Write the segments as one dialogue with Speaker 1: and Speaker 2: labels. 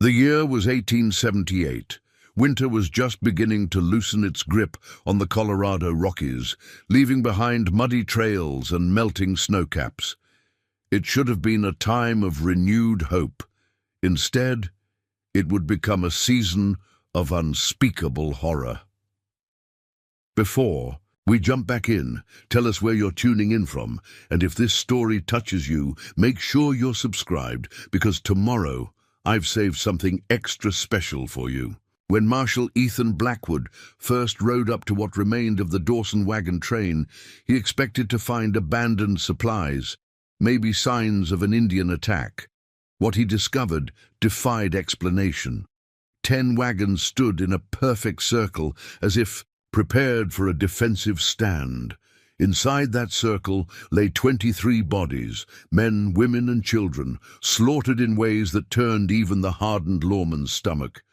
Speaker 1: The year was 1878. Winter was just beginning to loosen its grip on the Colorado Rockies, leaving behind muddy trails and melting snowcaps. It should have been a time of renewed hope. Instead, it would become a season of unspeakable horror. Before we jump back in, tell us where you're tuning in from, and if this story touches you, make sure you're subscribed, because tomorrow I've saved something extra special for you. When Marshal Ethan Blackwood first rode up to what remained of the Dawson wagon train, he expected to find abandoned supplies, maybe signs of an Indian attack. What he discovered defied explanation. 10 wagons stood in a perfect circle, as if prepared for a defensive stand. Inside that circle lay 23 bodies, men, women, and children, slaughtered in ways that turned even the hardened lawman's stomach.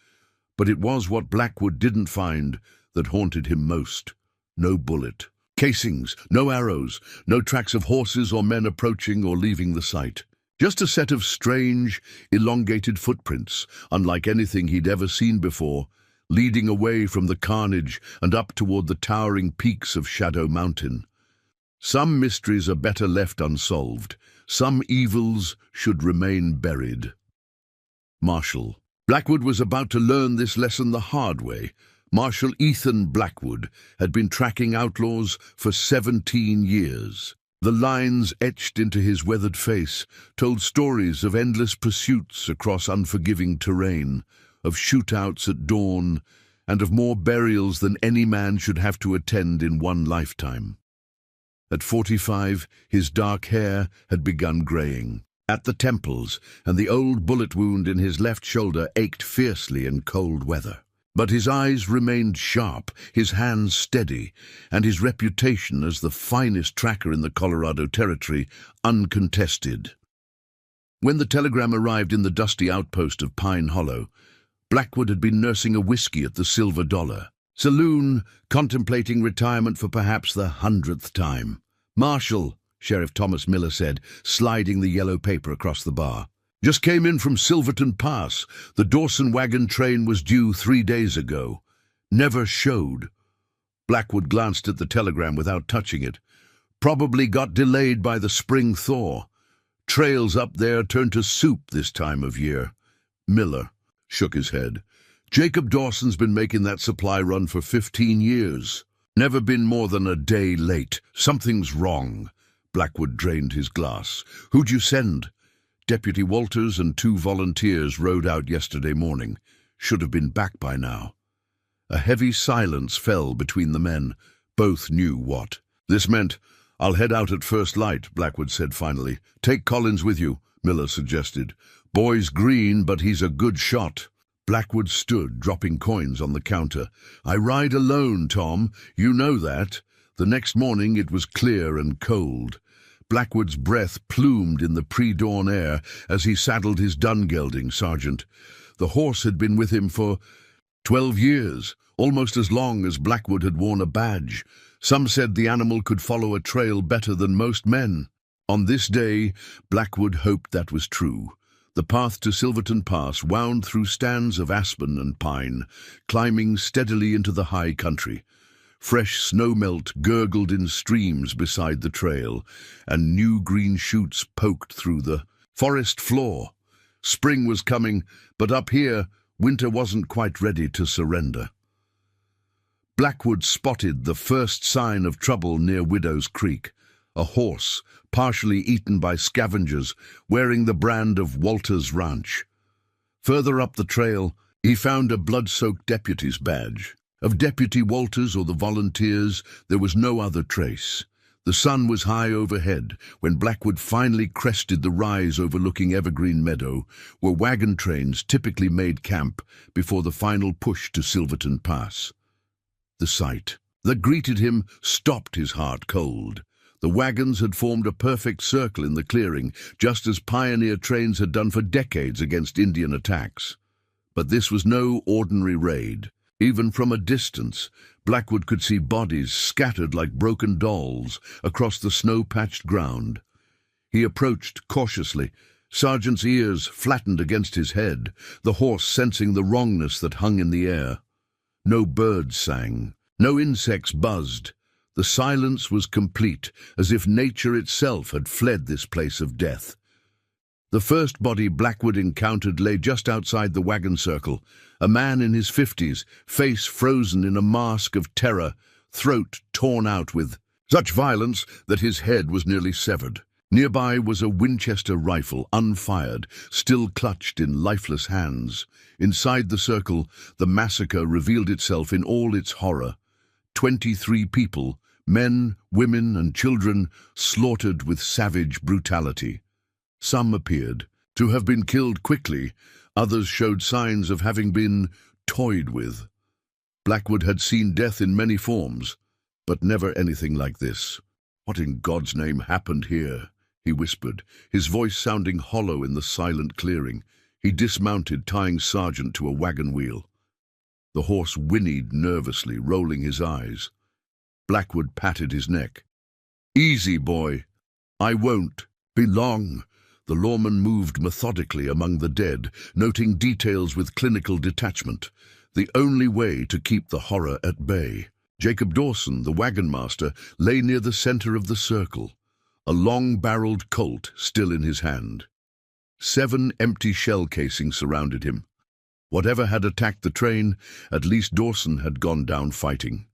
Speaker 1: But it was what Blackwood didn't find that haunted him most. No bullet. Casings, no arrows, no tracks of horses or men approaching or leaving the site. Just a set of strange, elongated footprints, unlike anything he'd ever seen before, leading away from the carnage and up toward the towering peaks of Shadow Mountain. Some mysteries are better left unsolved. Some evils should remain buried. Marshal. Blackwood was about to learn this lesson the hard way. Marshal Ethan Blackwood had been tracking outlaws for 17 years. The lines etched into his weathered face told stories of endless pursuits across unforgiving terrain, of shootouts at dawn, and of more burials than any man should have to attend in one lifetime. At 45, his dark hair had begun graying at the temples, and the old bullet wound in his left shoulder ached fiercely in cold weather. But his eyes remained sharp, his hands steady, and his reputation as the finest tracker in the Colorado Territory uncontested. When the telegram arrived in the dusty outpost of Pine Hollow, Blackwood had been nursing a whiskey at the Silver Dollar saloon, contemplating retirement for perhaps the 100th time. "Marshal," Sheriff Thomas Miller said, sliding the yellow paper across the bar. "Just came in from Silverton Pass. The Dawson wagon train was due 3 days ago. Never showed." Blackwood glanced at the telegram without touching it. "Probably got delayed by the spring thaw. Trails up there turn to soup this time of year." Miller shook his head. "Jacob Dawson's been making that supply run for 15 years. Never been more than a day late. Something's wrong." Blackwood drained his glass. "Who'd you send?" "Deputy Walters and 2 volunteers rode out yesterday morning. Should have been back by now." A heavy silence fell between the men. Both knew what this meant. "I'll head out at first light," Blackwood said finally. "Take Collins with you," Miller suggested. "Boy's green, but he's a good shot." Blackwood stood, dropping coins on the counter. "I ride alone, Tom. You know that." The next morning it was clear and cold. Blackwood's breath plumed in the pre-dawn air as he saddled his dun-gelding sergeant. The horse had been with him for 12 years, almost as long as Blackwood had worn a badge. Some said the animal could follow a trail better than most men. On this day, Blackwood hoped that was true. The path to Silverton Pass wound through stands of aspen and pine, climbing steadily into the high country. Fresh snowmelt gurgled in streams beside the trail, and new green shoots poked through the forest floor. Spring was coming, but up here, winter wasn't quite ready to surrender. Blackwood spotted the first sign of trouble near Widow's Creek. A horse, partially eaten by scavengers, wearing the brand of Walters Ranch. Further up the trail, he found a blood-soaked deputy's badge. Of Deputy Walters or the volunteers, there was no other trace. The sun was high overhead when Blackwood finally crested the rise overlooking Evergreen Meadow, where wagon trains typically made camp before the final push to Silverton Pass. The sight that greeted him stopped his heart cold. The wagons had formed a perfect circle in the clearing, just as pioneer trains had done for decades against Indian attacks. But this was no ordinary raid. Even from a distance, Blackwood could see bodies scattered like broken dolls across the snow-patched ground. He approached cautiously, Sergeant's ears flattened against his head, the horse sensing the wrongness that hung in the air. No birds sang, no insects buzzed. The silence was complete, as if nature itself had fled this place of death. The first body Blackwood encountered lay just outside the wagon circle, a man in his 50s, face frozen in a mask of terror, throat torn out with such violence that his head was nearly severed. Nearby was a Winchester rifle, unfired, still clutched in lifeless hands. Inside the circle, the massacre revealed itself in all its horror. 23 people, men, women, and children, slaughtered with savage brutality. Some appeared to have been killed quickly, others showed signs of having been toyed with. Blackwood had seen death in many forms, but never anything like this. "What in God's name happened here?" he whispered, his voice sounding hollow in the silent clearing. He dismounted, tying Sergeant to a wagon wheel. The horse whinnied nervously, rolling his eyes. Blackwood patted his neck. "Easy, boy. I won't be long." The lawman moved methodically among the dead, noting details with clinical detachment. The only way to keep the horror at bay. Jacob Dawson, the wagon master, lay near the center of the circle, a long-barreled Colt still in his hand. 7 empty shell casings surrounded him. Whatever had attacked the train, at least Dawson had gone down fighting.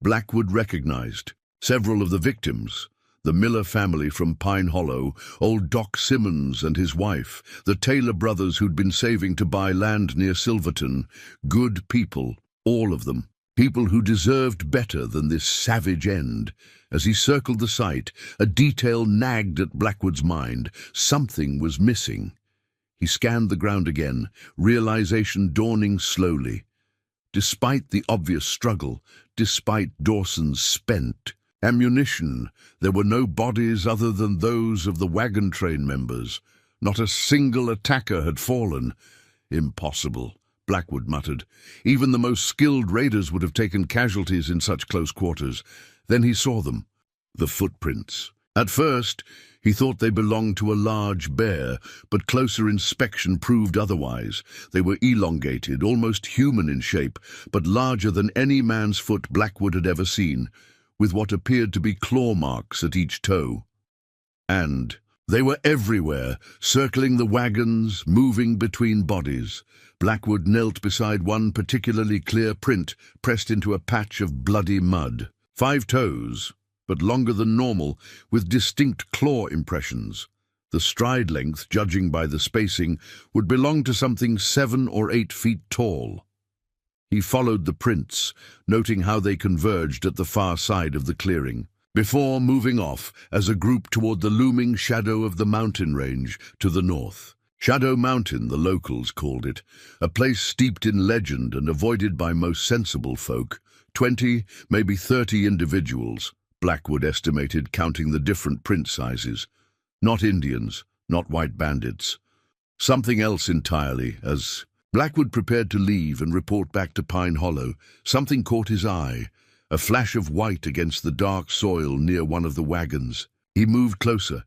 Speaker 1: Blackwood recognized several of the victims: the Miller family from Pine Hollow, old Doc Simmons and his wife, the Taylor brothers who'd been saving to buy land near Silverton. Good people, all of them. People who deserved better than this savage end. As he circled the site, a detail nagged at Blackwood's mind. Something was missing. He scanned the ground again, realization dawning slowly. Despite the obvious struggle, despite Dawson's spent ammunition, there were no bodies other than those of the wagon train members. Not a single attacker had fallen. "Impossible," Blackwood muttered. "Even the most skilled raiders would have taken casualties in such close quarters." Then he saw them, the footprints. At first, he thought they belonged to a large bear, but closer inspection proved otherwise. They were elongated, almost human in shape, but larger than any man's foot Blackwood had ever seen, with what appeared to be claw marks at each toe. And they were everywhere, circling the wagons, moving between bodies. Blackwood knelt beside one particularly clear print, pressed into a patch of bloody mud. 5 toes, but longer than normal, with distinct claw impressions. The stride length, judging by the spacing, would belong to something 7 or 8 feet tall. He followed the prints, noting how they converged at the far side of the clearing, before moving off as a group toward the looming shadow of the mountain range to the north. Shadow Mountain, the locals called it, a place steeped in legend and avoided by most sensible folk. 20, maybe 30 individuals, Blackwood estimated, counting the different print sizes. Not Indians, not white bandits. Something else entirely. As Blackwood prepared to leave and report back to Pine Hollow, something caught his eye, a flash of white against the dark soil near one of the wagons. He moved closer,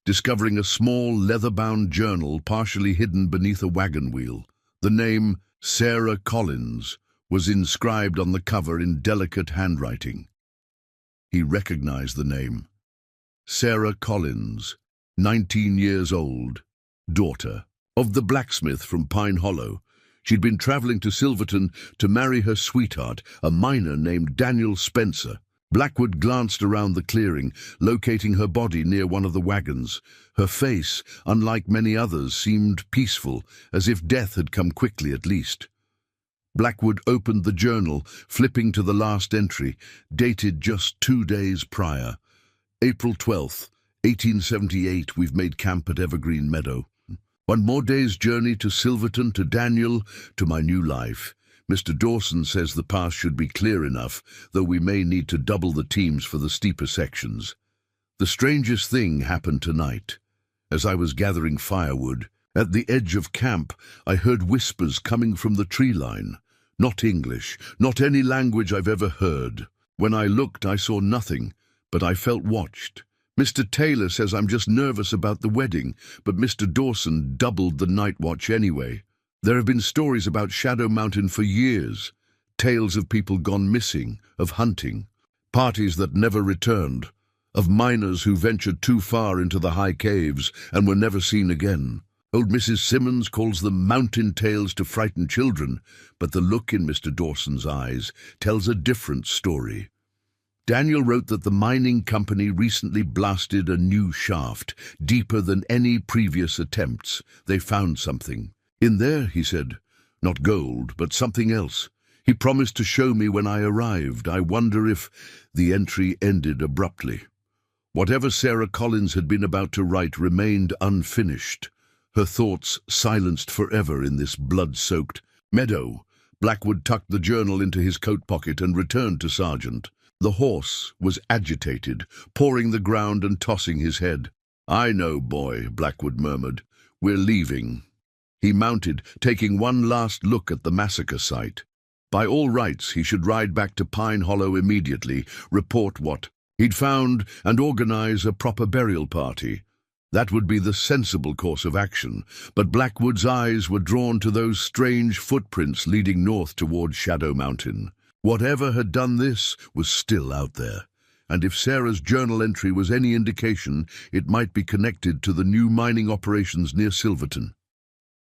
Speaker 1: discovering a small leather-bound journal partially hidden beneath a wagon wheel. The name Sarah Collins was inscribed on the cover in delicate handwriting. He recognized the name. Sarah Collins, 19 years old, daughter of the blacksmith from Pine Hollow. She'd been traveling to Silverton to marry her sweetheart, a miner named Daniel Spencer. Blackwood glanced around the clearing, locating her body near one of the wagons. Her face, unlike many others, seemed peaceful, as if death had come quickly at least. Blackwood opened the journal, flipping to the last entry, dated just 2 days prior. April 12th, 1878, we've made camp at Evergreen Meadow. 1 more day's journey to Silverton, to Daniel, to my new life. Mr. Dawson says the path should be clear enough, though we may need to double the teams for the steeper sections. The strangest thing happened tonight. As I was gathering firewood, at the edge of camp, I heard whispers coming from the tree line. Not English, not any language I've ever heard. When I looked, I saw nothing, but I felt watched. Mr. Taylor says I'm just nervous about the wedding, but Mr. Dawson doubled the night watch anyway. There have been stories about Shadow Mountain for years, tales of people gone missing, of hunting, parties that never returned, of miners who ventured too far into the high caves and were never seen again. Old Mrs. Simmons calls them mountain tales to frighten children, but the look in Mr. Dawson's eyes tells a different story. Daniel wrote that the mining company recently blasted a new shaft, deeper than any previous attempts. They found something. In there, he said, not gold, but something else. He promised to show me when I arrived. I wonder if the entry ended abruptly. Whatever Sarah Collins had been about to write remained unfinished, her thoughts silenced forever in this blood-soaked meadow. Blackwood tucked the journal into his coat pocket and returned to Sergeant. The horse was agitated, pawing the ground and tossing his head. "I know, boy," Blackwood murmured. "We're leaving." He mounted, taking one last look at the massacre site. By all rights, he should ride back to Pine Hollow immediately, report what he'd found, and organize a proper burial party. That would be the sensible course of action, but Blackwood's eyes were drawn to those strange footprints leading north toward Shadow Mountain. Whatever had done this was still out there, and if Sarah's journal entry was any indication, it might be connected to the new mining operations near Silverton.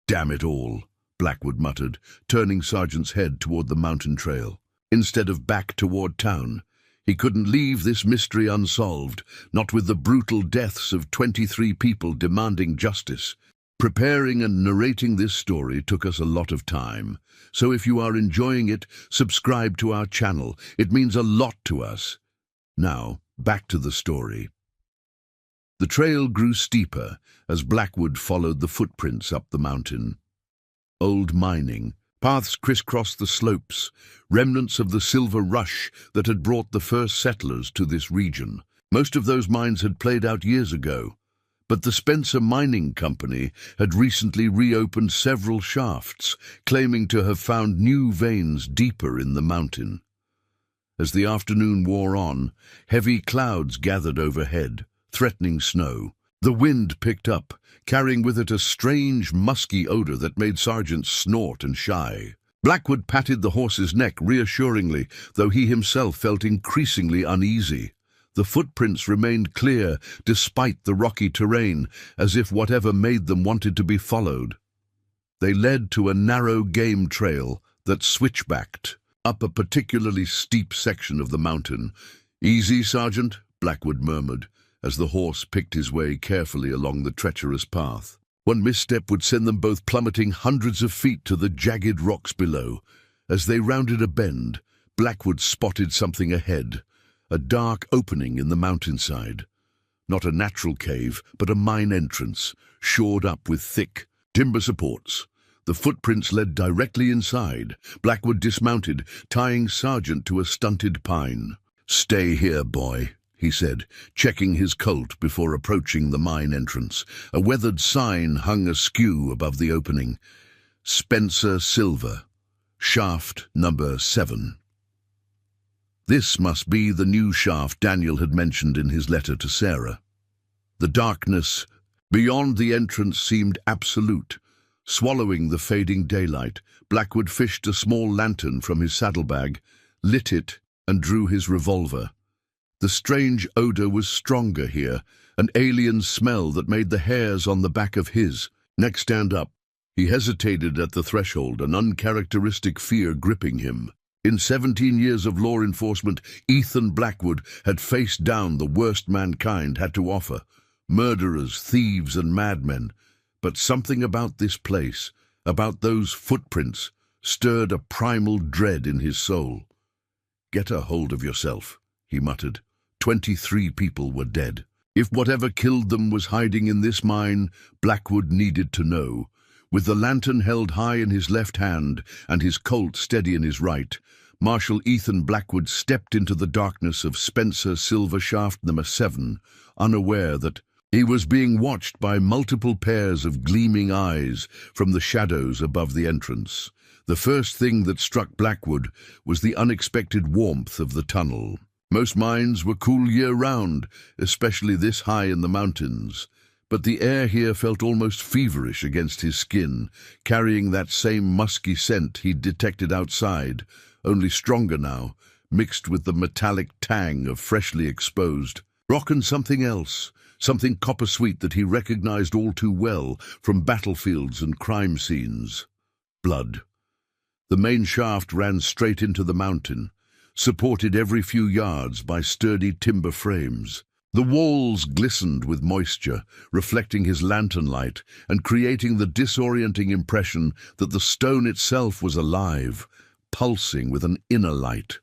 Speaker 1: "Damn it all," Blackwood muttered, turning Sergeant's head toward the mountain trail, instead of back toward town. He couldn't leave this mystery unsolved, not with the brutal deaths of 23 people demanding justice. Preparing and narrating this story took us a lot of time, so if you are enjoying it, subscribe to our channel. It means a lot to us. Now, back to the story. The trail grew steeper as Blackwood followed the footprints up the mountain. Old mining. Paths crisscrossed the slopes, remnants of the silver rush that had brought the first settlers to this region. Most of those mines had played out years ago, but the Spencer Mining Company had recently reopened several shafts, claiming to have found new veins deeper in the mountain. As the afternoon wore on, heavy clouds gathered overhead, threatening snow. The wind picked up, carrying with it a strange, musky odor that made Sergeant snort and shy. Blackwood patted the horse's neck reassuringly, though he himself felt increasingly uneasy. The footprints remained clear despite the rocky terrain, as if whatever made them wanted to be followed. They led to a narrow game trail that switchbacked up a particularly steep section of the mountain. "Easy, Sergeant," Blackwood murmured, as the horse picked his way carefully along the treacherous path. One misstep would send them both plummeting hundreds of feet to the jagged rocks below. As they rounded a bend, Blackwood spotted something ahead, a dark opening in the mountainside. Not a natural cave, but a mine entrance, shored up with thick timber supports. The footprints led directly inside. Blackwood dismounted, tying Sergeant to a stunted pine. "Stay here, boy," he said, checking his colt before approaching the mine entrance. A weathered sign hung askew above the opening. "Spencer Silver, shaft number 7. This must be the new shaft Daniel had mentioned in his letter to Sarah. The darkness beyond the entrance seemed absolute. Swallowing the fading daylight, Blackwood fished a small lantern from his saddlebag, lit it, and drew his revolver. The strange odor was stronger here, an alien smell that made the hairs on the back of his neck stand up. He hesitated at the threshold, an uncharacteristic fear gripping him. In 17 years of law enforcement, Ethan Blackwood had faced down the worst mankind had to offer: murderers, thieves, and madmen. But something about this place, about those footprints, stirred a primal dread in his soul. "Get a hold of yourself," he muttered. 23 people were dead. If whatever killed them was hiding in this mine, Blackwood needed to know. With the lantern held high in his left hand and his Colt steady in his right, Marshal Ethan Blackwood stepped into the darkness of Spencer Silver Shaft number 7, unaware that he was being watched by multiple pairs of gleaming eyes from the shadows above the entrance. The first thing that struck Blackwood was the unexpected warmth of the tunnel. Most mines were cool year-round, especially this high in the mountains. But the air here felt almost feverish against his skin, carrying that same musky scent he'd detected outside, only stronger now, mixed with the metallic tang of freshly exposed rock and something else, something copper-sweet that he recognized all too well from battlefields and crime scenes. Blood. The main shaft ran straight into the mountain, supported every few yards by sturdy timber frames. The walls glistened with moisture, reflecting his lantern light and creating the disorienting impression that the stone itself was alive, pulsing with an inner light.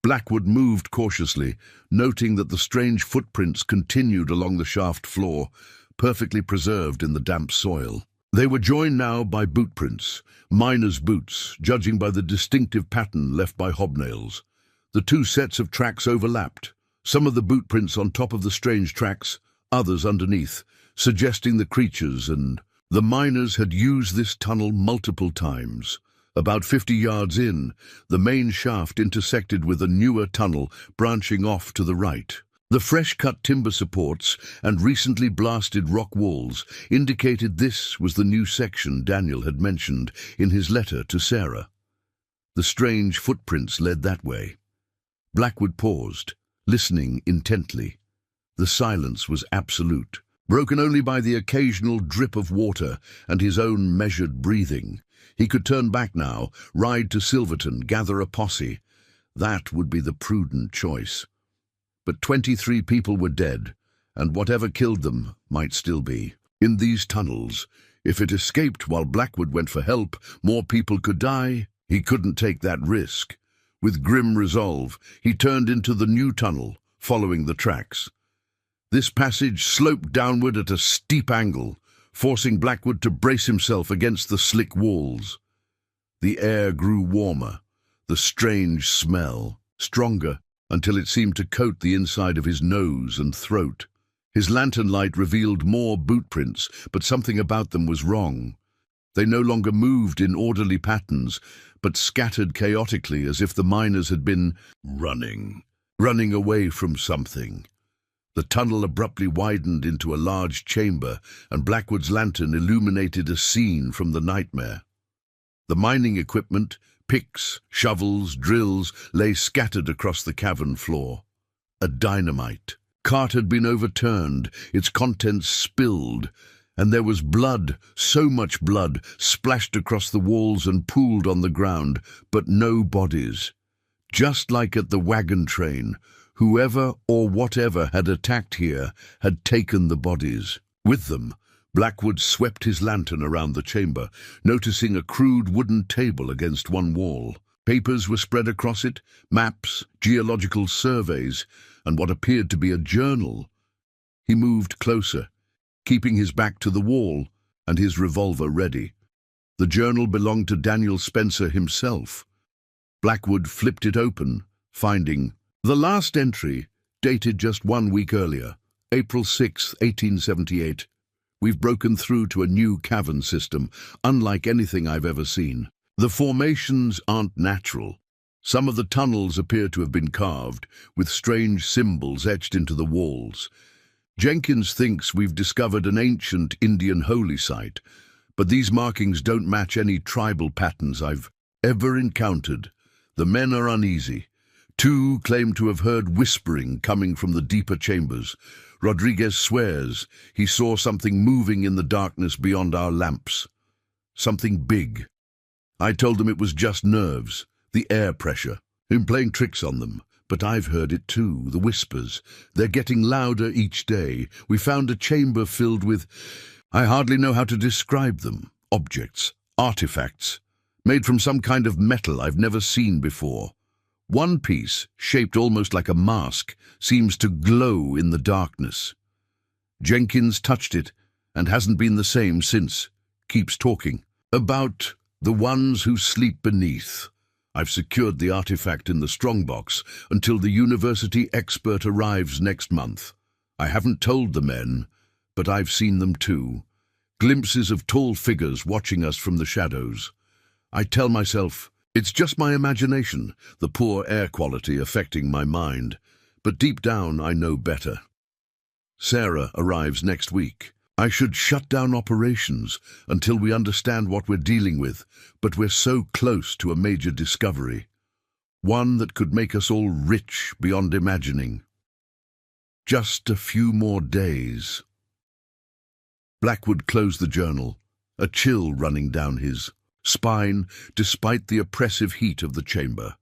Speaker 1: Blackwood moved cautiously, noting that the strange footprints continued along the shaft floor, perfectly preserved in the damp soil. They were joined now by boot prints, miners' boots, judging by the distinctive pattern left by hobnails. The two sets of tracks overlapped, some of the boot prints on top of the strange tracks, others underneath, suggesting the creatures and the miners had used this tunnel multiple times. About 50 yards in, the main shaft intersected with a newer tunnel branching off to the right. The fresh-cut timber supports and recently blasted rock walls indicated this was the new section Daniel had mentioned in his letter to Sarah. The strange footprints led that way. Blackwood paused, listening intently. The silence was absolute, broken only by the occasional drip of water and his own measured breathing. He could turn back now, ride to Silverton, gather a posse. That would be the prudent choice. But 23 people were dead, and whatever killed them might still be. In these tunnels, if it escaped while Blackwood went for help, more people could die. He couldn't take that risk. With grim resolve, he turned into the new tunnel, following the tracks. This passage sloped downward at a steep angle, forcing Blackwood to brace himself against the slick walls. The air grew warmer, the strange smell stronger, until it seemed to coat the inside of his nose and throat. His lantern light revealed more boot prints, but something about them was wrong. They no longer moved in orderly patterns, but scattered chaotically as if the miners had been running away from something. The tunnel abruptly widened into a large chamber, and Blackwood's lantern illuminated a scene from the nightmare. The mining equipment, picks, shovels, drills, lay scattered across the cavern floor. A dynamite cart had been overturned, its contents spilled, and there was blood, so much blood, splashed across the walls and pooled on the ground, but no bodies. Just like at the wagon train, whoever or whatever had attacked here had taken the bodies. With them, Blackwood swept his lantern around the chamber, noticing a crude wooden table against one wall. Papers were spread across it, maps, geological surveys, and what appeared to be a journal. He moved closer, keeping his back to the wall and his revolver ready. The journal belonged to Daniel Spencer himself. Blackwood flipped it open, finding the last entry, dated just 1 week earlier, April 6, 1878. We've broken through to a new cavern system, unlike anything I've ever seen. The formations aren't natural. Some of the tunnels appear to have been carved, with strange symbols etched into the walls. Jenkins thinks we've discovered an ancient Indian holy site, but these markings don't match any tribal patterns I've ever encountered. The men are uneasy. 2 claim to have heard whispering coming from the deeper chambers. Rodriguez swears he saw something moving in the darkness beyond our lamps. Something big. I told them it was just nerves, the air pressure. I'm playing tricks on them, but I've heard it too, the whispers. They're getting louder each day. We found a chamber filled with, I hardly know how to describe them, objects, artifacts, made from some kind of metal I've never seen before. One piece, shaped almost like a mask, seems to glow in the darkness. Jenkins touched it and hasn't been the same since. Keeps talking about the ones who sleep beneath. I've secured the artifact in the strongbox until the university expert arrives next month. I haven't told the men, but I've seen them too. Glimpses of tall figures watching us from the shadows. I tell myself, It's just my imagination, the poor air quality affecting my mind. But deep down, I know better. Sarah arrives next week. I should shut down operations until we understand what we're dealing with, but we're so close to a major discovery. One that could make us all rich beyond imagining. Just a few more days. Blackwood closed the journal, a chill running down his spine despite the oppressive heat of the chamber.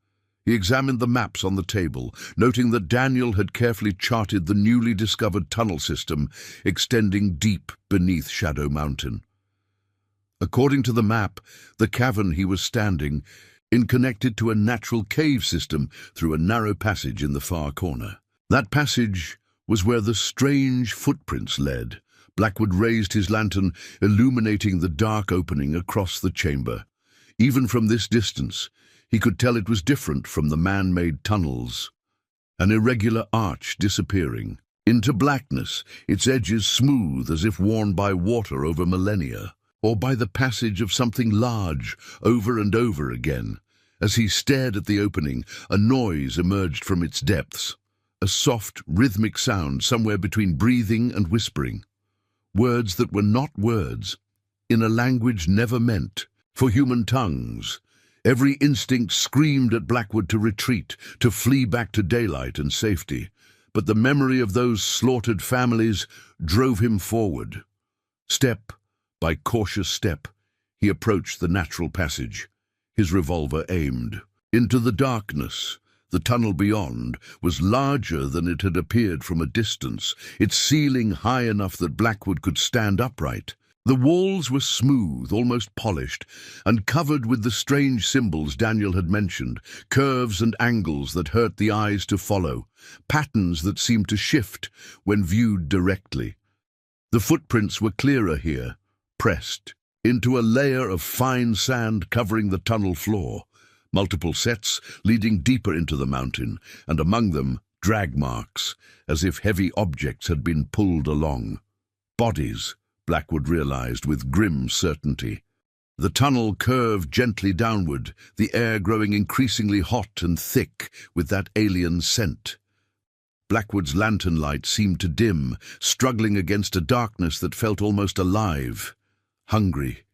Speaker 1: He examined the maps on the table, noting that Daniel had carefully charted the newly discovered tunnel system extending deep beneath Shadow Mountain. According to the map, the cavern he was standing in connected to a natural cave system through a narrow passage in the far corner. That passage was where the strange footprints led. Blackwood raised his lantern, illuminating the dark opening across the chamber. Even from this distance, he could tell it was different from the man-made tunnels. An irregular arch disappearing into blackness, its edges smooth as if worn by water over millennia, or by the passage of something large over and over again. As he stared at the opening, a noise emerged from its depths, a soft, rhythmic sound somewhere between breathing and whispering. Words that were not words, in a language never meant for human tongues. Every instinct screamed at Blackwood to retreat, to flee back to daylight and safety. But the memory of those slaughtered families drove him forward. Step by cautious step, he approached the natural passage, his revolver aimed. Into the darkness, the tunnel beyond was larger than it had appeared from a distance, its ceiling high enough that Blackwood could stand upright. The walls were smooth, almost polished, and covered with the strange symbols Daniel had mentioned, curves and angles that hurt the eyes to follow, patterns that seemed to shift when viewed directly. The footprints were clearer here, pressed into a layer of fine sand covering the tunnel floor. Multiple sets leading deeper into the mountain, and among them drag marks, as if heavy objects had been pulled along. Bodies, Blackwood realized with grim certainty. The tunnel curved gently downward, the air growing increasingly hot and thick with that alien scent. Blackwood's lantern light seemed to dim, struggling against a darkness that felt almost alive. Hungry.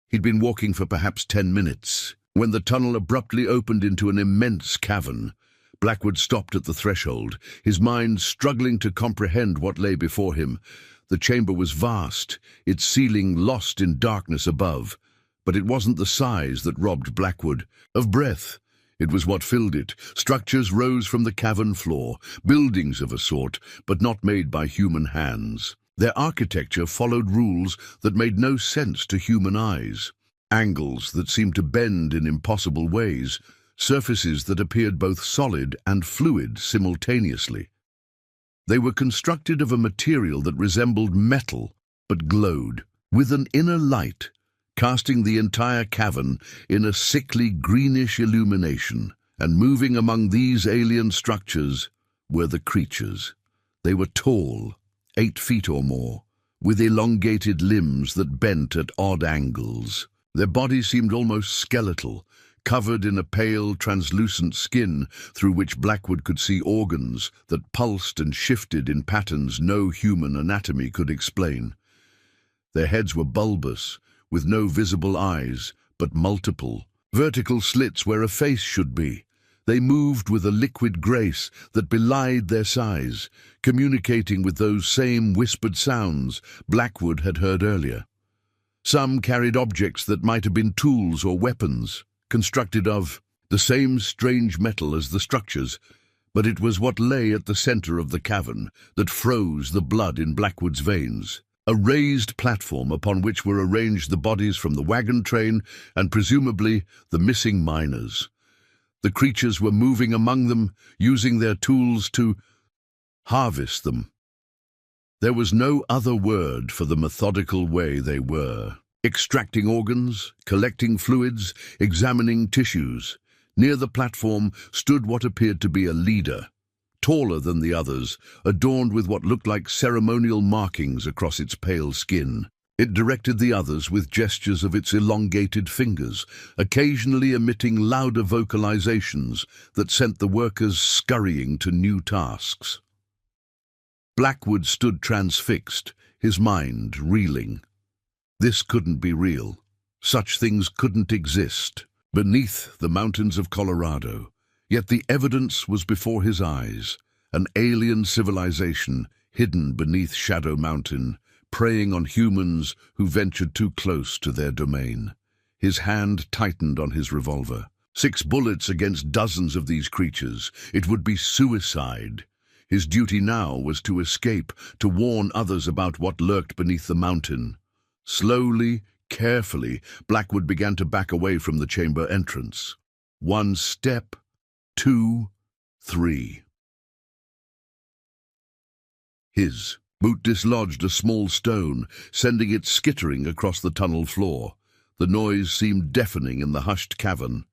Speaker 1: He'd been walking for perhaps 10 minutes. When the tunnel abruptly opened into an immense cavern, Blackwood stopped at the threshold, his mind struggling to comprehend what lay before him. The chamber was vast, its ceiling lost in darkness above, but it wasn't the size that robbed Blackwood of breath. It was what filled it. Structures rose from the cavern floor, buildings of a sort, but not made by human hands. Their architecture followed rules that made no sense to human eyes. Angles that seemed to bend in impossible ways, surfaces that appeared both solid and fluid simultaneously. They were constructed of a material that resembled metal, but glowed, with an inner light, casting the entire cavern in a sickly greenish illumination. And moving among these alien structures were the creatures. They were tall, 8 feet or more, with elongated limbs that bent at odd angles. Their bodies seemed almost skeletal, covered in a pale, translucent skin through which Blackwood could see organs that pulsed and shifted in patterns no human anatomy could explain. Their heads were bulbous, with no visible eyes, but multiple, vertical slits where a face should be. They moved with a liquid grace that belied their size, communicating with those same whispered sounds Blackwood had heard earlier. Some carried objects that might have been tools or weapons, constructed of the same strange metal as the structures, but it was what lay at the center of the cavern that froze the blood in Blackwood's veins. A raised platform upon which were arranged the bodies from the wagon train and presumably the missing miners. The creatures were moving among them, using their tools to harvest them. There was no other word for the methodical way they were. Extracting organs, collecting fluids, examining tissues. Near the platform stood what appeared to be a leader, taller than the others, adorned with what looked like ceremonial markings across its pale skin. It directed the others with gestures of its elongated fingers, occasionally emitting louder vocalizations that sent the workers scurrying to new tasks. Blackwood stood transfixed, his mind reeling. This couldn't be real. Such things couldn't exist beneath the mountains of Colorado. Yet the evidence was before his eyes, an alien civilization hidden beneath Shadow Mountain, preying on humans who ventured too close to their domain. His hand tightened on his revolver. 6 bullets against dozens of these creatures. It would be suicide. His duty now was to escape, to warn others about what lurked beneath the mountain. Slowly, carefully, Blackwood began to back away from the chamber entrance. 1 step, 2, 3. His boot dislodged a small stone, sending it skittering across the tunnel floor. The noise seemed deafening in the hushed cavern.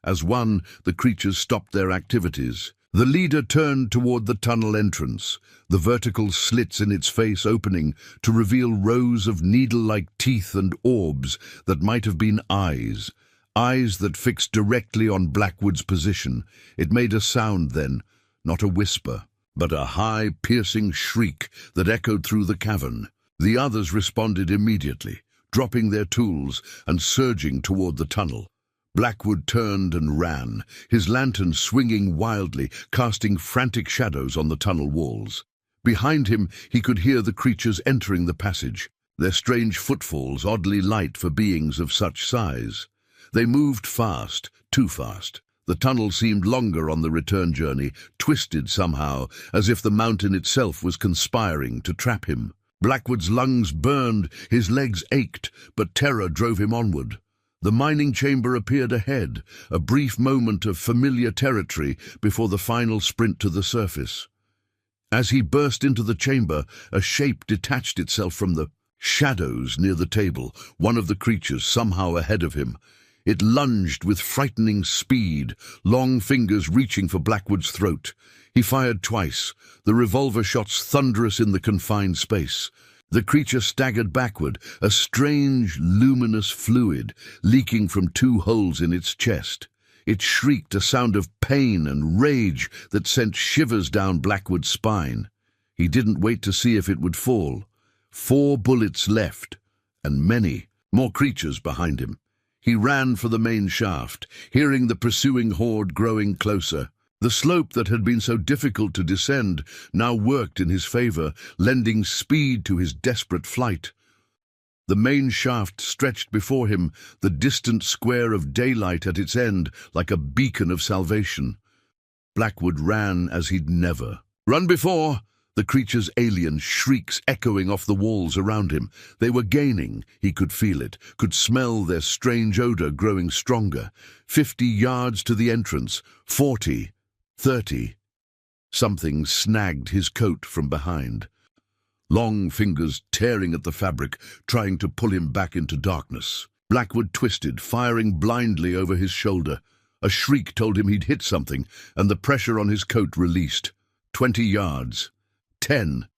Speaker 1: As one, the creatures stopped their activities. The leader turned toward the tunnel entrance, the vertical slits in its face opening to reveal rows of needle-like teeth and orbs that might have been eyes. Eyes that fixed directly on Blackwood's position. It made a sound then, not a whisper, but a high, piercing shriek that echoed through the cavern. The others responded immediately, dropping their tools and surging toward the tunnel. Blackwood turned and ran, his lantern swinging wildly, casting frantic shadows on the tunnel walls. Behind him, he could hear the creatures entering the passage, their strange footfalls oddly light for beings of such size. They moved fast, too fast. The tunnel seemed longer on the return journey, twisted somehow, as if the mountain itself was conspiring to trap him. Blackwood's lungs burned, his legs ached, but terror drove him onward. The mining chamber appeared ahead, a brief moment of familiar territory before the final sprint to the surface. As he burst into the chamber, a shape detached itself from the shadows near the table, one of the creatures somehow ahead of him. It lunged with frightening speed, long fingers reaching for Blackwood's throat. He fired twice, the revolver shots thunderous in the confined space. The creature staggered backward, a strange, luminous fluid leaking from 2 holes in its chest. It shrieked a sound of pain and rage that sent shivers down Blackwood's spine. He didn't wait to see if it would fall. 4 bullets left, and many more creatures behind him. He ran for the main shaft, hearing the pursuing horde growing closer. The slope that had been so difficult to descend now worked in his favor, lending speed to his desperate flight. The main shaft stretched before him, the distant square of daylight at its end like a beacon of salvation. Blackwood ran as he'd never. "Run before!" The creature's alien shrieks echoing off the walls around him. They were gaining, he could feel it, could smell their strange odor growing stronger. 50 yards to the entrance, 40, 30. Something snagged his coat from behind. Long fingers tearing at the fabric, trying to pull him back into darkness. Blackwood twisted, firing blindly over his shoulder. A shriek told him he'd hit something, and the pressure on his coat released. 20 yards. 10.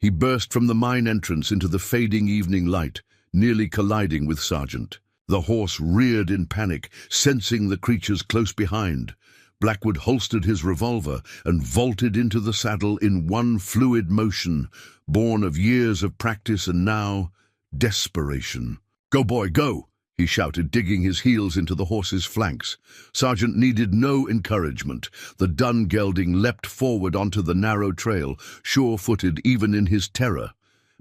Speaker 1: He burst from the mine entrance into the fading evening light, nearly colliding with Sergeant. The horse reared in panic, sensing the creatures close behind. Blackwood holstered his revolver and vaulted into the saddle in one fluid motion, born of years of practice and now desperation. "Go, boy, go!" he shouted, digging his heels into the horse's flanks. Sergeant needed no encouragement. The dun gelding leapt forward onto the narrow trail, sure-footed even in his terror.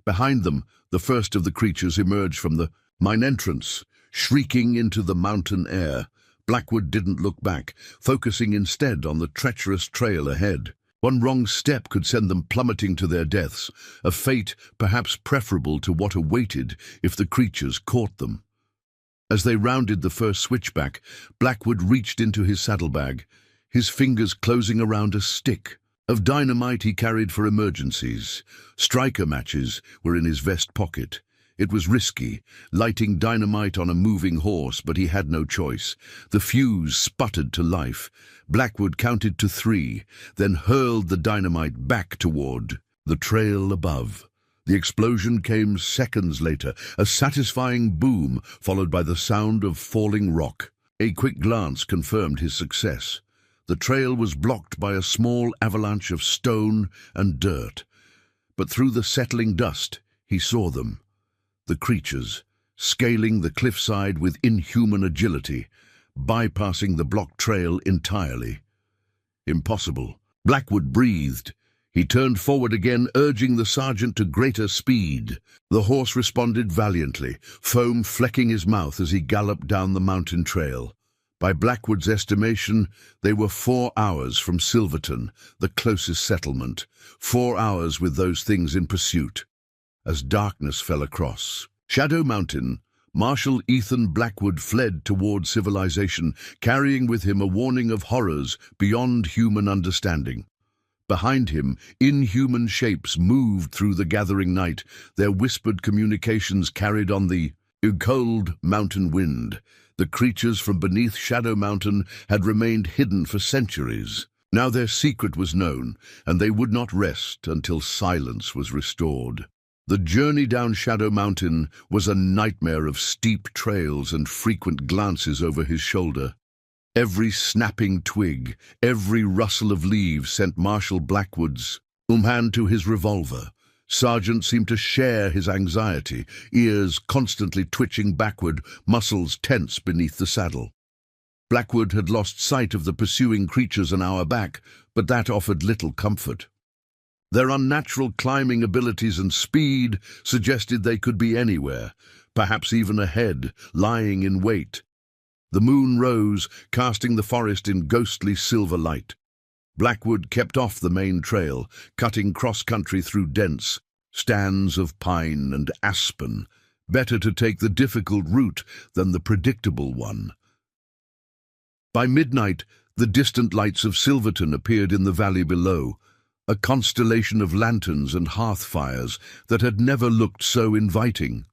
Speaker 1: Behind them, the first of the creatures emerged from the mine entrance, shrieking into the mountain air. Blackwood didn't look back, focusing instead on the treacherous trail ahead. One wrong step could send them plummeting to their deaths, a fate perhaps preferable to what awaited if the creatures caught them. As they rounded the first switchback, Blackwood reached into his saddlebag, his fingers closing around a stick of dynamite he carried for emergencies. Striker matches were in his vest pocket. It was risky, lighting dynamite on a moving horse, but he had no choice. The fuse sputtered to life. Blackwood counted to 3, then hurled the dynamite back toward the trail above. The explosion came seconds later, a satisfying boom followed by the sound of falling rock. A quick glance confirmed his success. The trail was blocked by a small avalanche of stone and dirt, but through the settling dust he saw them. The creatures, scaling the cliffside with inhuman agility, bypassing the blocked trail entirely. Impossible. Blackwood breathed. He turned forward again, urging the sergeant to greater speed. The horse responded valiantly, foam flecking his mouth as he galloped down the mountain trail. By Blackwood's estimation, they were 4 hours from Silverton, the closest settlement. 4 hours with those things in pursuit. As darkness fell across Shadow Mountain, Marshal Ethan Blackwood fled toward civilization, carrying with him a warning of horrors beyond human understanding. Behind him, inhuman shapes moved through the gathering night, their whispered communications carried on the cold mountain wind. The creatures from beneath Shadow Mountain had remained hidden for centuries. Now their secret was known, and they would not rest until silence was restored. The journey down Shadow Mountain was a nightmare of steep trails and frequent glances over his shoulder. Every snapping twig, every rustle of leaves sent Marshal Blackwood's hand to his revolver. Sergeant seemed to share his anxiety, ears constantly twitching backward, muscles tense beneath the saddle. Blackwood had lost sight of the pursuing creatures an hour back, but that offered little comfort. Their unnatural climbing abilities and speed suggested they could be anywhere, perhaps even ahead, lying in wait. The moon rose, casting the forest in ghostly silver light. Blackwood kept off the main trail, cutting cross-country through dense stands of pine and aspen. Better to take the difficult route than the predictable one. By midnight, the distant lights of Silverton appeared in the valley below, a constellation of lanterns and hearth fires that had never looked so inviting.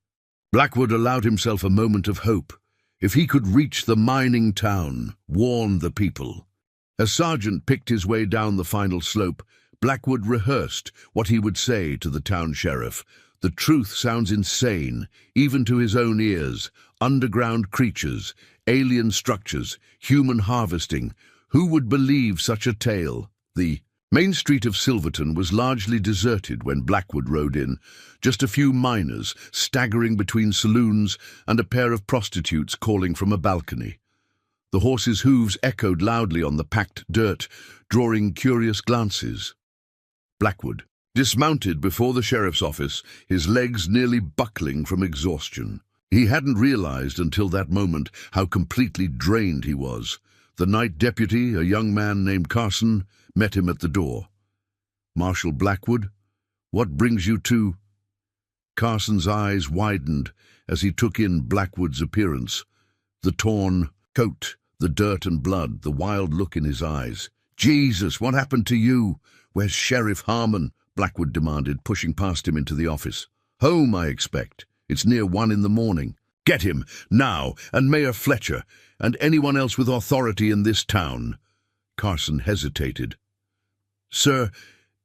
Speaker 1: Blackwood allowed himself a moment of hope. If he could reach the mining town, warn the people. As Sergeant picked his way down the final slope, Blackwood rehearsed what he would say to the town sheriff. The truth sounds insane, even to his own ears. Underground creatures, alien structures, human harvesting. Who would believe such a tale? The main street of Silverton was largely deserted when Blackwood rode in. Just a few miners staggering between saloons and a pair of prostitutes calling from a balcony. The horses' hooves echoed loudly on the packed dirt, drawing curious glances. Blackwood dismounted before the sheriff's office, his legs nearly buckling from exhaustion. He hadn't realized until that moment how completely drained he was. The night deputy, a young man named Carson, met him at the door. "Marshal Blackwood, what brings you to—" Carson's eyes widened as he took in Blackwood's appearance. The torn coat, the dirt and blood, the wild look in his eyes. "Jesus, what happened to you? Where's Sheriff Harmon?" Blackwood demanded, pushing past him into the office. "Home, I expect. It's near 1 in the morning. Get him, now, and Mayor Fletcher, and anyone else with authority in this town." Carson hesitated. "Sir,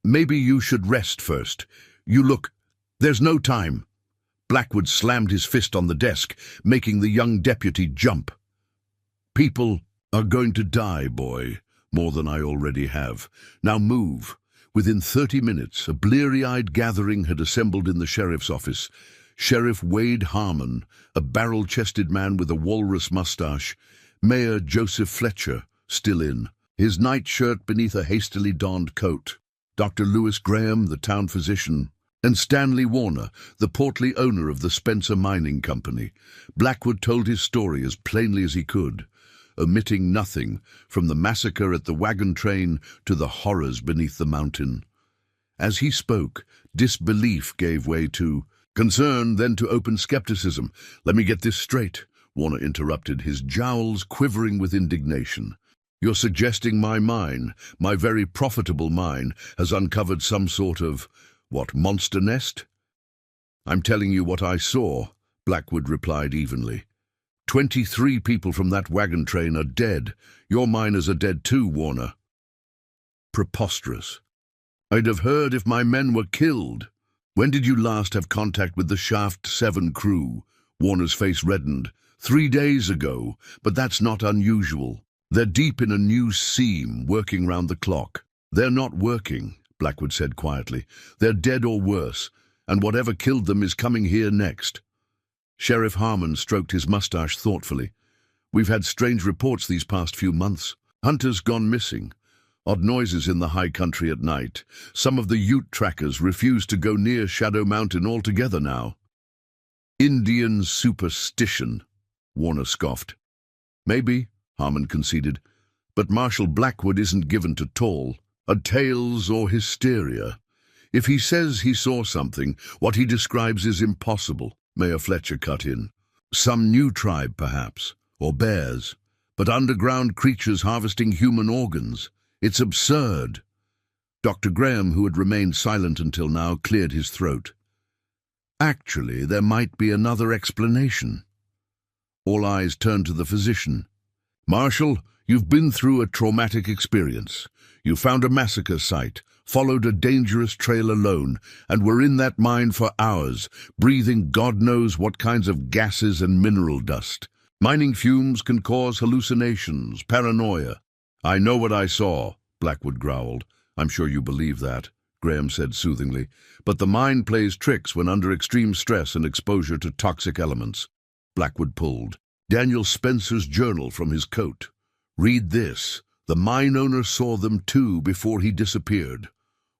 Speaker 1: maybe you should rest first. You look— There's no time." Blackwood slammed his fist on the desk, making the young deputy jump. "People are going to die, boy, more than I already have. Now move." Within 30 minutes, a bleary-eyed gathering had assembled in the sheriff's office. Sheriff Wade Harmon, a barrel-chested man with a walrus mustache, Mayor Joseph Fletcher, still in, his nightshirt beneath a hastily donned coat, Dr. Lewis Graham, the town physician, and Stanley Warner, the portly owner of the Spencer Mining Company. Blackwood told his story as plainly as he could, omitting nothing, from the massacre at the wagon train to the horrors beneath the mountain. As he spoke, disbelief gave way to concern, then to open skepticism. "Let me get this straight," Warner interrupted, his jowls quivering with indignation. "You're suggesting my mine, my very profitable mine, has uncovered some sort of, monster nest?" "I'm telling you what I saw," Blackwood replied evenly. 23 people from that wagon train are dead. Your miners are dead too, Warner." "Preposterous. I'd have heard if my men were killed." When did you last have contact with the Shaft 7 crew? Warner's face reddened. 3 days ago, but that's not unusual. They're deep in a new seam, working round the clock. They're not working, Blackwood said quietly. They're dead or worse, and whatever killed them is coming here next. Sheriff Harmon stroked his mustache thoughtfully. We've had strange reports these past few months. Hunters gone missing. Odd noises in the high country at night. Some of the Ute trackers refuse to go near Shadow Mountain altogether now. Indian superstition, Warner scoffed. Maybe, Harmon conceded, but Marshal Blackwood isn't given to tales or hysteria. If he says he saw something, what he describes is impossible, Mayor Fletcher cut in. Some new tribe, perhaps, or bears, but underground creatures harvesting human organs. It's absurd. Dr. Graham, who had remained silent until now, cleared his throat. Actually, there might be another explanation. All eyes turned to the physician. Marshal, you've been through a traumatic experience. You found a massacre site, followed a dangerous trail alone, and were in that mine for hours, breathing God knows what kinds of gases and mineral dust. Mining fumes can cause hallucinations, paranoia. I know what I saw, Blackwood growled. I'm sure you believe that, Graham said soothingly. But the mine plays tricks when under extreme stress and exposure to toxic elements. Blackwood pulled Daniel Spencer's journal from his coat. Read this. The mine owner saw them too before he disappeared.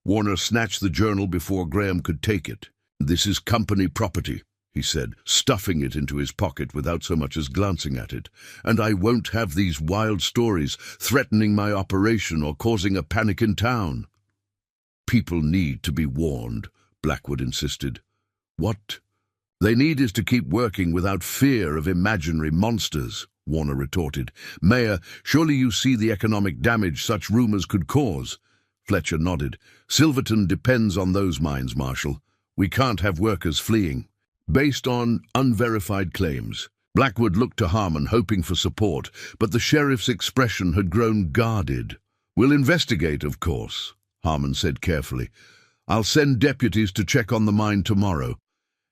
Speaker 1: Warner snatched the journal before Graham could take it. This is company property, he said, stuffing it into his pocket without so much as glancing at it. And I won't have these wild stories threatening my operation or causing a panic in town. People need to be warned, Blackwood insisted. What they need is to keep working without fear of imaginary monsters, Warner retorted. Mayor, surely you see the economic damage such rumors could cause. Fletcher nodded. Silverton depends on those mines, Marshal. We can't have workers fleeing. Based on unverified claims. Blackwood looked to Harmon, hoping for support, but the sheriff's expression had grown guarded. We'll investigate, of course, Harmon said carefully. I'll send deputies to check on the mine tomorrow,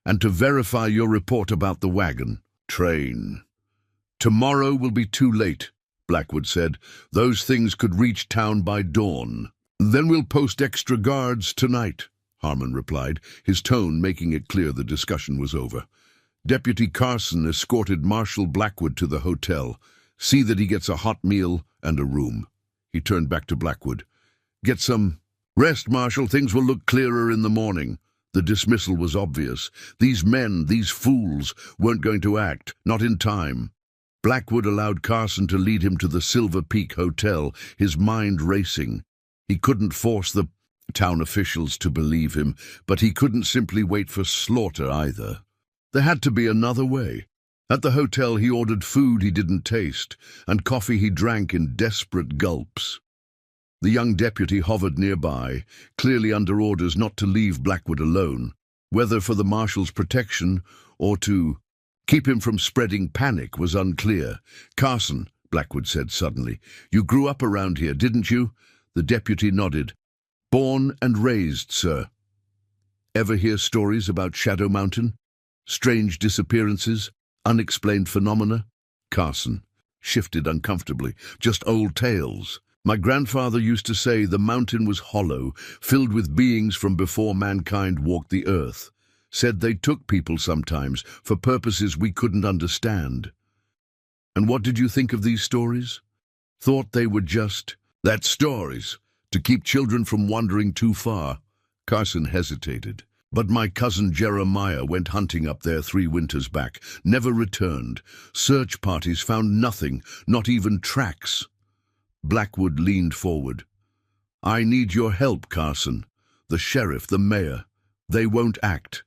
Speaker 1: and to verify your report about the wagon train. Tomorrow will be too late, Blackwood said. Those things could reach town by dawn. Then we'll post extra guards tonight, Harmon replied, his tone making it clear the discussion was over. Deputy Carson escorted Marshal Blackwood to the hotel. See that he gets a hot meal and a room. He turned back to Blackwood. Get some rest, Marshal. Things will look clearer in the morning. The dismissal was obvious. These men, these fools, weren't going to act, not in time. Blackwood allowed Carson to lead him to the Silver Peak Hotel, his mind racing. He couldn't force the town officials to believe him, but he couldn't simply wait for slaughter either. There had to be another way. At the hotel he ordered food he didn't taste, and coffee he drank in desperate gulps. The young deputy hovered nearby, clearly under orders not to leave Blackwood alone, whether for the marshal's protection or to keep him from spreading panic was unclear. Carson, Blackwood said suddenly, you grew up around here, didn't you? The deputy nodded. Born and raised, sir. Ever hear stories about Shadow Mountain? Strange disappearances? Unexplained phenomena? Carson shifted uncomfortably. Just old tales. My grandfather used to say the mountain was hollow, filled with beings from before mankind walked the earth. Said they took people sometimes, for purposes we couldn't understand. And what did you think of these stories? Thought they were just that, stories, to keep children from wandering too far. Carson hesitated. But my cousin Jeremiah went hunting up there 3 winters back, never returned. Search parties found nothing, not even tracks. Blackwood leaned forward. I need your help, Carson. The sheriff, the mayor. They won't act.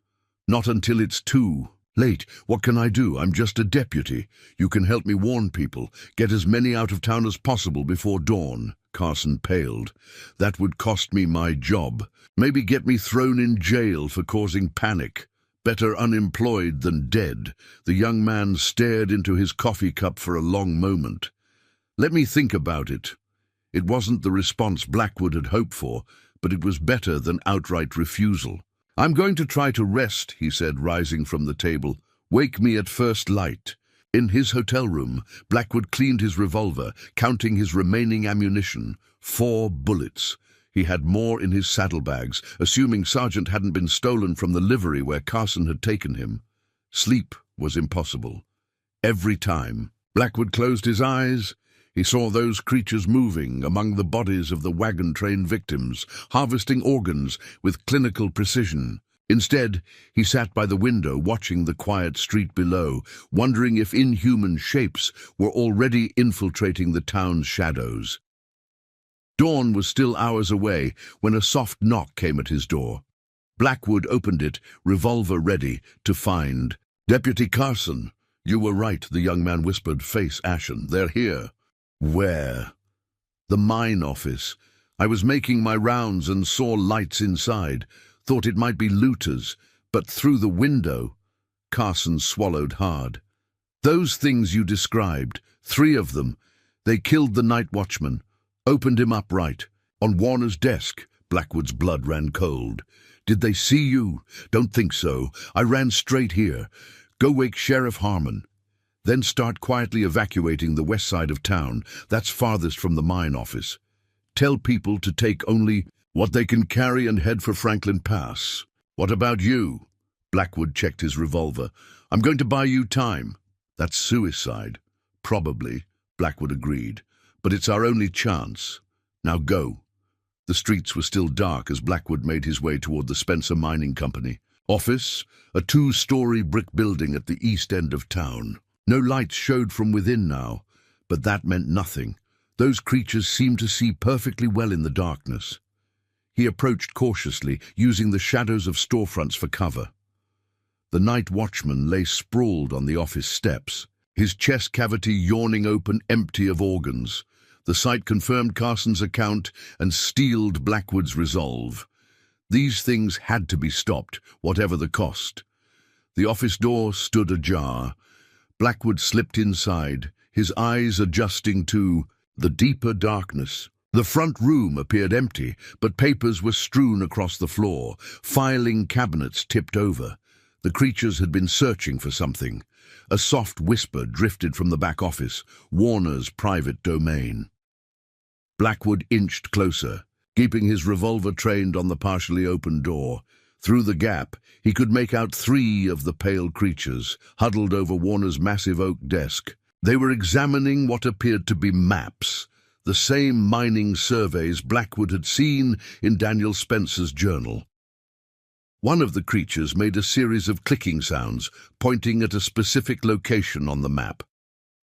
Speaker 1: Not until it's too late. What can I do? I'm just a deputy. You can help me warn people. Get as many out of town as possible before dawn. Carson paled. That would cost me my job. Maybe get me thrown in jail for causing panic. Better unemployed than dead. The young man stared into his coffee cup for a long moment. Let me think about it. It wasn't the response Blackwood had hoped for, but it was better than outright refusal. "I'm going to try to rest," he said, rising from the table. "Wake me at first light." In his hotel room, Blackwood cleaned his revolver, counting his remaining ammunition. 4 bullets. He had more in his saddlebags, assuming Sargent hadn't been stolen from the livery where Carson had taken him. Sleep was impossible. Every time Blackwood closed his eyes, he saw those creatures moving among the bodies of the wagon train victims, harvesting organs with clinical precision. Instead, he sat by the window watching the quiet street below, wondering if inhuman shapes were already infiltrating the town's shadows. Dawn was still hours away when a soft knock came at his door. Blackwood opened it, revolver ready, to find Deputy Carson. "You were right," the young man whispered, face ashen. "They're here." "Where?" "The mine office. I was making my rounds and saw lights inside. Thought it might be looters, but through the window." Carson swallowed hard. "Those things you described, 3 of them. They killed the night watchman. Opened him up right. On Warner's desk." Blackwood's blood ran cold. "Did they see you?" "Don't think so. I ran straight here. Go wake Sheriff Harmon. Then start quietly evacuating the west side of town. That's farthest from the mine office. Tell people to take only what they can carry and head for Franklin Pass." "What about you?" Blackwood checked his revolver. "I'm going to buy you time." "That's suicide." "Probably," Blackwood agreed. "But it's our only chance. Now go." The streets were still dark as Blackwood made his way toward the Spencer Mining Company office, a 2-story brick building at the east end of town. No lights showed from within now, but that meant nothing. Those creatures seemed to see perfectly well in the darkness. He approached cautiously, using the shadows of storefronts for cover. The night watchman lay sprawled on the office steps, his chest cavity yawning open, empty of organs. The sight confirmed Carson's account and steeled Blackwood's resolve. These things had to be stopped, whatever the cost. The office door stood ajar. Blackwood slipped inside, his eyes adjusting to the deeper darkness. The front room appeared empty, but papers were strewn across the floor, filing cabinets tipped over. The creatures had been searching for something. A soft whisper drifted from the back office, Warner's private domain. Blackwood inched closer, keeping his revolver trained on the partially open door. Through the gap, he could make out 3 of the pale creatures, huddled over Warner's massive oak desk. They were examining what appeared to be maps, the same mining surveys Blackwood had seen in Daniel Spencer's journal. One of the creatures made a series of clicking sounds, pointing at a specific location on the map.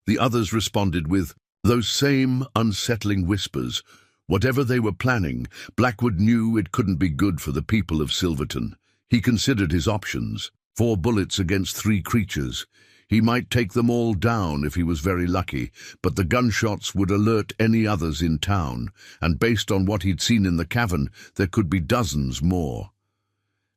Speaker 1: The others responded with those same unsettling whispers. Whatever they were planning, Blackwood knew it couldn't be good for the people of Silverton. He considered his options. 4 bullets against 3 creatures. He might take them all down if he was very lucky, but the gunshots would alert any others in town, and based on what he'd seen in the cavern, there could be dozens more.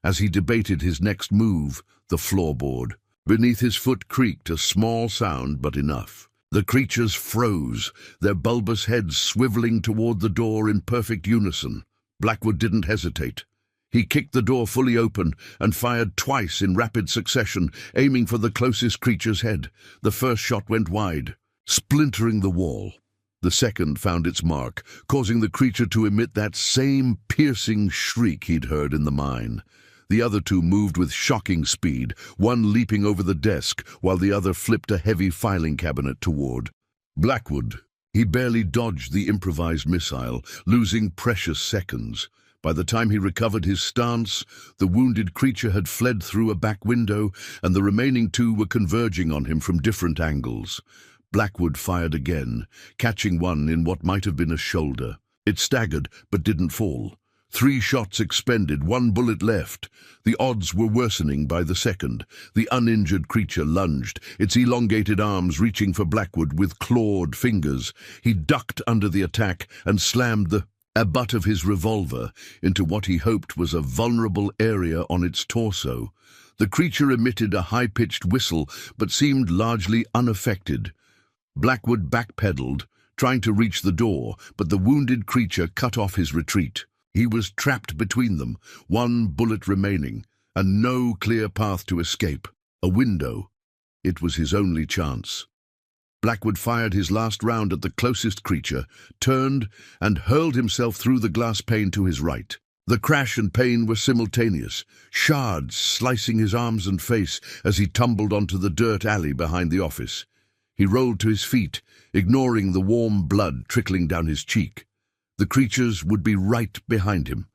Speaker 1: As he debated his next move, the floorboard beneath his foot creaked, a small sound but enough. The creatures froze, their bulbous heads swiveling toward the door in perfect unison. Blackwood didn't hesitate. He kicked the door fully open and fired twice in rapid succession, aiming for the closest creature's head. The first shot went wide, splintering the wall. The second found its mark, causing the creature to emit that same piercing shriek he'd heard in the mine. The other 2 moved with shocking speed, one leaping over the desk while the other flipped a heavy filing cabinet toward Blackwood. He barely dodged the improvised missile, losing precious seconds. By the time he recovered his stance, the wounded creature had fled through a back window, and the remaining 2 were converging on him from different angles. Blackwood fired again, catching one in what might have been a shoulder. It staggered, but didn't fall. 3 shots expended, 1 bullet left. The odds were worsening by the second. The uninjured creature lunged, its elongated arms reaching for Blackwood with clawed fingers. He ducked under the attack and slammed the butt of his revolver into what he hoped was a vulnerable area on its torso. The creature emitted a high-pitched whistle, but seemed largely unaffected. Blackwood backpedaled, trying to reach the door, but the wounded creature cut off his retreat. He was trapped between them, one bullet remaining, and no clear path to escape. A window. It was his only chance. Blackwood fired his last round at the closest creature, turned, and hurled himself through the glass pane to his right. The crash and pain were simultaneous, shards slicing his arms and face as he tumbled onto the dirt alley behind the office. He rolled to his feet, ignoring the warm blood trickling down his cheek. The creatures would be right behind him.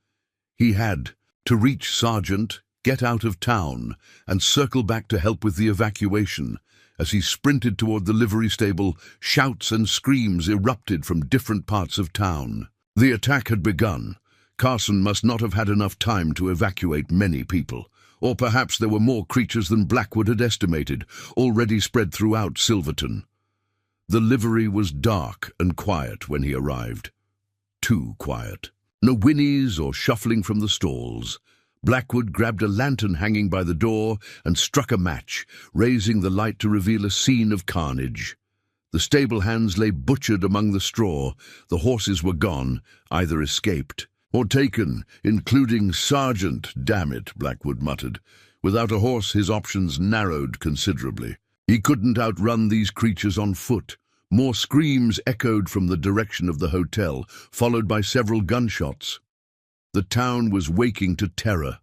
Speaker 1: He had to reach Sergeant, get out of town, and circle back to help with the evacuation. As he sprinted toward the livery stable, shouts and screams erupted from different parts of town. The attack had begun. Carson must not have had enough time to evacuate many people. Or perhaps there were more creatures than Blackwood had estimated, already spread throughout Silverton. The livery was dark and quiet when he arrived. Too quiet. No whinnies or shuffling from the stalls. Blackwood grabbed a lantern hanging by the door and struck a match, raising the light to reveal a scene of carnage. The stable hands lay butchered among the straw. The horses were gone, either escaped or taken, including Sergeant. Damn it, Blackwood muttered. Without a horse, his options narrowed considerably. He couldn't outrun these creatures on foot. More screams echoed from the direction of the hotel, followed by several gunshots. The town was waking to terror.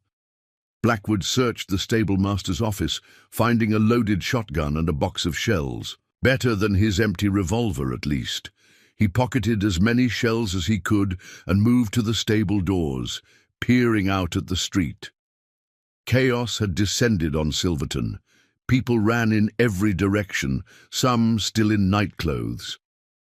Speaker 1: Blackwood searched the stablemaster's office, finding a loaded shotgun and a box of shells. Better than his empty revolver, at least. He pocketed as many shells as he could and moved to the stable doors, peering out at the street. Chaos had descended on Silverton. People ran in every direction, some still in nightclothes.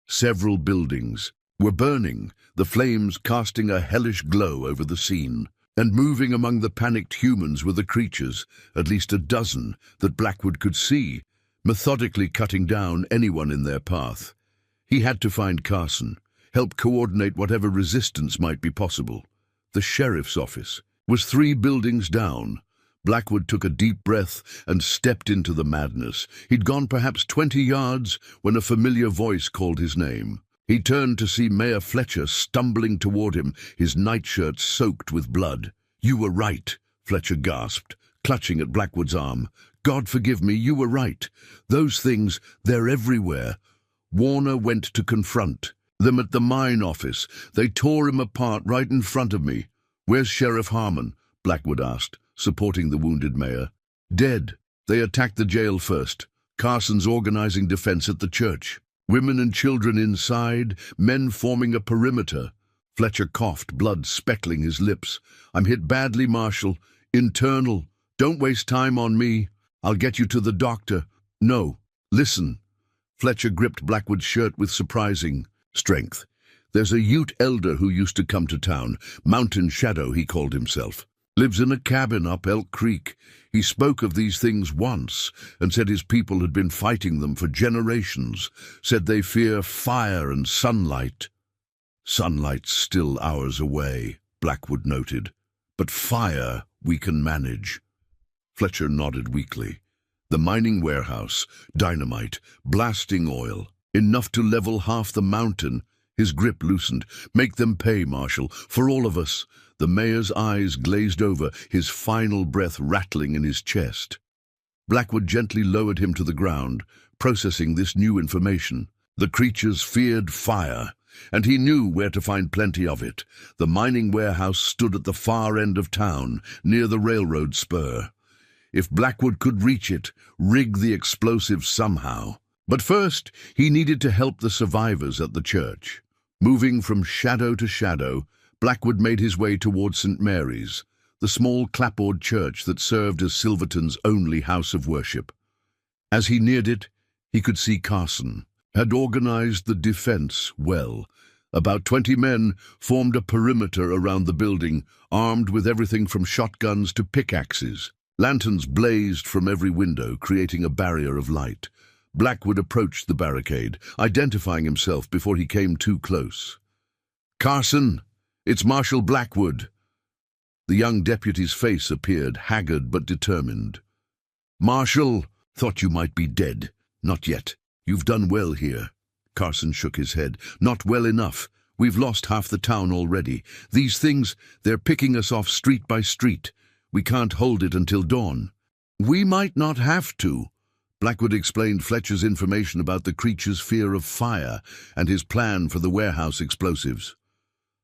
Speaker 1: Several buildings were burning, the flames casting a hellish glow over the scene. And moving among the panicked humans were the creatures, at least a dozen, that Blackwood could see, methodically cutting down anyone in their path. He had to find Carson, help coordinate whatever resistance might be possible. The sheriff's office was 3 buildings down. Blackwood took a deep breath and stepped into the madness. He'd gone perhaps 20 yards when a familiar voice called his name. He turned to see Mayor Fletcher stumbling toward him, his nightshirt soaked with blood. "You were right," Fletcher gasped, clutching at Blackwood's arm. "God forgive me, you were right. Those things, they're everywhere." Warner went to confront them at the mine office. They tore him apart right in front of me. "Where's Sheriff Harmon?" Blackwood asked, supporting the wounded mayor. "Dead. They attacked the jail first. Carson's organizing defense at the church. Women and children inside, men forming a perimeter." Fletcher coughed, blood speckling his lips. "I'm hit badly, Marshal. Internal. Don't waste time on me. I'll get you to the doctor." "No. Listen." Fletcher gripped Blackwood's shirt with surprising strength. "There's a Ute elder who used to come to town. Mountain Shadow, he called himself. Lives in a cabin up Elk Creek. He spoke of these things once and said his people had been fighting them for generations, said they fear fire and sunlight." "Sunlight's still hours away," Blackwood noted. "But fire we can manage." Fletcher nodded weakly. The mining warehouse, dynamite, blasting oil, enough to level half the mountain. His grip loosened. "Make them pay, Marshal, for all of us." The mayor's eyes glazed over, his final breath rattling in his chest. Blackwood gently lowered him to the ground, processing this new information. The creatures feared fire, and he knew where to find plenty of it. The mining warehouse stood at the far end of town, near the railroad spur. If Blackwood could reach it, rig the explosives somehow. But first, he needed to help the survivors at the church. Moving from shadow to shadow, Blackwood made his way toward St. Mary's, the small clapboard church that served as Silverton's only house of worship. As he neared it, he could see Carson had organized the defense well. About 20 men formed a perimeter around the building, armed with everything from shotguns to pickaxes. Lanterns blazed from every window, creating a barrier of light. Blackwood approached the barricade, identifying himself before he came too close. "Carson, it's Marshal Blackwood." The young deputy's face appeared, haggard but determined. "Marshal, thought you might be dead. Not yet. You've done well here." Carson shook his head. "Not well enough. We've lost half the town already. These things, they're picking us off street by street. We can't hold it until dawn." "We might not have to." Blackwood explained Fletcher's information about the creature's fear of fire and his plan for the warehouse explosives.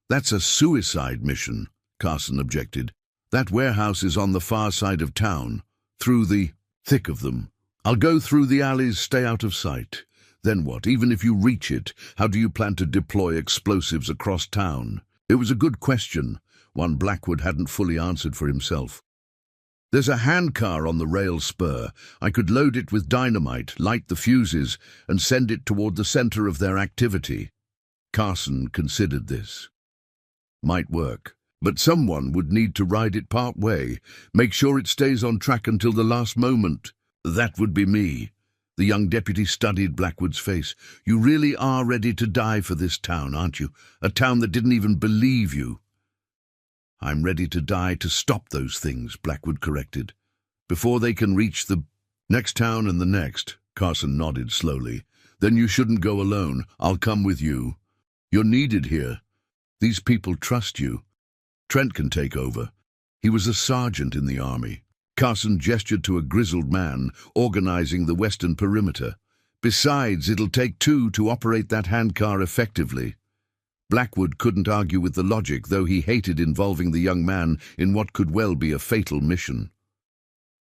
Speaker 1: "That's a suicide mission," Carson objected. "That warehouse is on the far side of town, through the thick of them. I'll go through the alleys, stay out of sight. Then what? Even if you reach it, how do you plan to deploy explosives across town?" It was a good question, one Blackwood hadn't fully answered for himself. "There's a handcar on the rail spur. I could load it with dynamite, light the fuses, and send it toward the center of their activity." Carson considered this. Might work, but someone would need to ride it part way, make sure it stays on track until the last moment. "That would be me." The young deputy studied Blackwood's face. "You really are ready to die for this town, aren't you? A town that didn't even believe you." "I'm ready to die to stop those things," Blackwood corrected. "Before they can reach the next town and the next." Carson nodded slowly. "Then you shouldn't go alone. I'll come with you. You're needed here. These people trust you. Trent can take over. He was a sergeant in the army." Carson gestured to a grizzled man organizing the western perimeter. "Besides, it'll take two to operate that handcar effectively." Blackwood couldn't argue with the logic, though he hated involving the young man in what could well be a fatal mission.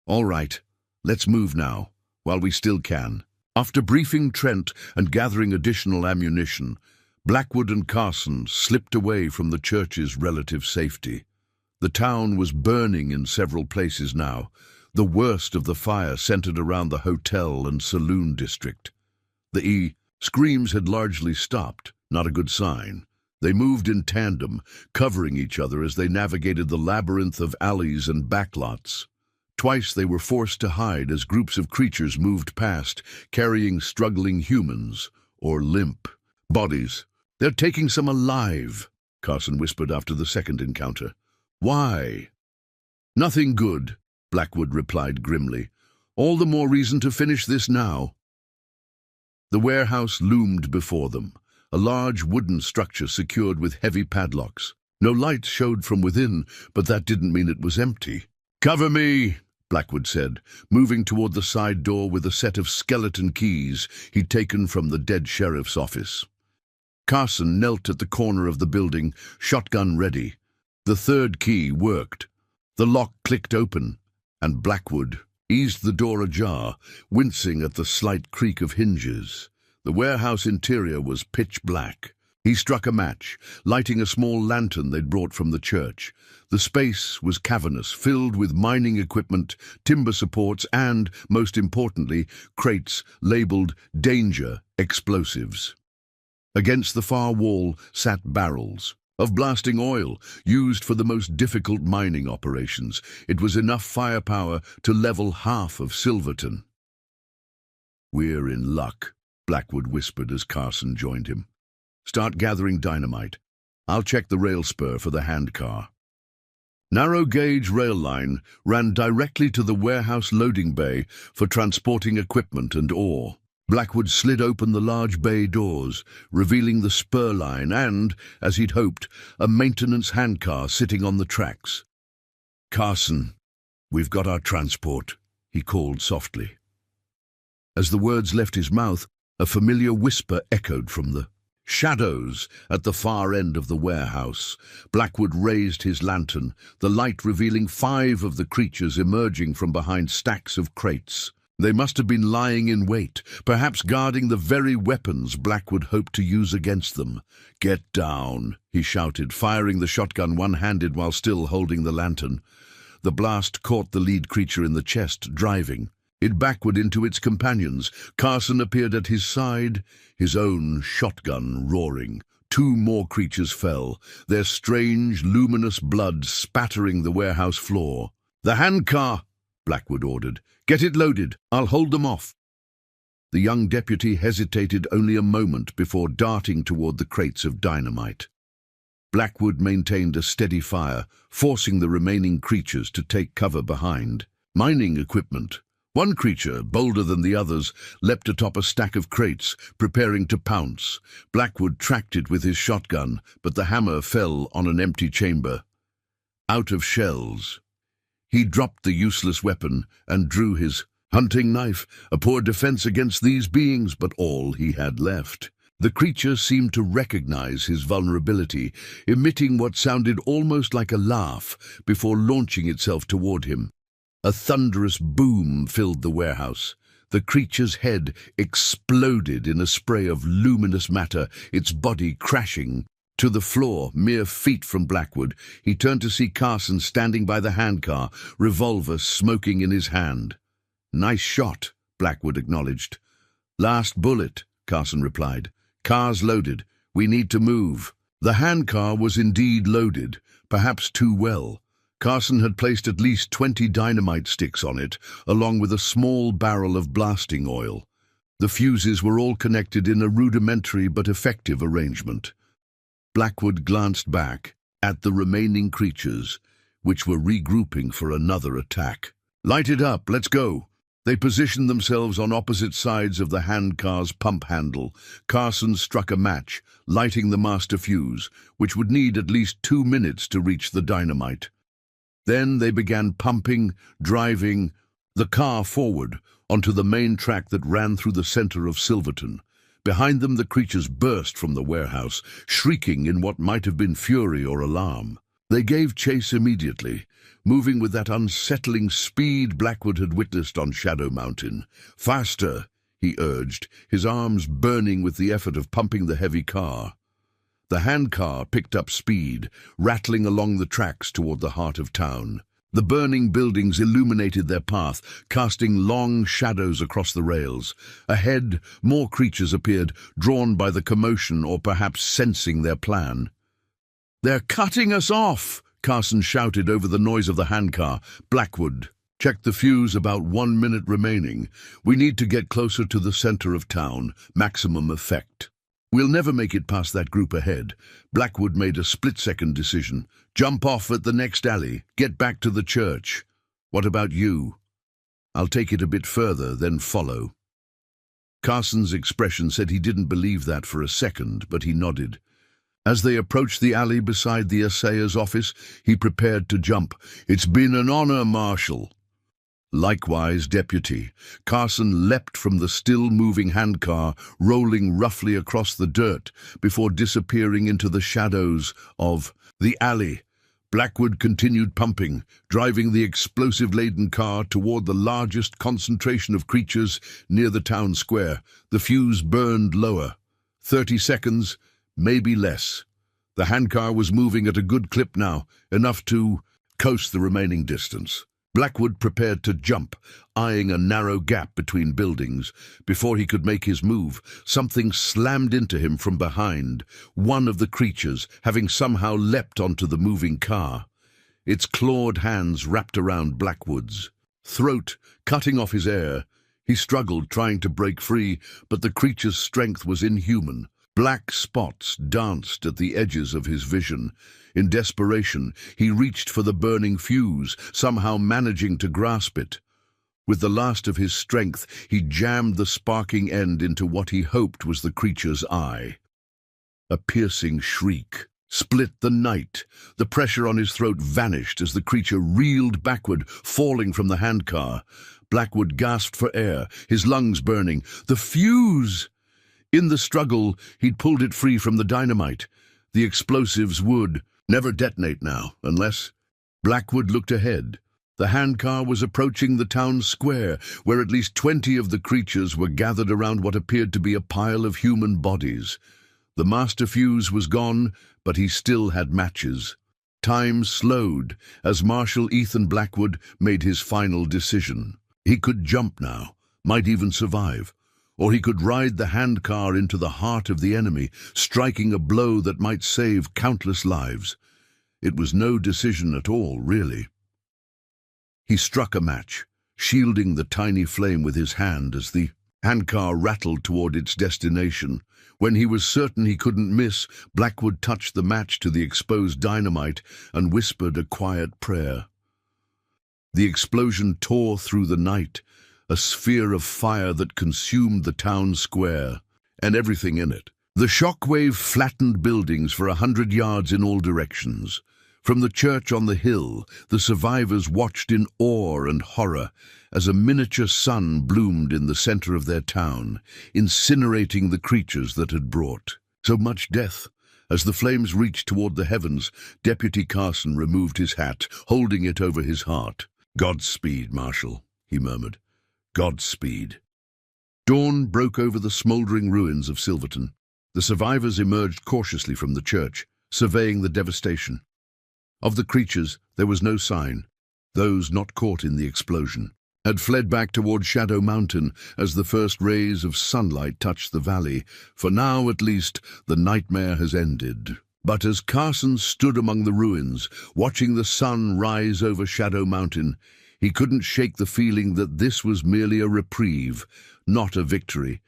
Speaker 1: "All right, let's move now, while we still can." After briefing Trent and gathering additional ammunition, Blackwood and Carson slipped away from the church's relative safety. The town was burning in several places now. The worst of the fire centered around the hotel and saloon district. The screams had largely stopped, not a good sign. They moved in tandem, covering each other as they navigated the labyrinth of alleys and backlots. Twice they were forced to hide as groups of creatures moved past, carrying struggling humans, or limp bodies. "They're taking some alive," Carson whispered after the second encounter. "Why?" "Nothing good," Blackwood replied grimly. "All the more reason to finish this now." The warehouse loomed before them, a large wooden structure secured with heavy padlocks. No lights showed from within, but that didn't mean it was empty. "Cover me," Blackwood said, moving toward the side door with a set of skeleton keys he'd taken from the dead sheriff's office. Carson knelt at the corner of the building, shotgun ready. The third key worked. The lock clicked open, and Blackwood eased the door ajar, wincing at the slight creak of hinges. The warehouse interior was pitch black. He struck a match, lighting a small lantern they'd brought from the church. The space was cavernous, filled with mining equipment, timber supports, and, most importantly, crates labeled "Danger Explosives." Against the far wall sat barrels of blasting oil, used for the most difficult mining operations. It was enough firepower to level half of Silverton. "We're in luck," Blackwood whispered as Carson joined him. "Start gathering dynamite. I'll check the rail spur for the handcar." Narrow-gauge rail line ran directly to the warehouse loading bay for transporting equipment and ore. Blackwood slid open the large bay doors, revealing the spur line and, as he'd hoped, a maintenance handcar sitting on the tracks. "Carson, we've got our transport," he called softly. As the words left his mouth, a familiar whisper echoed from the shadows at the far end of the warehouse. Blackwood raised his lantern, the light revealing 5 of the creatures emerging from behind stacks of crates. They must have been lying in wait, perhaps guarding the very weapons Blackwood hoped to use against them. "Get down," he shouted, firing the shotgun one-handed while still holding the lantern. The blast caught the lead creature in the chest, driving it backward into its companions. Carson appeared at his side, his own shotgun roaring. 2 more creatures fell, their strange, luminous blood spattering the warehouse floor. "The handcar," Blackwood ordered. "Get it loaded. I'll hold them off." The young deputy hesitated only a moment before darting toward the crates of dynamite. Blackwood maintained a steady fire, forcing the remaining creatures to take cover behind. Mining equipment One creature, bolder than the others, leapt atop a stack of crates, preparing to pounce. Blackwood tracked it with his shotgun, but the hammer fell on an empty chamber. Out of shells. He dropped the useless weapon and drew his hunting knife, a poor defense against these beings, but all he had left. The creature seemed to recognize his vulnerability, emitting what sounded almost like a laugh before launching itself toward him. A thunderous boom filled the warehouse. The creature's head exploded in a spray of luminous matter, its body crashing to the floor mere feet from Blackwood. He turned to see Carson standing by the handcar, revolver smoking in his hand. "Nice shot," Blackwood acknowledged. "Last bullet," Carson replied. "Car's loaded. We need to move." The handcar was indeed loaded, perhaps too well. Carson had placed at least 20 dynamite sticks on it, along with a small barrel of blasting oil. The fuses were all connected in a rudimentary but effective arrangement. Blackwood glanced back at the remaining creatures, which were regrouping for another attack. "Light it up, let's go." They positioned themselves on opposite sides of the handcar's pump handle. Carson struck a match, lighting the master fuse, which would need at least 2 minutes to reach the dynamite. Then they began pumping, driving the car forward onto the main track that ran through the center of Silverton. Behind them, the creatures burst from the warehouse, shrieking in what might have been fury or alarm. They gave chase immediately, moving with that unsettling speed Blackwood had witnessed on Shadow Mountain. "Faster," he urged, his arms burning with the effort of pumping the heavy car. The handcar picked up speed, rattling along the tracks toward the heart of town. The burning buildings illuminated their path, casting long shadows across the rails. Ahead, more creatures appeared, drawn by the commotion or perhaps sensing their plan. "They're cutting us off!" Carson shouted over the noise of the handcar. Blackwood checked the fuse, about 1 minute remaining. "We need to get closer to the center of town. Maximum effect." "We'll never make it past that group ahead." Blackwood made a split-second decision. "Jump off at the next alley. Get back to the church." "What about you?" "I'll take it a bit further, then follow." Carson's expression said he didn't believe that for a second, but he nodded. As they approached the alley beside the assayer's office, he prepared to jump. "It's been an honor, Marshal." "Likewise, Deputy." Carson leapt from the still-moving handcar, rolling roughly across the dirt before disappearing into the shadows of the alley. Blackwood continued pumping, driving the explosive-laden car toward the largest concentration of creatures near the town square. The fuse burned lower. 30 seconds, maybe less. The handcar was moving at a good clip now, enough to coast the remaining distance. Blackwood prepared to jump, eyeing a narrow gap between buildings. Before he could make his move, something slammed into him from behind, one of the creatures having somehow leapt onto the moving car. Its clawed hands wrapped around Blackwood's throat, cutting off his air. He struggled, trying to break free, but the creature's strength was inhuman. Black spots danced at the edges of his vision. In desperation, he reached for the burning fuse, somehow managing to grasp it. With the last of his strength, he jammed the sparking end into what he hoped was the creature's eye. A piercing shriek split the night. The pressure on his throat vanished as the creature reeled backward, falling from the handcar. Blackwood gasped for air, his lungs burning. The fuse! In the struggle, he'd pulled it free from the dynamite. The explosives would never detonate now, unless... Blackwood looked ahead. The handcar was approaching the town square, where at least 20 of the creatures were gathered around what appeared to be a pile of human bodies. The master fuse was gone, but he still had matches. Time slowed as Marshal Ethan Blackwood made his final decision. He could jump now, might even survive. Or he could ride the handcar into the heart of the enemy, striking a blow that might save countless lives. It was no decision at all, really. He struck a match, shielding the tiny flame with his hand as the handcar rattled toward its destination. When he was certain he couldn't miss, Blackwood touched the match to the exposed dynamite and whispered a quiet prayer. The explosion tore through the night, a sphere of fire that consumed the town square and everything in it. The shockwave flattened buildings for 100 yards in all directions. From the church on the hill, the survivors watched in awe and horror as a miniature sun bloomed in the center of their town, incinerating the creatures that had brought so much death. As the flames reached toward the heavens, Deputy Carson removed his hat, holding it over his heart. "Godspeed, Marshal," he murmured. "Godspeed." Dawn broke over the smoldering ruins of Silverton. The survivors emerged cautiously from the church, surveying the devastation. Of the creatures, there was no sign. Those not caught in the explosion had fled back toward Shadow Mountain as the first rays of sunlight touched the valley. For now, at least, the nightmare has ended. But as Carson stood among the ruins, watching the sun rise over Shadow Mountain, he couldn't shake the feeling that this was merely a reprieve, not a victory.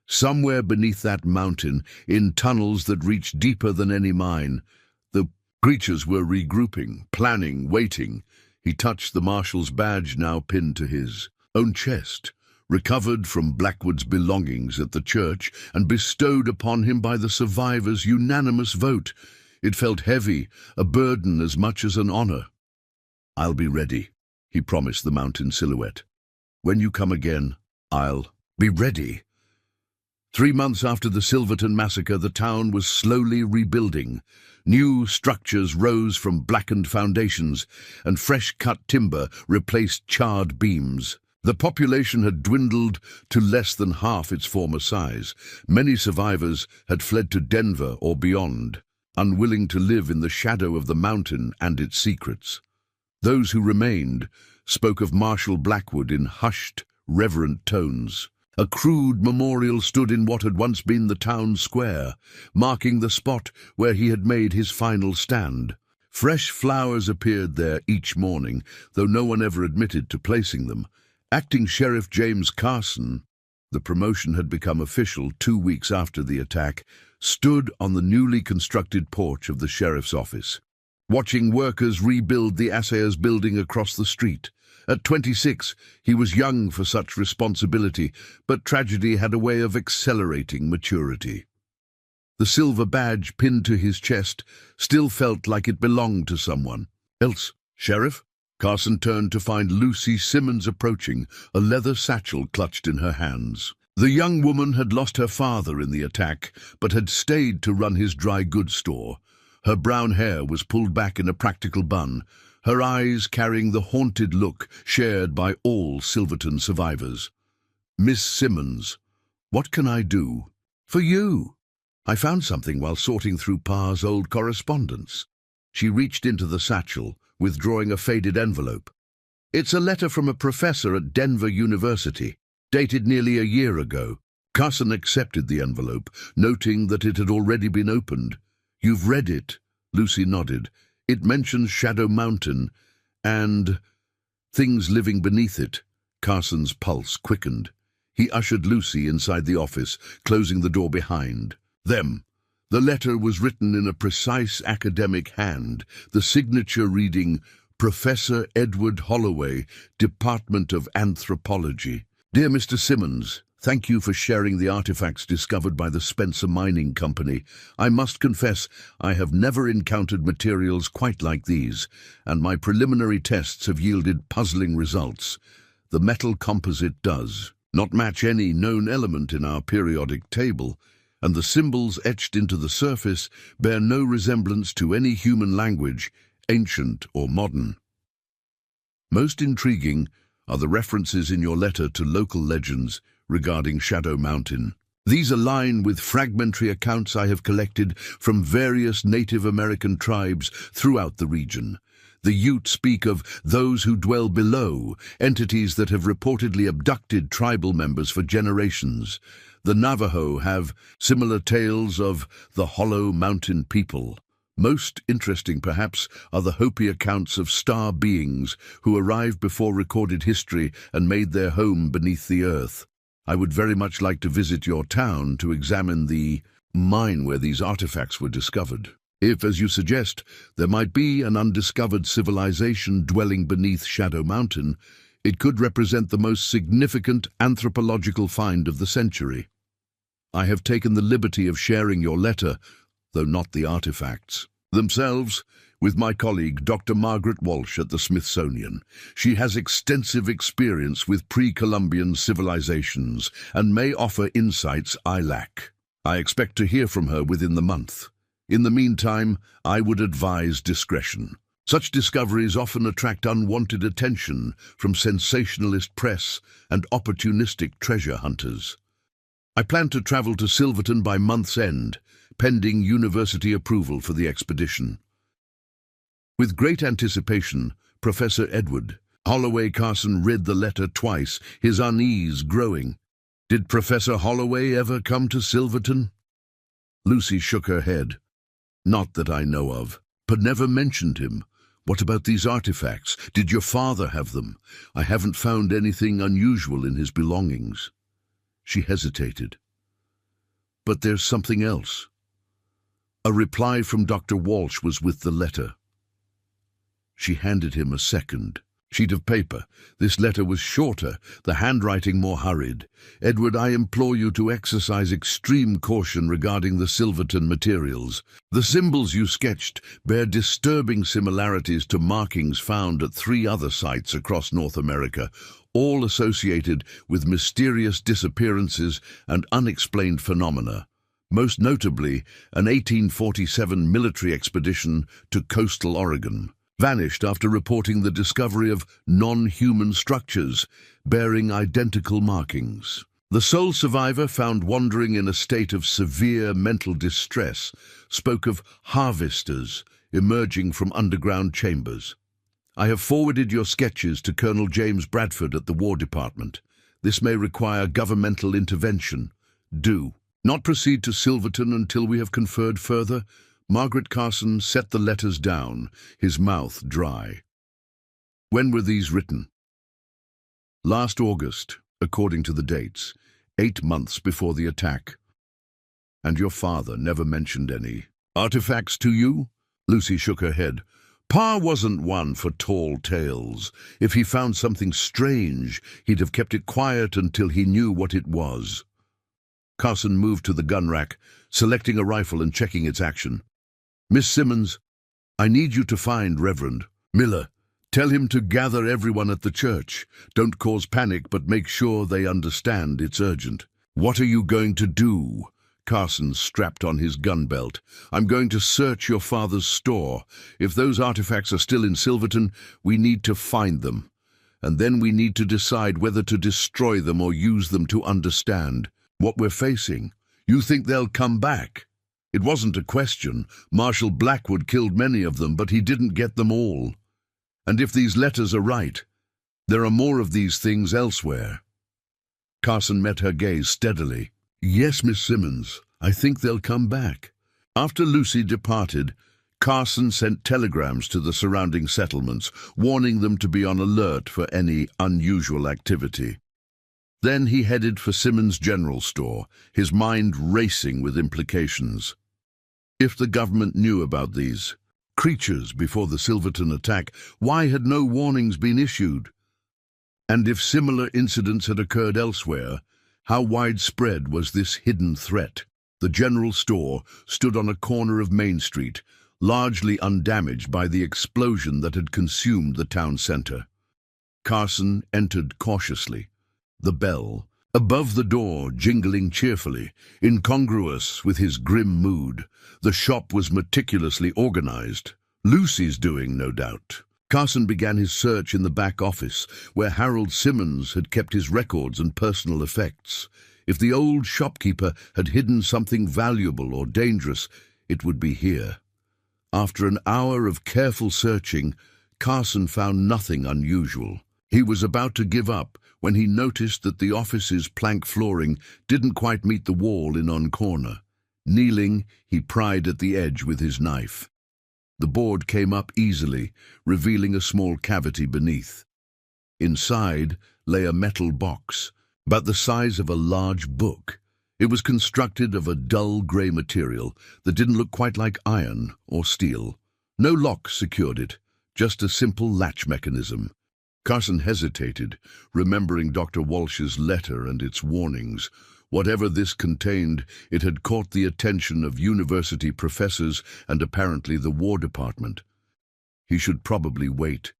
Speaker 1: Somewhere beneath that mountain, in tunnels that reached deeper than any mine, the creatures were regrouping, planning, waiting. He touched the marshal's badge now pinned to his own chest, recovered from Blackwood's belongings at the church and bestowed upon him by the survivors' unanimous vote. It felt heavy, a burden as much as an honor. "I'll be ready," he promised the mountain silhouette. "When you come again, I'll be ready." 3 months after the Silverton massacre, the town was slowly rebuilding. New structures rose from blackened foundations, and fresh-cut timber replaced charred beams. The population had dwindled to less than half its former size. Many survivors had fled to Denver or beyond, unwilling to live in the shadow of the mountain and its secrets. Those who remained spoke of Marshal Blackwood in hushed, reverent tones. A crude memorial stood in what had once been the town square, marking the spot where he had made his final stand. Fresh flowers appeared there each morning, though no one ever admitted to placing them. Acting Sheriff James Carson, the promotion had become official 2 weeks after the attack, stood on the newly constructed porch of the sheriff's office, watching workers rebuild the assayer's building across the street. At 26, he was young for such responsibility, but tragedy had a way of accelerating maturity. The silver badge pinned to his chest still felt like it belonged to someone else. "Sheriff?" Carson turned to find Lucy Simmons approaching, a leather satchel clutched in her hands. The young woman had lost her father in the attack, but had stayed to run his dry goods store. Her brown hair was pulled back in a practical bun, her eyes carrying the haunted look shared by all Silverton survivors. "Miss Simmons, what can I do for you?" "I found something while sorting through Pa's old correspondence." She reached into the satchel, withdrawing a faded envelope. "It's a letter from a professor at Denver University, dated nearly a year ago." Carson accepted the envelope, noting that it had already been opened. "You've read it?" Lucy nodded. "It mentions Shadow Mountain and things living beneath it." Carson's pulse quickened. He ushered Lucy inside the office, closing the door behind them. The letter was written in a precise academic hand, the signature reading, "Professor Edward Holloway, Department of Anthropology. Dear Mr. Simmons, thank you for sharing the artifacts discovered by the Spencer Mining Company. I must confess I have never encountered materials quite like these, and my preliminary tests have yielded puzzling results. The metal composite does not match any known element in our periodic table, and the symbols etched into the surface bear no resemblance to any human language, ancient or modern. Most intriguing are the references in your letter to local legends regarding Shadow Mountain. These align with fragmentary accounts I have collected from various Native American tribes throughout the region. The Ute speak of those who dwell below, entities that have reportedly abducted tribal members for generations. The Navajo have similar tales of the Hollow Mountain people. Most interesting, perhaps, are the Hopi accounts of star beings who arrived before recorded history and made their home beneath the earth. I would very much like to visit your town to examine the mine where these artifacts were discovered. If, as you suggest, there might be an undiscovered civilization dwelling beneath Shadow Mountain, It could represent the most significant anthropological find of the century. I have taken the liberty of sharing your letter, though not the artifacts themselves, with my colleague Dr. Margaret Walsh at the Smithsonian. She has extensive experience with pre-Columbian civilizations and may offer insights I lack. I expect to hear from her within the month. In the meantime, I would advise discretion. Such discoveries often attract unwanted attention from sensationalist press and opportunistic treasure hunters. I plan to travel to Silverton by month's end, pending university approval for the expedition. With great anticipation, Professor Edward Holloway Carson read the letter twice, his unease growing. Did Professor Holloway ever come to Silverton? Lucy shook her head. Not that I know of, but never mentioned him. What about these artifacts? Did your father have them? I haven't found anything unusual in his belongings. She hesitated. But there's something else. A reply from Dr. Walsh was with the letter. She handed him a second sheet of paper. This letter was shorter, the handwriting more hurried. Edward, I implore you to exercise extreme caution regarding the Silverton materials. The symbols you sketched bear disturbing similarities to markings found at 3 other sites across North America, all associated with mysterious disappearances and unexplained phenomena. Most notably, an 1847 military expedition to coastal Oregon vanished after reporting the discovery of non-human structures bearing identical markings. The sole survivor, found wandering in a state of severe mental distress, spoke of harvesters emerging from underground chambers. I have forwarded your sketches to Colonel James Bradford at the War Department. This may require governmental intervention. Do not proceed to Silverton until we have conferred further. Margaret Carson set the letters down, his mouth dry. When were these written? Last August, according to the dates, 8 months before the attack. And your father never mentioned any artifacts to you? Lucy shook her head. Pa wasn't one for tall tales. If he found something strange, he'd have kept it quiet until he knew what it was. Carson moved to the gun rack, selecting a rifle and checking its action. Miss Simmons, I need you to find Reverend Miller. Tell him to gather everyone at the church. Don't cause panic, but make sure they understand it's urgent. What are you going to do? Carson strapped on his gun belt. I'm going to search your father's store. If those artifacts are still in Silverton, we need to find them. And then we need to decide whether to destroy them or use them to understand what we're facing. You think they'll come back? It wasn't a question. Marshal Blackwood killed many of them, but he didn't get them all. And if these letters are right, there are more of these things elsewhere. Carson met her gaze steadily. Yes, Miss Simmons, I think they'll come back. After Lucy departed, Carson sent telegrams to the surrounding settlements, warning them to be on alert for any unusual activity. Then he headed for Simmons' general store, his mind racing with implications. If the government knew about these creatures before the Silverton attack, why had no warnings been issued? And if similar incidents had occurred elsewhere, how widespread was this hidden threat? The general store stood on a corner of Main Street, largely undamaged by the explosion that had consumed the town center. Carson entered cautiously, the bell above the door jingling cheerfully, incongruous with his grim mood. The shop was meticulously organized. Lucy's doing, no doubt. Carson began his search in the back office, where Harold Simmons had kept his records and personal effects. If the old shopkeeper had hidden something valuable or dangerous, it would be here. After an hour of careful searching, Carson found nothing unusual. He was about to give up when he noticed that the office's plank flooring didn't quite meet the wall in one corner. Kneeling, he pried at the edge with his knife. The board came up easily, revealing a small cavity beneath. Inside lay a metal box, about the size of a large book. It was constructed of a dull grey material that didn't look quite like iron or steel. No lock secured it, just a simple latch mechanism. Carson hesitated, remembering Dr. Walsh's letter and its warnings. Whatever this contained, it had caught the attention of university professors and apparently the War Department. He should probably wait,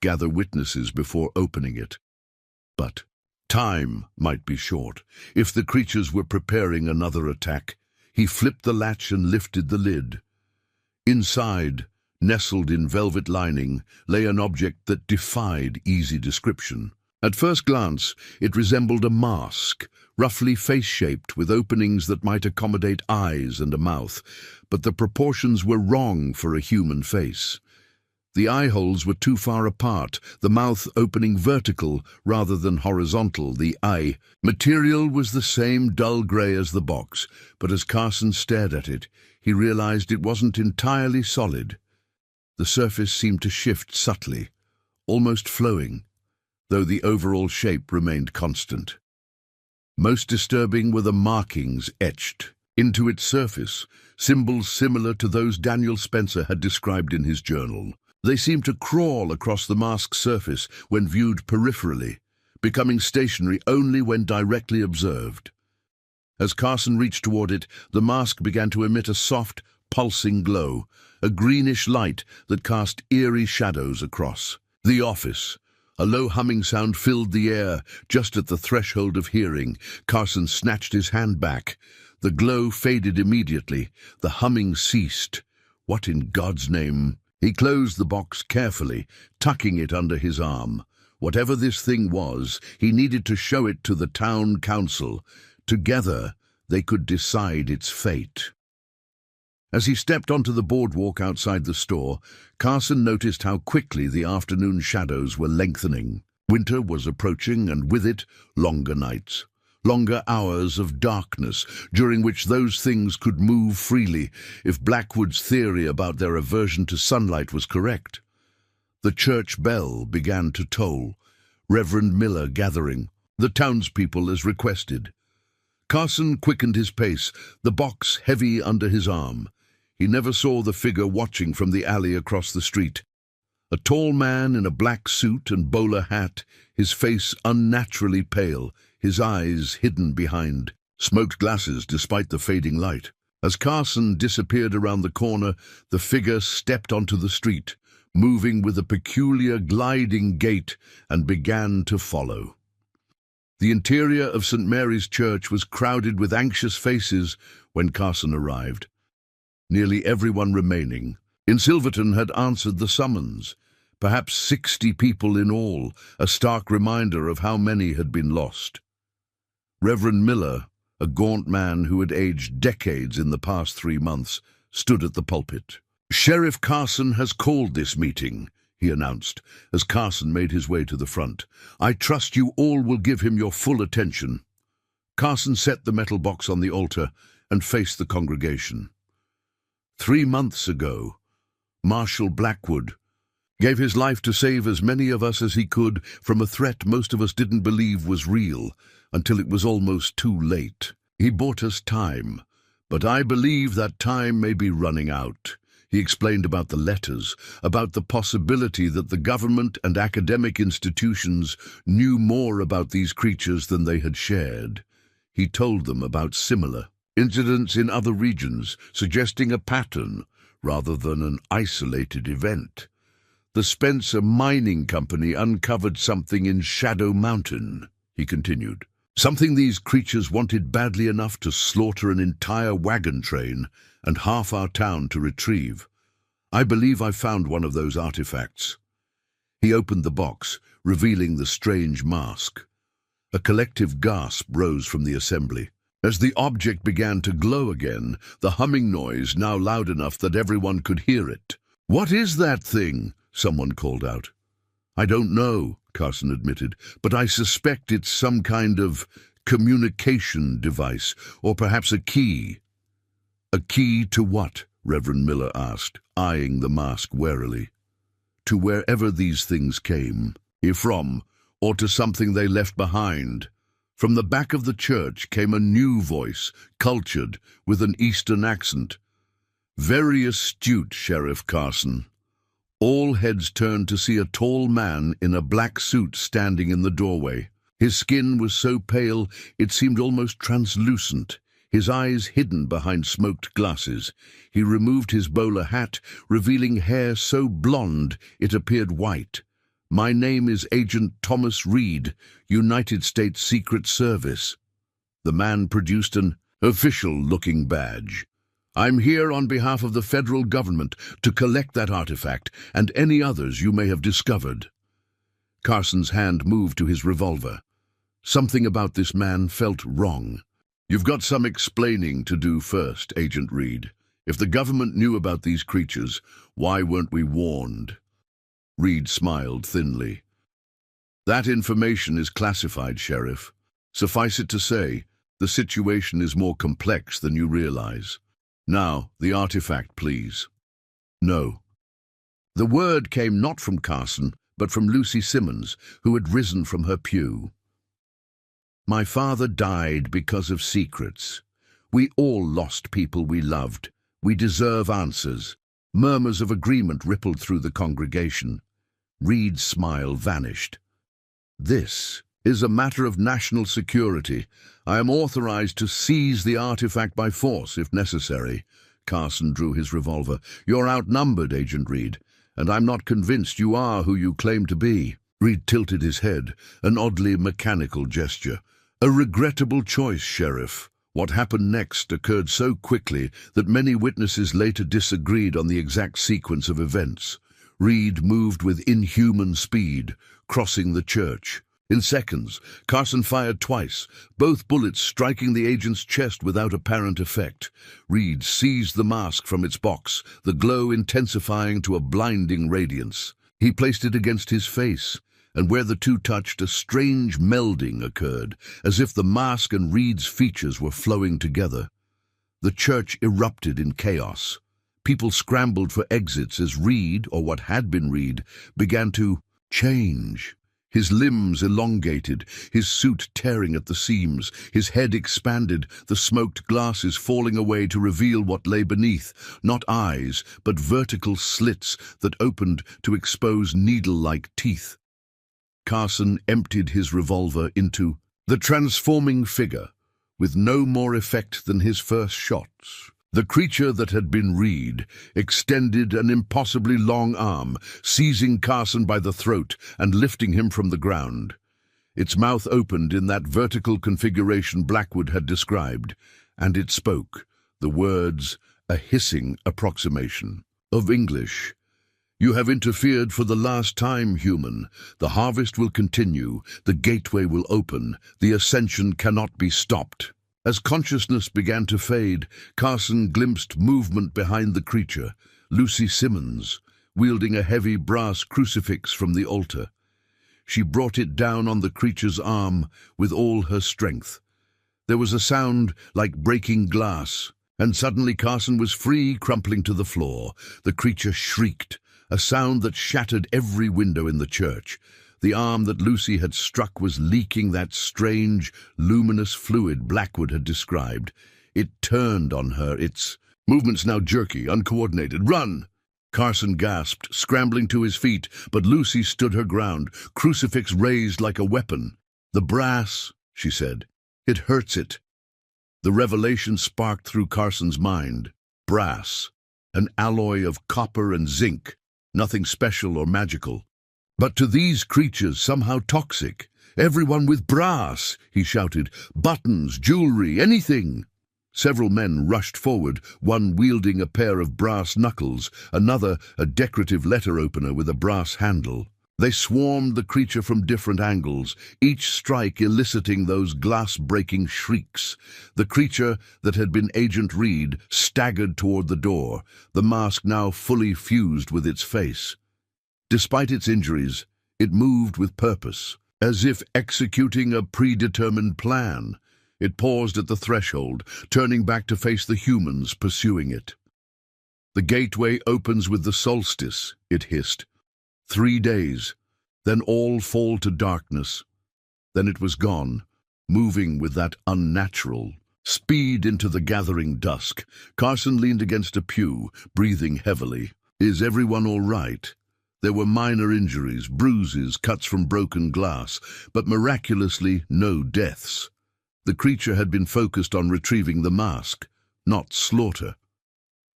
Speaker 1: gather witnesses before opening it. But time might be short. If the creatures were preparing another attack, he flipped the latch and lifted the lid. Inside, nestled in velvet lining, lay an object that defied easy description. At first glance, it resembled a mask, roughly face-shaped with openings that might accommodate eyes and a mouth, but the proportions were wrong for a human face. The eye holes were too far apart, the mouth opening vertical rather than horizontal. The eye material was the same dull grey as the box, but as Carson stared at it, he realized it wasn't entirely solid. The surface seemed to shift subtly, almost flowing, though the overall shape remained constant. Most disturbing were the markings etched into its surface, symbols similar to those Daniel Spencer had described in his journal. They seemed to crawl across the mask's surface when viewed peripherally, becoming stationary only when directly observed. As Carson reached toward it, the mask began to emit a soft, pulsing glow, a greenish light that cast eerie shadows across. The office. A low humming sound filled the air, just at the threshold of hearing. Carson snatched his hand back. The glow faded immediately. The humming ceased. What in God's name? He closed the box carefully, tucking it under his arm. Whatever this thing was, he needed to show it to the town council. Together, they could decide its fate. As he stepped onto the boardwalk outside the store, Carson noticed how quickly the afternoon shadows were lengthening. Winter was approaching, and with it, longer nights, longer hours of darkness, during which those things could move freely, if Blackwood's theory about their aversion to sunlight was correct. The church bell began to toll, Reverend Miller gathering, the townspeople as requested. Carson quickened his pace, the box heavy under his arm. He never saw the figure watching from the alley across the street. A tall man in a black suit and bowler hat, his face unnaturally pale, his eyes hidden behind smoked glasses despite the fading light. As Carson disappeared around the corner, the figure stepped onto the street, moving with a peculiar gliding gait, and began to follow. The interior of St. Mary's Church was crowded with anxious faces when Carson arrived. Nearly everyone remaining in Silverton had answered the summons, perhaps 60 people in all, a stark reminder of how many had been lost. Reverend Miller, a gaunt man who had aged decades in the past 3 months, stood at the pulpit. "Sheriff Carson has called this meeting," he announced, as Carson made his way to the front. "I trust you all will give him your full attention." Carson set the metal box on the altar and faced the congregation. 3 months ago, Marshal Blackwood gave his life to save as many of us as he could from a threat most of us didn't believe was real, until it was almost too late. He bought us time, but I believe that time may be running out. He explained about the letters, about the possibility that the government and academic institutions knew more about these creatures than they had shared. He told them about similar incidents in other regions, suggesting a pattern rather than an isolated event. The Spencer Mining Company uncovered something in Shadow Mountain, he continued. Something these creatures wanted badly enough to slaughter an entire wagon train and half our town to retrieve. I believe I found one of those artifacts. He opened the box, revealing the strange mask. A collective gasp rose from the assembly. As the object began to glow again, the humming noise now loud enough that everyone could hear it. "What is that thing?" someone called out. "I don't know," Carson admitted, "but I suspect it's some kind of communication device, or perhaps a key." "A key to what?" Reverend Miller asked, eyeing the mask warily. "To wherever these things came from, or to something they left behind." From the back of the church came a new voice, cultured, with an Eastern accent. "Very astute, Sheriff Carson. All heads turned to see a tall man in a black suit standing in the doorway. His skin was so pale it seemed almost translucent, his eyes hidden behind smoked glasses. He removed his bowler hat, revealing hair so blonde it appeared white. "My name is Agent Thomas Reed, United States Secret Service." The man produced an official-looking badge. "I'm here on behalf of the federal government to collect that artifact and any others you may have discovered." Carson's hand moved to his revolver. Something about this man felt wrong. "You've got some explaining to do first, Agent Reed. If the government knew about these creatures, why weren't we warned?" Reed smiled thinly. "That information is classified, Sheriff. Suffice it to say, the situation is more complex than you realize. Now, the artifact, please." "No." The word came not from Carson, but from Lucy Simmons, who had risen from her pew. "My father died because of secrets. We all lost people we loved. We deserve answers." Murmurs of agreement rippled through the congregation. Reed's smile vanished. "This is a matter of national security. I am authorized to seize the artifact by force if necessary." Carson drew his revolver. "You're outnumbered, Agent Reed, and I'm not convinced you are who you claim to be." Reed tilted his head, an oddly mechanical gesture. "A regrettable choice, Sheriff. What happened next occurred so quickly that many witnesses later disagreed on the exact sequence of events." Reed moved with inhuman speed, crossing the church. In seconds, Carson fired twice, both bullets striking the agent's chest without apparent effect. Reed seized the mask from its box, the glow intensifying to a blinding radiance. He placed it against his face, and where the two touched, a strange melding occurred, as if the mask and Reed's features were flowing together. The church erupted in chaos. People scrambled for exits as Reed, or what had been Reed, began to change. His limbs elongated, his suit tearing at the seams, his head expanded, the smoked glasses falling away to reveal what lay beneath, not eyes, but vertical slits that opened to expose needle-like teeth. Carson emptied his revolver into the transforming figure, with no more effect than his first shots. The creature that had been Reed extended an impossibly long arm, seizing Carson by the throat and lifting him from the ground. Its mouth opened in that vertical configuration Blackwood had described, and it spoke, the words, a hissing approximation of English. "You have interfered for the last time, human. The harvest will continue, the gateway will open, the ascension cannot be stopped." As consciousness began to fade, Carson glimpsed movement behind the creature, Lucy Simmons, wielding a heavy brass crucifix from the altar. She brought it down on the creature's arm with all her strength. There was a sound like breaking glass, and suddenly Carson was free, crumpling to the floor. The creature shrieked, a sound that shattered every window in the church. The arm that Lucy had struck was leaking that strange, luminous fluid Blackwood had described. It turned on her, its movements now jerky, uncoordinated. "Run!" Carson gasped, scrambling to his feet, but Lucy stood her ground, crucifix raised like a weapon. "The brass," she said. "It hurts it." The revelation sparked through Carson's mind. Brass, an alloy of copper and zinc, nothing special or magical. But to these creatures somehow toxic. "Everyone with brass," he shouted. "Buttons, jewelry, anything." Several men rushed forward, one wielding a pair of brass knuckles, another a decorative letter opener with a brass handle. They swarmed the creature from different angles, each strike eliciting those glass-breaking shrieks. The creature that had been Agent Reed staggered toward the door, the mask now fully fused with its face. Despite its injuries, it moved with purpose, as if executing a predetermined plan. It paused at the threshold, turning back to face the humans pursuing it. "The gateway opens with the solstice," it hissed. 3 days, then all fall to darkness." Then it was gone, moving with that unnatural speed into the gathering dusk. Carson leaned against a pew, breathing heavily. "Is everyone all right?" There were minor injuries, bruises, cuts from broken glass, but miraculously no deaths. The creature had been focused on retrieving the mask, not slaughter.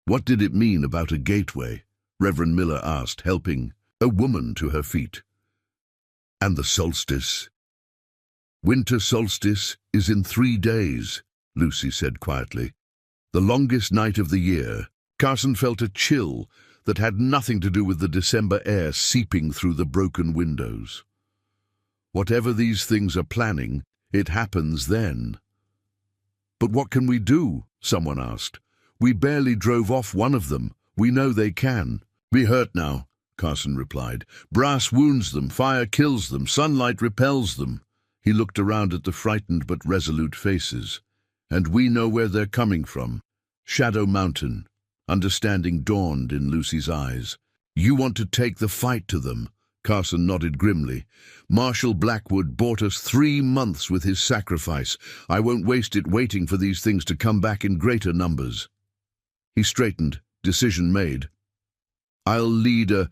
Speaker 1: What did it mean about a gateway? Reverend Miller asked, helping a woman to her feet. And the solstice? Winter solstice is in 3 days, Lucy said quietly. The longest night of the year. Carson felt a chill that had nothing to do with the December air seeping through the broken windows. Whatever these things are planning, it happens then. But what can we do? Someone asked. We barely drove off one of them. We know they can. Be hurt now, Carson replied. Brass wounds them, fire kills them, sunlight repels them. He looked around at the frightened but resolute faces. And we know where they're coming from. Shadow Mountain. Understanding dawned in Lucy's eyes. You want to take the fight to them? Carson nodded grimly. Marshal Blackwood bought us 3 months with his sacrifice. I won't waste it waiting for these things to come back in greater numbers. He straightened, decision made. I'll lead a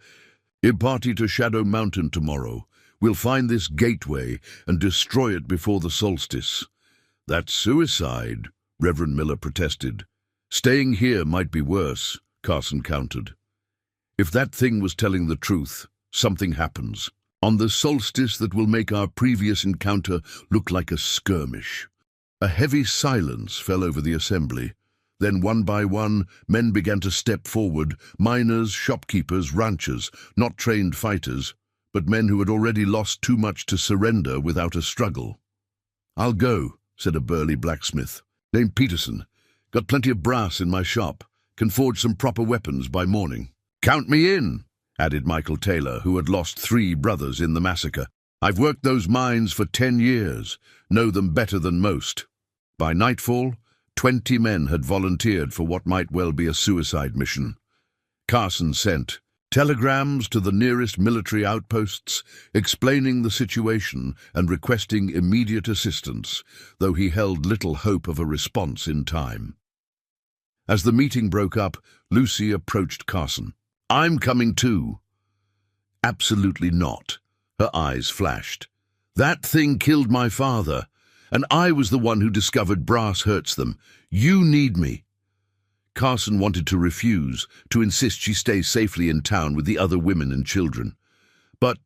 Speaker 1: party to Shadow Mountain tomorrow. We'll find this gateway and destroy it before the solstice. That's suicide, Reverend Miller protested. Staying here might be worse, Carson countered. If that thing was telling the truth, something happens. On the solstice that will make our previous encounter look like a skirmish. A heavy silence fell over the assembly. Then one by one, men began to step forward, miners, shopkeepers, ranchers, not trained fighters, but men who had already lost too much to surrender without a struggle. I'll go, said a burly blacksmith, named Peterson. Got plenty of brass in my shop. Can forge some proper weapons by morning. Count me in, added Michael Taylor, who had lost 3 brothers in the massacre. I've worked those mines for 10 years, know them better than most. By nightfall, 20 men had volunteered for what might well be a suicide mission. Carson sent telegrams to the nearest military outposts, explaining the situation and requesting immediate assistance, though he held little hope of a response in time. As the meeting broke up, Lucy approached Carson. I'm coming too. Absolutely not. Her eyes flashed. That thing killed my father, and I was the one who discovered brass hurts them. You need me. Carson wanted to refuse, to insist she stay safely in town with the other women and children. But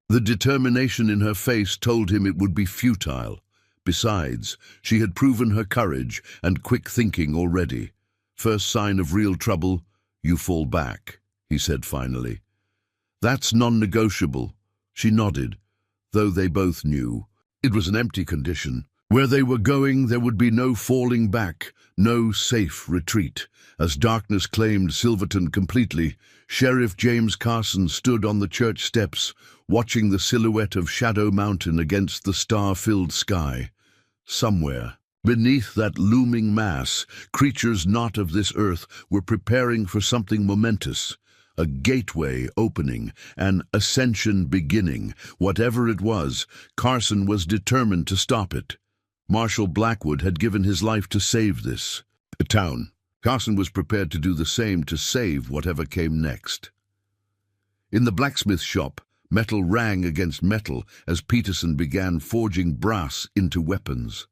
Speaker 1: the determination in her face told him it would be futile. Besides, she had proven her courage and quick thinking already. First sign of real trouble, you fall back, he said finally. That's non-negotiable. She nodded, though they both knew. It was an empty condition. Where they were going, there would be no falling back, no safe retreat. As darkness claimed Silverton completely, Sheriff James Carson stood on the church steps, watching the silhouette of Shadow Mountain against the star-filled sky. Somewhere, beneath that looming mass, creatures not of this earth were preparing for something momentous. A gateway opening, an ascension beginning. Whatever it was, Carson was determined to stop it. Marshal Blackwood had given his life to save this town. Carson was prepared to do the same to save whatever came next. In the blacksmith shop, metal rang against metal as Peterson began forging brass into weapons.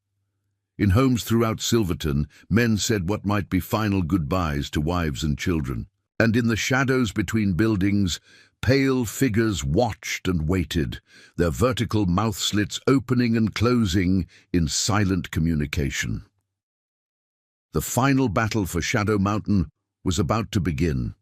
Speaker 1: In homes throughout Silverton, men said what might be final goodbyes to wives and children. And in the shadows between buildings, pale figures watched and waited, their vertical mouth slits opening and closing in silent communication. The final battle for Shadow Mountain was about to begin.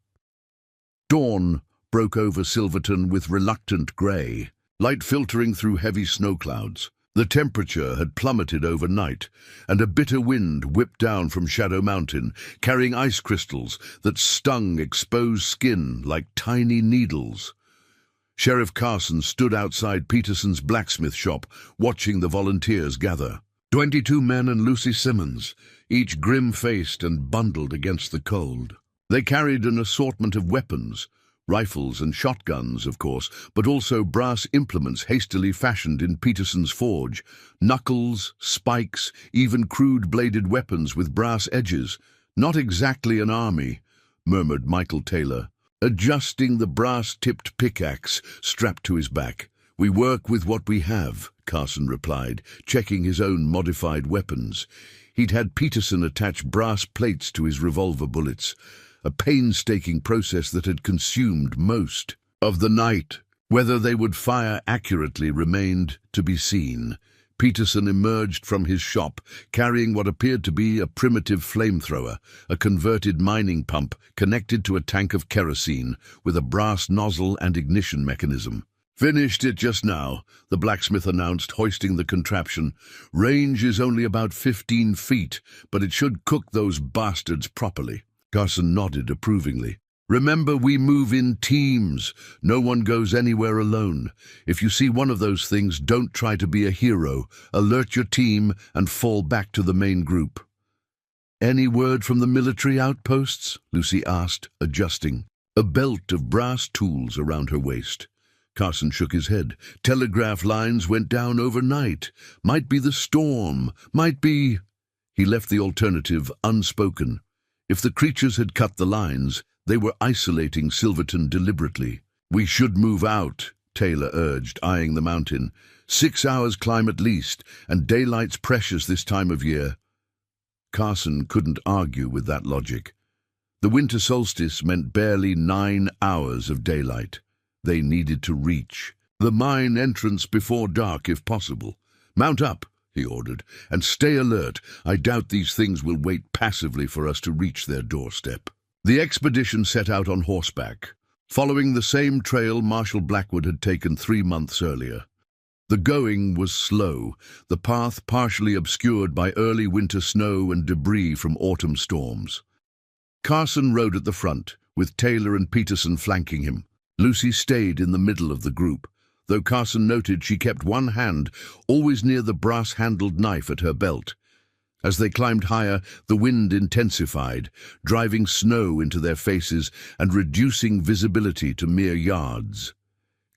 Speaker 1: Dawn broke over Silverton with reluctant grey, light filtering through heavy snow clouds. The temperature had plummeted overnight, and a bitter wind whipped down from Shadow Mountain, carrying ice crystals that stung exposed skin like tiny needles. Sheriff Carson stood outside Peterson's blacksmith shop, watching the volunteers gather. 22 men and Lucy Simmons, each grim-faced and bundled against the cold. They carried an assortment of weapons, rifles and shotguns, of course, but also brass implements hastily fashioned in Peterson's forge, knuckles, spikes, even crude bladed weapons with brass edges. Not exactly an army, murmured Michael Taylor, adjusting the brass-tipped pickaxe strapped to his back. "We work with what we have," Carson replied, checking his own modified weapons. He'd had Peterson attach brass plates to his revolver bullets, a painstaking process that had consumed most of the night. Whether they would fire accurately remained to be seen. Peterson emerged from his shop, carrying what appeared to be a primitive flamethrower, a converted mining pump connected to a tank of kerosene with a brass nozzle and ignition mechanism. "Finished it just now," the blacksmith announced, hoisting the contraption. "Range is only about 15 feet, but it should cook those bastards properly." Carson nodded approvingly. "Remember, we move in teams. No one goes anywhere alone. If you see one of those things, don't try to be a hero. Alert your team and fall back to the main group." "Any word from the military outposts?" Lucy asked, adjusting a belt of brass tools around her waist. Carson shook his head. "Telegraph lines went down overnight. Might be the storm. Might be—" He left the alternative unspoken. If the creatures had cut the lines, they were isolating Silverton deliberately. "We should move out," Taylor urged, eyeing the mountain. 6 hours climb at least, and daylight's precious this time of year." Carson couldn't argue with that logic. The winter solstice meant barely 9 hours of daylight. They needed to reach the mine entrance before dark if possible. "Mount up," he ordered, "and stay alert. I doubt these things will wait passively for us to reach their doorstep." The expedition set out on horseback, following the same trail Marshal Blackwood had taken 3 months earlier. The going was slow, the path partially obscured by early winter snow and debris from autumn storms. Carson rode at the front, with Taylor and Peterson flanking him. Lucy stayed in the middle of the group, though Carson noted she kept one hand always near the brass-handled knife at her belt. As they climbed higher, the wind intensified, driving snow into their faces and reducing visibility to mere yards.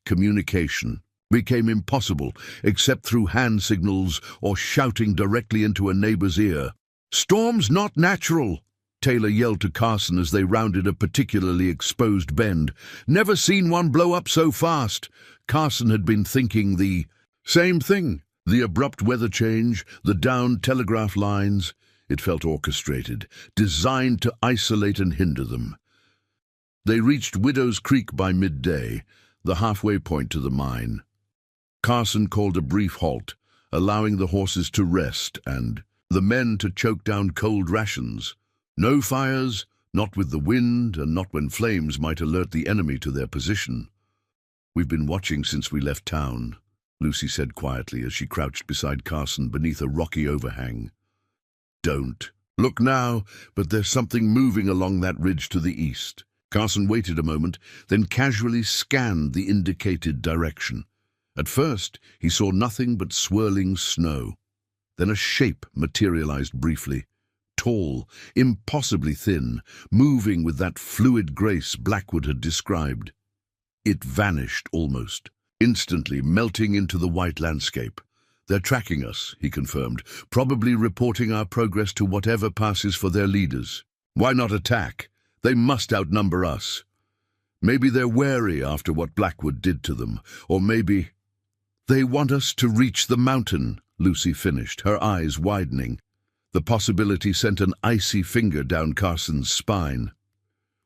Speaker 1: Communication became impossible, except through hand signals or shouting directly into a neighbor's ear. "Storm's not natural," Taylor yelled to Carson as they rounded a particularly exposed bend. "Never seen one blow up so fast." Carson had been thinking the same thing. The abrupt weather change, the downed telegraph lines. It felt orchestrated, designed to isolate and hinder them. They reached Widow's Creek by midday, the halfway point to the mine. Carson called a brief halt, allowing the horses to rest and the men to choke down cold rations. No fires, not with the wind and not when flames might alert the enemy to their position. "We've been watching since we left town," Lucy said quietly as she crouched beside Carson beneath a rocky overhang. "Don't look now, but there's something moving along that ridge to the east." Carson waited a moment, then casually scanned the indicated direction. At first, he saw nothing but swirling snow. Then a shape materialized briefly. Tall, impossibly thin, moving with that fluid grace Blackwood had described. It vanished almost, instantly melting into the white landscape. "They're tracking us," he confirmed, "probably reporting our progress to whatever passes for their leaders. Why not attack? They must outnumber us. Maybe they're wary after what Blackwood did to them, or maybe—" "They want us to reach the mountain," Lucy finished, her eyes widening. The possibility sent an icy finger down Carson's spine.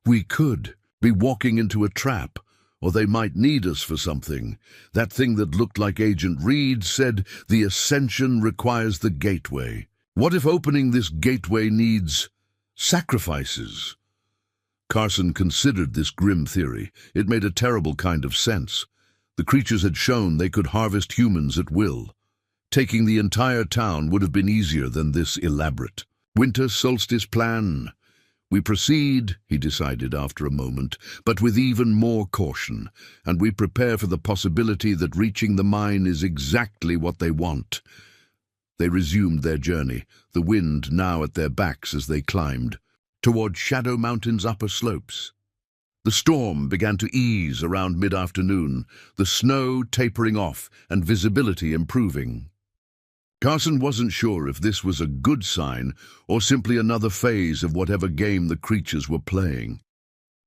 Speaker 1: "We could be walking into a trap, or they might need us for something. That thing that looked like Agent Reed said the ascension requires the gateway. What if opening this gateway needs sacrifices?" Carson considered this grim theory. It made a terrible kind of sense. The creatures had shown they could harvest humans at will. Taking the entire town would have been easier than this elaborate winter solstice plan. "We proceed," he decided after a moment, "but with even more caution, and we prepare for the possibility that reaching the mine is exactly what they want." They resumed their journey, the wind now at their backs as they climbed, toward Shadow Mountain's upper slopes. The storm began to ease around mid-afternoon, the snow tapering off and visibility improving. Carson wasn't sure if this was a good sign or simply another phase of whatever game the creatures were playing.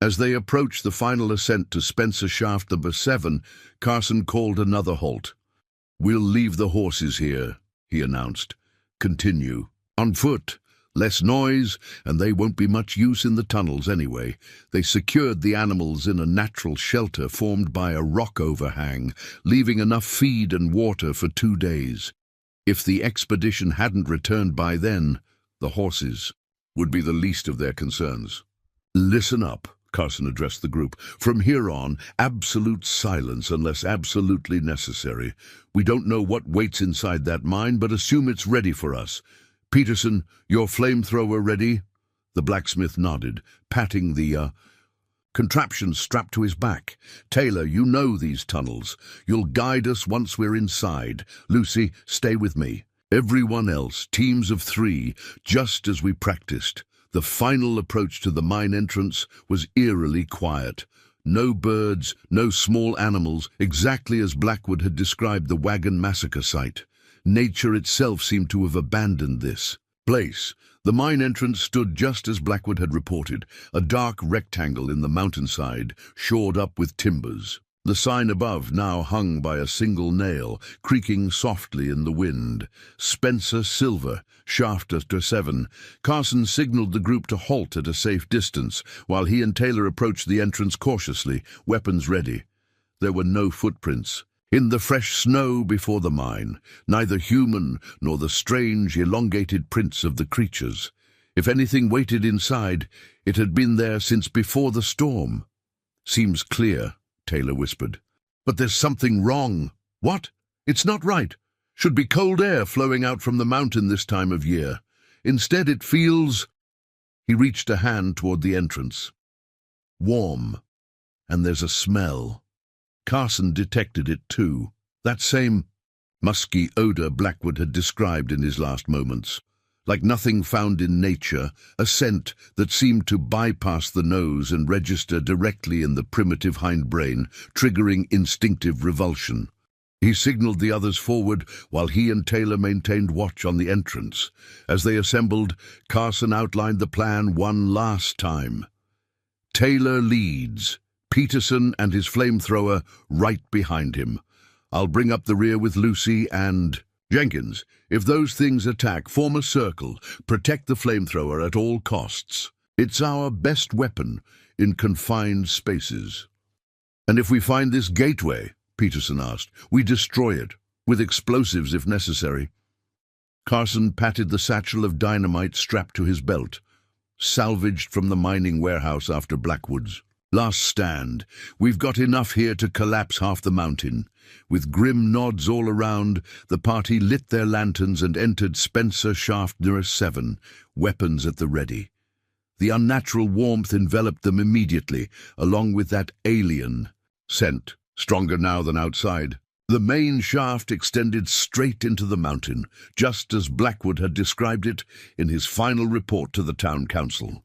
Speaker 1: As they approached the final ascent to Spencer Shaft number 7, Carson called another halt. "We'll leave the horses here," he announced. "Continue. On foot. Less noise, and they won't be much use in the tunnels anyway." They secured the animals in a natural shelter formed by a rock overhang, leaving enough feed and water for 2 days. If the expedition hadn't returned by then, the horses would be the least of their concerns. "Listen up," Carson addressed the group. "From here on, absolute silence unless absolutely necessary. We don't know what waits inside that mine, but assume it's ready for us. Peterson, your flamethrower ready?" The blacksmith nodded, patting the contraption strapped to his back. "Taylor, you know these tunnels. You'll guide us once we're inside. Lucy, stay with me. Everyone else, teams of 3, just as we practiced." The final approach to the mine entrance was eerily quiet. No birds, no small animals, exactly as Blackwood had described the Wagon Massacre site. Nature itself seemed to have abandoned this place. The mine entrance stood just as Blackwood had reported, a dark rectangle in the mountainside, shored up with timbers. The sign above now hung by a single nail, creaking softly in the wind. "Spencer Silver, Shaft number 7. Carson signaled the group to halt at a safe distance, while he and Taylor approached the entrance cautiously, weapons ready. There were no footprints in the fresh snow before the mine, neither human nor the strange, elongated prints of the creatures. If anything waited inside, it had been there since before the storm. "Seems clear," Taylor whispered. "But there's something wrong." "What? It's not right. Should be cold air flowing out from the mountain this time of year. Instead it feels—" He reached a hand toward the entrance. "Warm. And there's a smell." Carson detected it too. That same musky odor Blackwood had described in his last moments. Like nothing found in nature, a scent that seemed to bypass the nose and register directly in the primitive hindbrain, triggering instinctive revulsion. He signaled the others forward while he and Taylor maintained watch on the entrance. As they assembled, Carson outlined the plan one last time. "Taylor leads, Peterson and his flamethrower right behind him. I'll bring up the rear with Lucy and Jenkins. If those things attack, form a circle. Protect the flamethrower at all costs. It's our best weapon in confined spaces." "And if we find this gateway," Peterson asked, "we destroy it, with explosives if necessary." Carson patted the satchel of dynamite strapped to his belt, salvaged from the mining warehouse after Blackwood's last stand. "We've got enough here to collapse half the mountain." With grim nods all around, the party lit their lanterns and entered Spencer Shaft number 7, weapons at the ready. The unnatural warmth enveloped them immediately, along with that alien scent, stronger now than outside. The main shaft extended straight into the mountain, just as Blackwood had described it in his final report to the town council.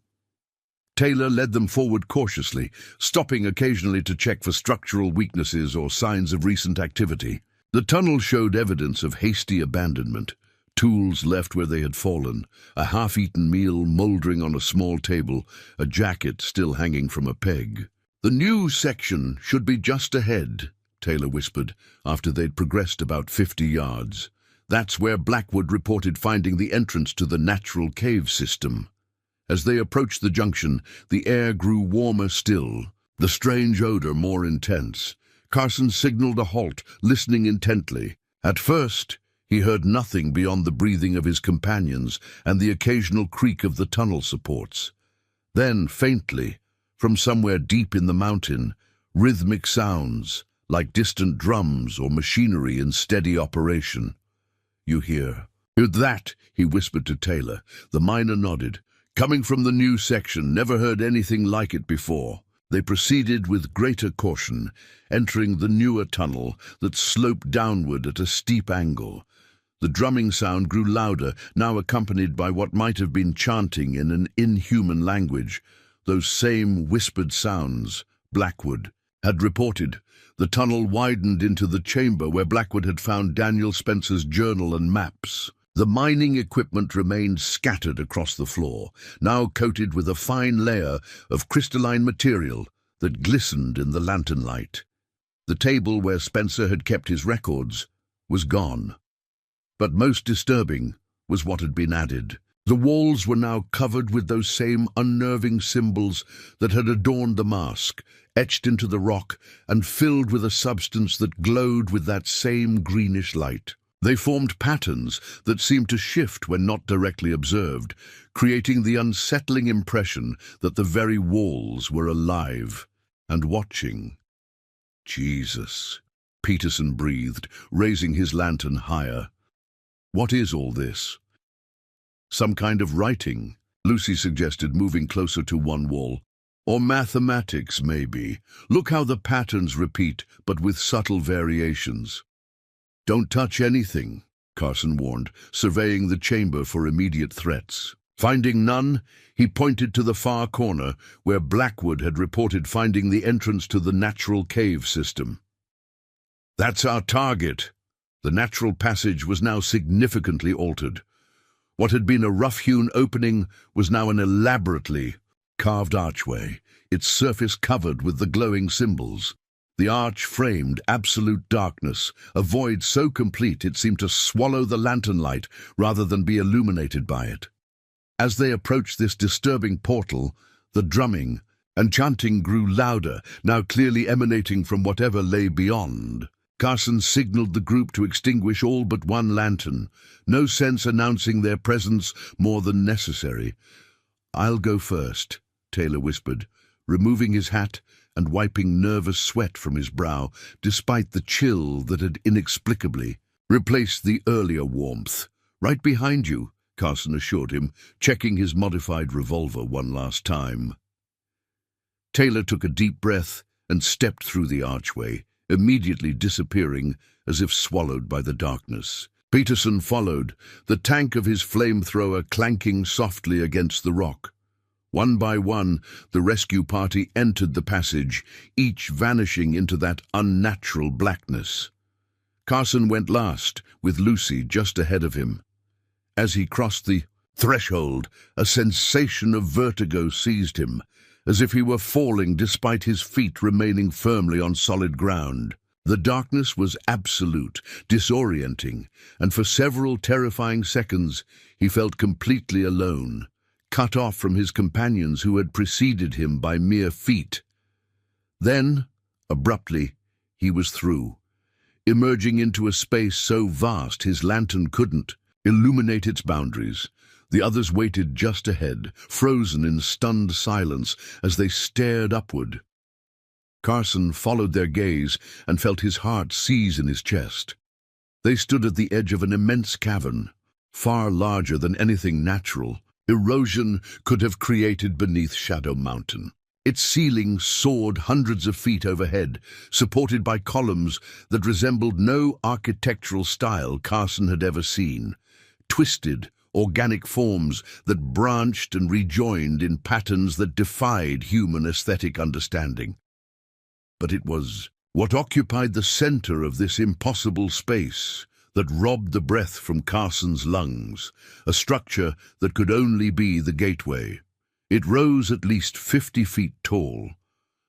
Speaker 1: Taylor led them forward cautiously, stopping occasionally to check for structural weaknesses or signs of recent activity. The tunnel showed evidence of hasty abandonment, tools left where they had fallen, a half-eaten meal mouldering on a small table, a jacket still hanging from a peg. "The new section should be just ahead," Taylor whispered, after they'd progressed about 50 yards. "That's where Blackwood reported finding the entrance to the natural cave system." As they approached the junction, the air grew warmer still, the strange odor more intense. Carson signaled a halt, listening intently. At first, he heard nothing beyond the breathing of his companions and the occasional creak of the tunnel supports. Then, faintly, from somewhere deep in the mountain, rhythmic sounds, like distant drums or machinery in steady operation. "You hear?" "That," he whispered to Taylor. The miner nodded. "Coming from the new section, never heard anything like it before." They proceeded with greater caution, entering the newer tunnel that sloped downward at a steep angle. The drumming sound grew louder, now accompanied by what might have been chanting in an inhuman language. Those same whispered sounds, Blackwood had reported. The tunnel widened into the chamber where Blackwood had found Daniel Spencer's journal and maps. The mining equipment remained scattered across the floor, now coated with a fine layer of crystalline material that glistened in the lantern light. The table where Spencer had kept his records was gone. But most disturbing was what had been added. The walls were now covered with those same unnerving symbols that had adorned the mask, etched into the rock and filled with a substance that glowed with that same greenish light. They formed patterns that seemed to shift when not directly observed, creating the unsettling impression that the very walls were alive and watching. Jesus, Peterson breathed, raising his lantern higher. What is all this? Some kind of writing, Lucy suggested, moving closer to one wall. Or mathematics, maybe. Look how the patterns repeat, but with subtle variations. Don't touch anything, Carson warned, surveying the chamber for immediate threats. Finding none, he pointed to the far corner where Blackwood had reported finding the entrance to the natural cave system. That's our target. The natural passage was now significantly altered. What had been a rough-hewn opening was now an elaborately carved archway, its surface covered with the glowing symbols. The arch framed absolute darkness, a void so complete it seemed to swallow the lantern light rather than be illuminated by it. As they approached this disturbing portal, the drumming and chanting grew louder, now clearly emanating from whatever lay beyond. Carson signaled the group to extinguish all but one lantern, no sense announcing their presence more than necessary. "I'll go first," Taylor whispered, removing his hat and wiping nervous sweat from his brow, despite the chill that had inexplicably replaced the earlier warmth. "Right behind you," Carson assured him, checking his modified revolver one last time. Taylor took a deep breath and stepped through the archway, immediately disappearing as if swallowed by the darkness. Peterson followed, the tank of his flamethrower clanking softly against the rock. One by one, the rescue party entered the passage, each vanishing into that unnatural blackness. Carson went last, with Lucy just ahead of him. As he crossed the threshold, a sensation of vertigo seized him, as if he were falling despite his feet remaining firmly on solid ground. The darkness was absolute, disorienting, and for several terrifying seconds he felt completely alone, cut off from his companions who had preceded him by mere feet. Then, abruptly, he was through, emerging into a space so vast his lantern couldn't illuminate its boundaries. The others waited just ahead, frozen in stunned silence as they stared upward. Carson followed their gaze and felt his heart seize in his chest. They stood at the edge of an immense cavern, far larger than anything natural erosion could have created beneath Shadow Mountain. Its ceiling soared hundreds of feet overhead, supported by columns that resembled no architectural style Carson had ever seen. Twisted, organic forms that branched and rejoined in patterns that defied human aesthetic understanding. But it was what occupied the center of this impossible space that robbed the breath from Carson's lungs, a structure that could only be the gateway. It rose at least 50 feet tall,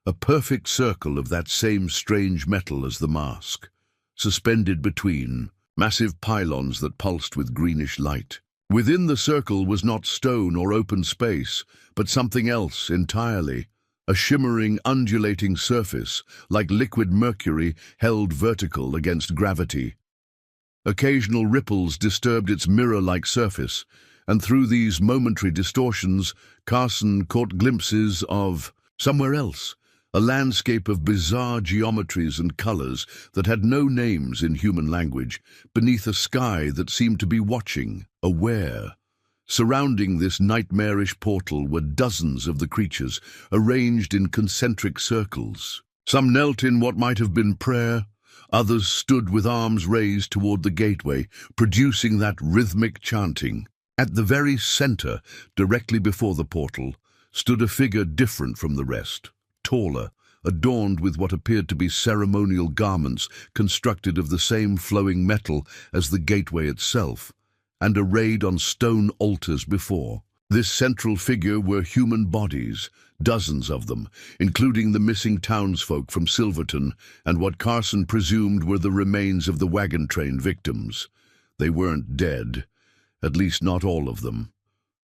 Speaker 1: a perfect circle of that same strange metal as the mask, suspended between massive pylons that pulsed with greenish light. Within the circle was not stone or open space, but something else entirely, a shimmering, undulating surface, like liquid mercury held vertical against gravity. Occasional ripples disturbed its mirror-like surface, and through these momentary distortions, Carson caught glimpses of somewhere else, a landscape of bizarre geometries and colors that had no names in human language, beneath a sky that seemed to be watching, aware. Surrounding this nightmarish portal were dozens of the creatures, arranged in concentric circles. Some knelt in what might have been prayer, others stood with arms raised toward the gateway, producing that rhythmic chanting. At the very center, directly before the portal, stood a figure different from the rest, taller, adorned with what appeared to be ceremonial garments constructed of the same flowing metal as the gateway itself. and arrayed on stone altars before. This central figure were human bodies, dozens of them, including the missing townsfolk from Silverton and what Carson presumed were the remains of the wagon train victims. They weren't dead, at least not all of them.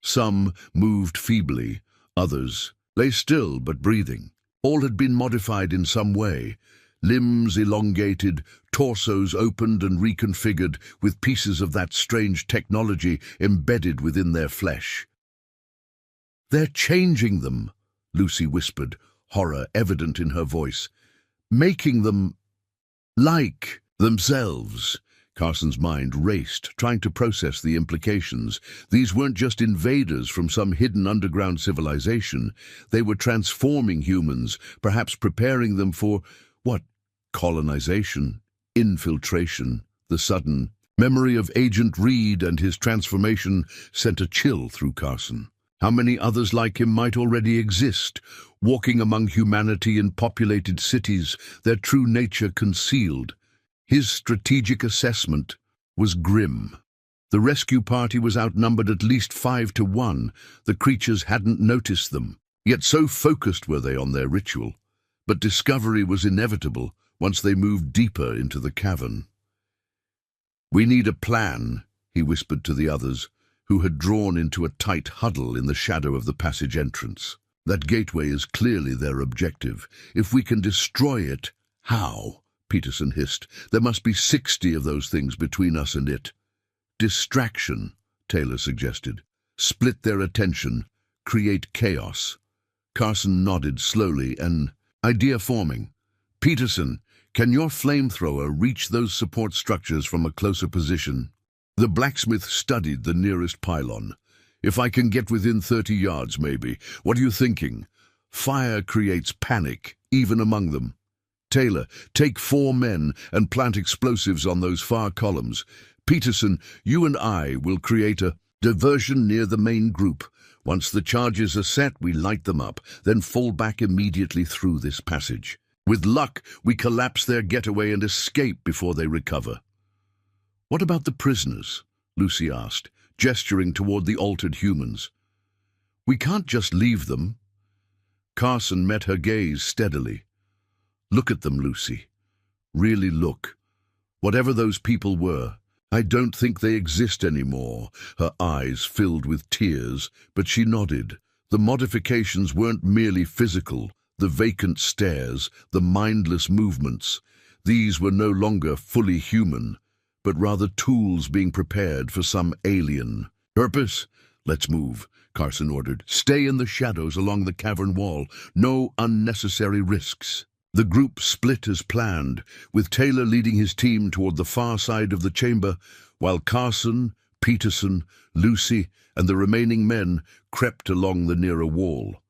Speaker 1: Some moved feebly, others lay still but breathing. All had been modified in some way. Limbs elongated, torsos opened and reconfigured with pieces of that strange technology embedded within their flesh. "They're changing them," Lucy whispered, horror evident in her voice. "Making them like themselves." Carson's mind raced, trying to process the implications. These weren't just invaders from some hidden underground civilization. They were transforming humans, perhaps preparing them for, what, colonization, infiltration. The sudden memory of Agent Reed and his transformation sent a chill through Carson. How many others like him might already exist, walking among humanity in populated cities, their true nature concealed? His strategic assessment was grim. The rescue party was outnumbered at least 5-1. The creatures hadn't noticed them, yet so focused were they on their ritual. But discovery was inevitable once they moved deeper into the cavern. "We need a plan," he whispered to the others, who had drawn into a tight huddle in the shadow of the passage entrance. "That gateway is clearly their objective. If we can destroy it, how?" Peterson hissed. "There must be 60 of those things between us and it." "Distraction," Taylor suggested. "Split their attention, create chaos." Carson nodded slowly, an idea forming. "Peterson, can your flamethrower reach those support structures from a closer position?" The blacksmith studied the nearest pylon. "If I can get within 30 yards, maybe. What are you thinking? Fire creates panic, even among them." "Taylor, take 4 men and plant explosives on those far columns. Peterson, you and I will create a diversion near the main group. Once the charges are set, we light them up, then fall back immediately through this passage. With luck, we collapse their getaway and escape before they recover." "What about the prisoners?" Lucy asked, gesturing toward the altered humans. "We can't just leave them." Carson met her gaze steadily. "Look at them, Lucy. Really look. Whatever those people were, I don't think they exist anymore." Her eyes filled with tears, but she nodded. The modifications weren't merely physical. The vacant stares, the mindless movements. These were no longer fully human, but rather tools being prepared for some alien purpose. "Let's move," Carson ordered. "Stay in the shadows along the cavern wall. No unnecessary risks." The group split as planned, with Taylor leading his team toward the far side of the chamber, while Carson, Peterson, Lucy, and the remaining men crept along the nearer wall.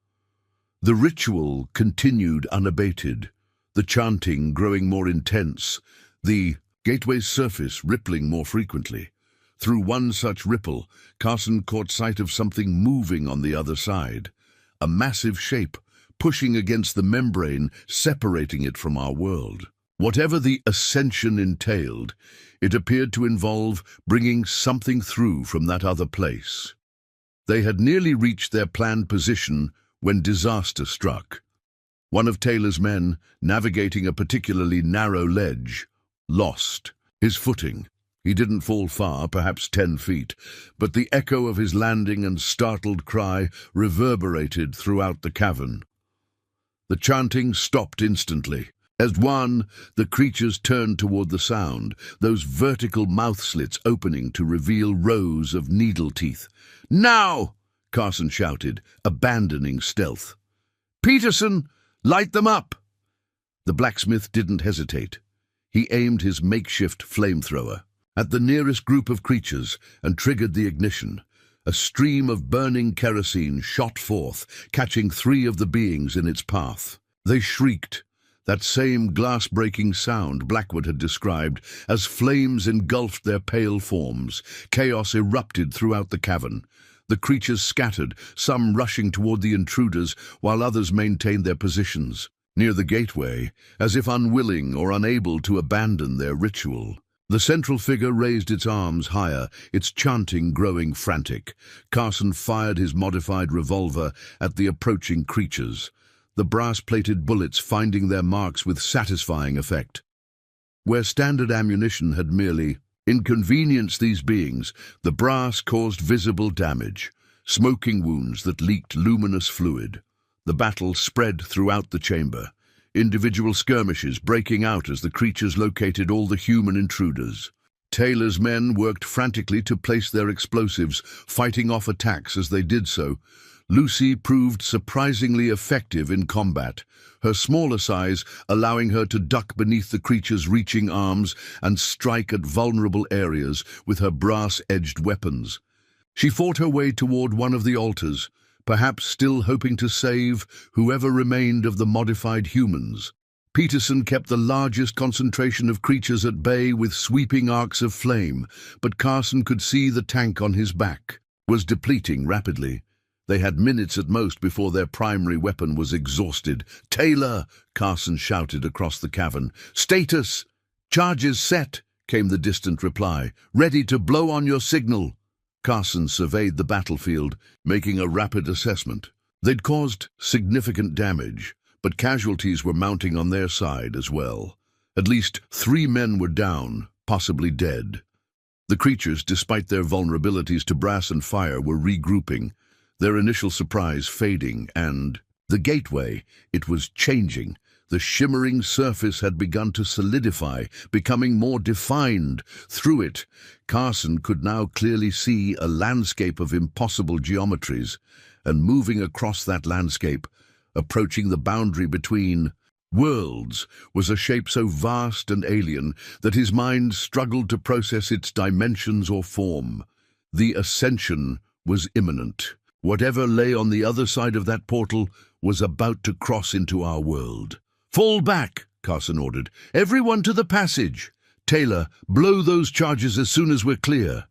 Speaker 1: The ritual continued unabated, the chanting growing more intense, the gateway's surface rippling more frequently. Through one such ripple, Carson caught sight of something moving on the other side, a massive shape, pushing against the membrane, separating it from our world. Whatever the ascension entailed, it appeared to involve bringing something through from that other place. They had nearly reached their planned position when disaster struck. One of Taylor's men, navigating a particularly narrow ledge, lost his footing. He didn't fall far, perhaps 10 feet, but the echo of his landing and startled cry reverberated throughout the cavern. The chanting stopped instantly. As one, the creatures turned toward the sound, those vertical mouth slits opening to reveal rows of needle teeth. "Now!" Carson shouted, abandoning stealth. "Peterson, light them up!" The blacksmith didn't hesitate. He aimed his makeshift flamethrower at the nearest group of creatures and triggered the ignition. A stream of burning kerosene shot forth, catching 3 of the beings in its path. They shrieked, that same glass-breaking sound Blackwood had described, as flames engulfed their pale forms. Chaos erupted throughout the cavern. The creatures scattered, some rushing toward the intruders, while others maintained their positions near the gateway, as if unwilling or unable to abandon their ritual. The central figure raised its arms higher, its chanting growing frantic. Carson fired his modified revolver at the approaching creatures, the brass-plated bullets finding their marks with satisfying effect. Where standard ammunition had merely inconvenienced these beings, the brass caused visible damage, smoking wounds that leaked luminous fluid. The battle spread throughout the chamber, individual skirmishes breaking out as the creatures located all the human intruders. Taylor's men worked frantically to place their explosives, fighting off attacks as they did so. Lucy proved surprisingly effective in combat, her smaller size allowing her to duck beneath the creature's reaching arms and strike at vulnerable areas with her brass-edged weapons. She fought her way toward one of the altars, perhaps still hoping to save whoever remained of the modified humans. Peterson kept the largest concentration of creatures at bay with sweeping arcs of flame, but Carson could see the tank on his back was depleting rapidly. They had minutes at most before their primary weapon was exhausted. "Taylor!" Carson shouted across the cavern. "Status! Charges set!" came the distant reply. "Ready to blow on your signal." Carson surveyed the battlefield, making a rapid assessment. They'd caused significant damage, but casualties were mounting on their side as well. At least 3 men were down, possibly dead. The creatures, despite their vulnerabilities to brass and fire, were regrouping, their initial surprise fading, and the gateway, it was changing. The shimmering surface had begun to solidify, becoming more defined. Through it, Carson could now clearly see a landscape of impossible geometries, and moving across that landscape, approaching the boundary between worlds, was a shape so vast and alien that his mind struggled to process its dimensions or form. The ascension was imminent. Whatever lay on the other side of that portal was about to cross into our world. "Fall back," Carson ordered. "Everyone to the passage. Taylor, blow those charges as soon as we're clear."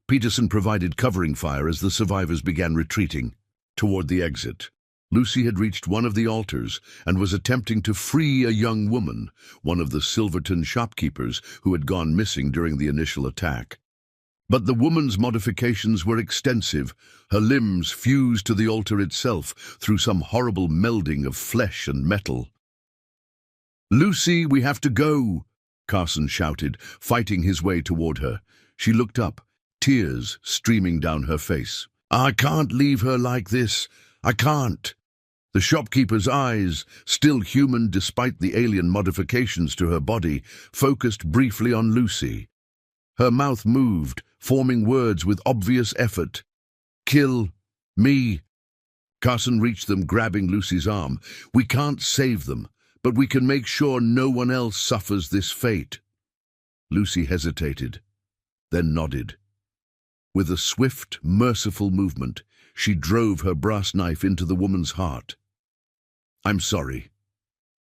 Speaker 1: Peterson provided covering fire as the survivors began retreating toward the exit. Lucy had reached one of the altars and was attempting to free a young woman, one of the Silverton shopkeepers who had gone missing during the initial attack. But the woman's modifications were extensive. Her limbs fused to the altar itself through some horrible melding of flesh and metal. "Lucy, we have to go," Carson shouted, fighting his way toward her. She looked up, tears streaming down her face. "I can't leave her like this. I can't." The shopkeeper's eyes, still human despite the alien modifications to her body, focused briefly on Lucy. Her mouth moved, forming words with obvious effort. "Kill me." Carson reached them, grabbing Lucy's arm. "We can't save them, but we can make sure no one else suffers this fate." Lucy hesitated, then nodded. With a swift, merciful movement, she drove her brass knife into the woman's heart. "I'm sorry,"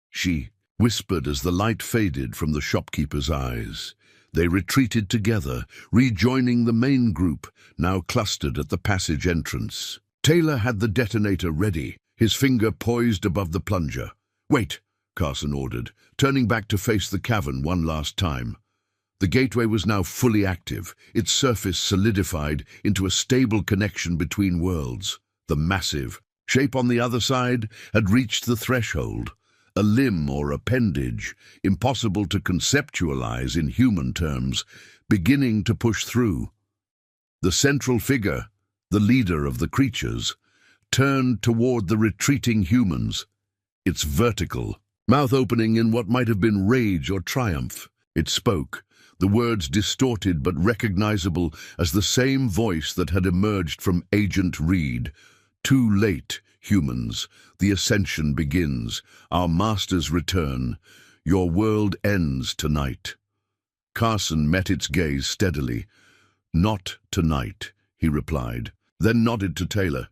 Speaker 1: she whispered as the light faded from the shopkeeper's eyes. They retreated together, rejoining the main group, now clustered at the passage entrance. Taylor had the detonator ready, his finger poised above the plunger. "Wait," Carson ordered, turning back to face the cavern one last time. The gateway was now fully active, its surface solidified into a stable connection between worlds. The massive shape on the other side had reached the threshold, a limb or appendage, impossible to conceptualize in human terms, beginning to push through. The central figure, the leader of the creatures, turned toward the retreating humans, its vertical mouth opening in what might have been rage or triumph. It spoke, the words distorted but recognizable as the same voice that had emerged from Agent Reed. "Too late, humans. The ascension begins. Our masters return. Your world ends tonight." Carson met its gaze steadily. "Not tonight," he replied, then nodded to Taylor.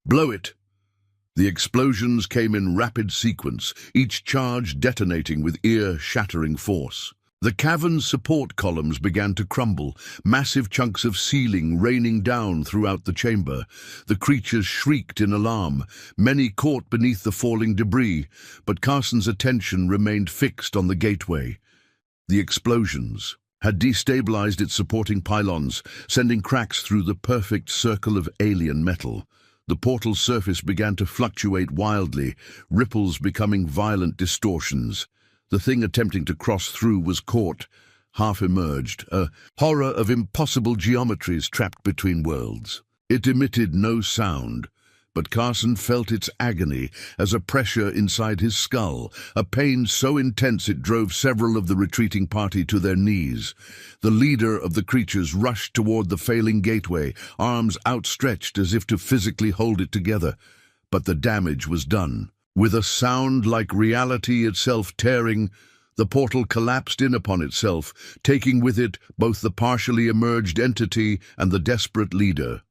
Speaker 1: "Blow it." The explosions came in rapid sequence, each charge detonating with ear-shattering force. The cavern's support columns began to crumble, massive chunks of ceiling raining down throughout the chamber. The creatures shrieked in alarm, many caught beneath the falling debris, but Carson's attention remained fixed on the gateway. The explosions, had destabilized its supporting pylons, sending cracks through the perfect circle of alien metal. The portal's surface began to fluctuate wildly, ripples becoming violent distortions. The thing attempting to cross through was caught, half emerged, a horror of impossible geometries trapped between worlds. It emitted no sound, but Carson felt its agony as a pressure inside his skull, a pain so intense it drove several of the retreating party to their knees. The leader of the creatures rushed toward the failing gateway, arms outstretched as if to physically hold it together. But the damage was done. With a sound like reality itself tearing, the portal collapsed in upon itself, taking with it both the partially emerged entity and the desperate leader.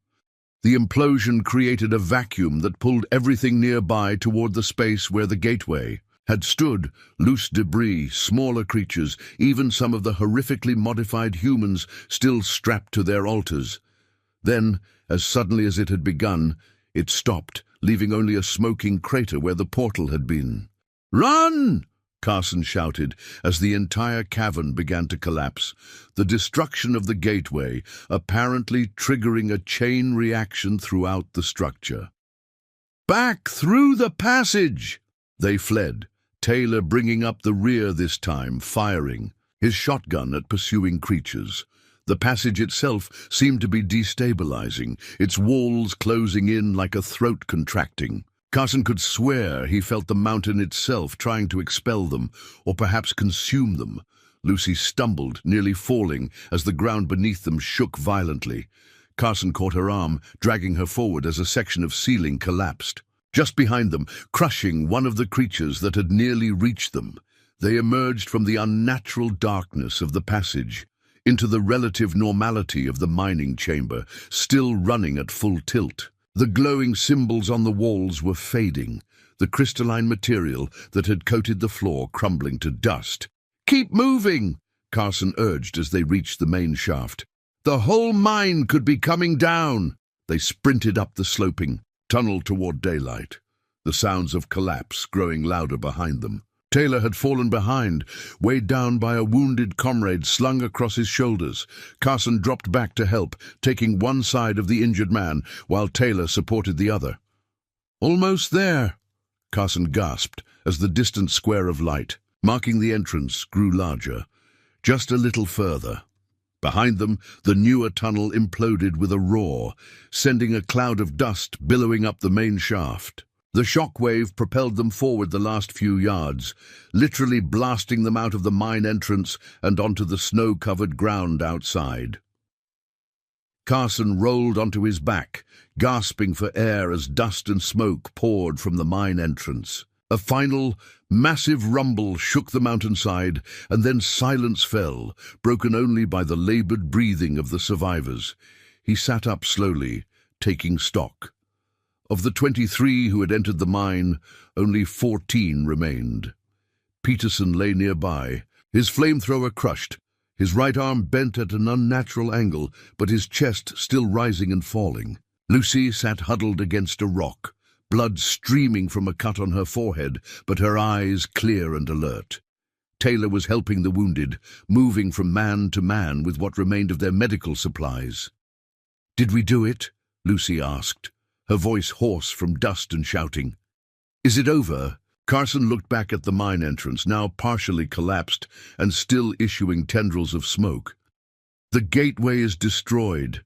Speaker 1: The implosion created a vacuum that pulled everything nearby toward the space where the gateway had stood. Loose debris, smaller creatures, even some of the horrifically modified humans still strapped to their altars. Then, as suddenly as it had begun, it stopped, leaving only a smoking crater where the portal had been. "Run!" Carson shouted as the entire cavern began to collapse, the destruction of the gateway apparently triggering a chain reaction throughout the structure. "Back through the passage!" They fled, Taylor bringing up the rear this time, firing his shotgun at pursuing creatures. The passage itself seemed to be destabilizing, its walls closing in like a throat contracting. Carson could swear he felt the mountain itself trying to expel them, or perhaps consume them. Lucy stumbled, nearly falling, as the ground beneath them shook violently. Carson caught her arm, dragging her forward as a section of ceiling collapsed. Just behind them, crushing one of the creatures that had nearly reached them, they emerged from the unnatural darkness of the passage into the relative normality of the mining chamber, still running at full tilt. The glowing symbols on the walls were fading, the crystalline material that had coated the floor crumbling to dust. "Keep moving!" Carson urged as they reached the main shaft. "The whole mine could be coming down!" They sprinted up the sloping tunnel toward daylight, the sounds of collapse growing louder behind them. Taylor had fallen behind, weighed down by a wounded comrade slung across his shoulders. Carson dropped back to help, taking one side of the injured man, while Taylor supported the other. "Almost there," Carson gasped as the distant square of light, marking the entrance, grew larger. Just a little further. Behind them, the newer tunnel imploded with a roar, sending a cloud of dust billowing up the main shaft. The shockwave propelled them forward the last few yards, literally blasting them out of the mine entrance and onto the snow-covered ground outside. Carson rolled onto his back, gasping for air as dust and smoke poured from the mine entrance. A final, massive rumble shook the mountainside, and then silence fell, broken only by the labored breathing of the survivors. He sat up slowly, taking stock. Of the 23 who had entered the mine, only 14 remained. Peterson lay nearby, his flamethrower crushed, his right arm bent at an unnatural angle, but his chest still rising and falling. Lucy sat huddled against a rock, blood streaming from a cut on her forehead, but her eyes clear and alert. Taylor was helping the wounded, moving from man to man with what remained of their medical supplies. "Did we do it?" Lucy asked, her voice hoarse from dust and shouting. "Is it over?" Carson looked back at the mine entrance, now partially collapsed and still issuing tendrils of smoke. "The gateway is destroyed.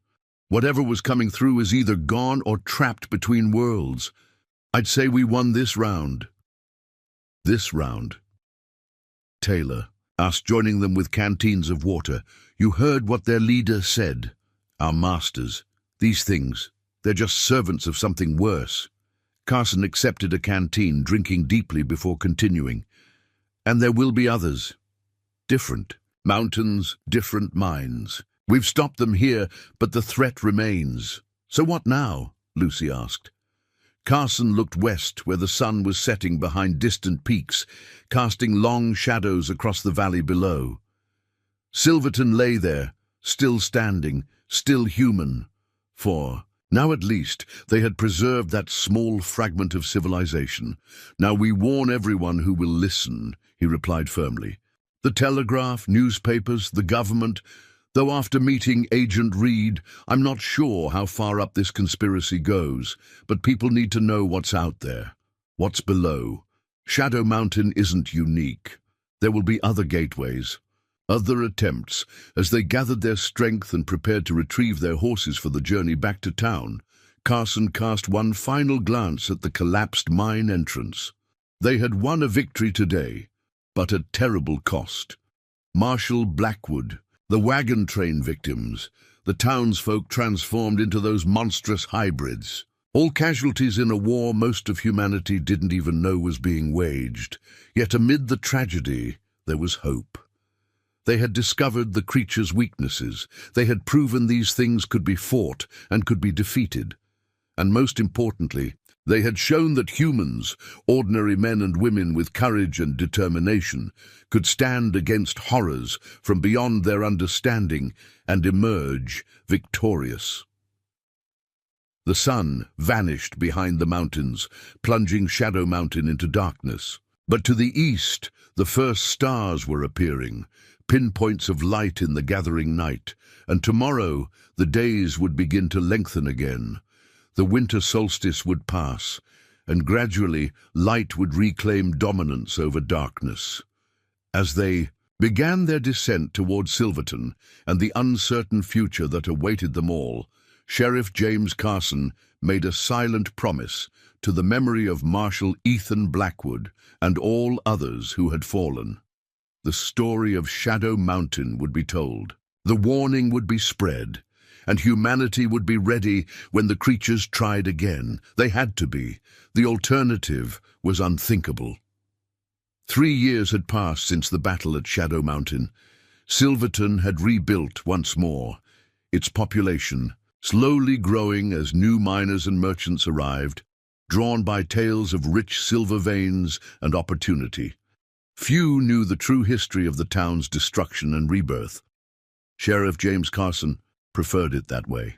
Speaker 1: Whatever was coming through is either gone or trapped between worlds. I'd say we won this round." "This round?" Taylor asked, joining them with canteens of water. "You heard what their leader said. Our masters. These things, they're just servants of something worse." Carson accepted a canteen, drinking deeply before continuing. "And there will be others. Different. Mountains, different mines. We've stopped them here, but the threat remains." "So what now?" Lucy asked. Carson looked west, where the sun was setting behind distant peaks, casting long shadows across the valley below. Silverton lay there, still standing, still human. For now at least they had preserved that small fragment of civilization. "Now we warn everyone who will listen," he replied firmly. The telegraph, newspapers, the government. Though after meeting Agent Reed, I'm not sure how far up this conspiracy goes, but people need to know what's out there, what's below. Shadow Mountain isn't unique. There will be other gateways, other attempts. As they gathered their strength and prepared to retrieve their horses for the journey back to town, Carson cast one final glance at the collapsed mine entrance. They had won a victory today, but at terrible cost. Marshall Blackwood, the wagon train victims, the townsfolk transformed into those monstrous hybrids. All casualties in a war most of humanity didn't even know was being waged. Yet amid the tragedy, there was hope. They had discovered the creature's weaknesses. They had proven these things could be fought and could be defeated. And most importantly, they had shown that humans, ordinary men and women with courage and determination, could stand against horrors from beyond their understanding and emerge victorious. The sun vanished behind the mountains, plunging Shadow Mountain into darkness. But to the east, the first stars were appearing, pinpoints of light in the gathering night, and tomorrow the days would begin to lengthen again. The winter solstice would pass, and gradually light would reclaim dominance over darkness. As they began their descent toward Silverton and the uncertain future that awaited them all, Sheriff James Carson made a silent promise to the memory of Marshal Ethan Blackwood and all others who had fallen. The story of Shadow Mountain would be told. The warning would be spread, and humanity would be ready when the creatures tried again. They had to be. The alternative was unthinkable. 3 years had passed since the battle at Shadow Mountain. Silverton had rebuilt once more, its population slowly growing as new miners and merchants arrived, drawn by tales of rich silver veins and opportunity. Few knew the true history of the town's destruction and rebirth. Sheriff James Carson preferred it that way.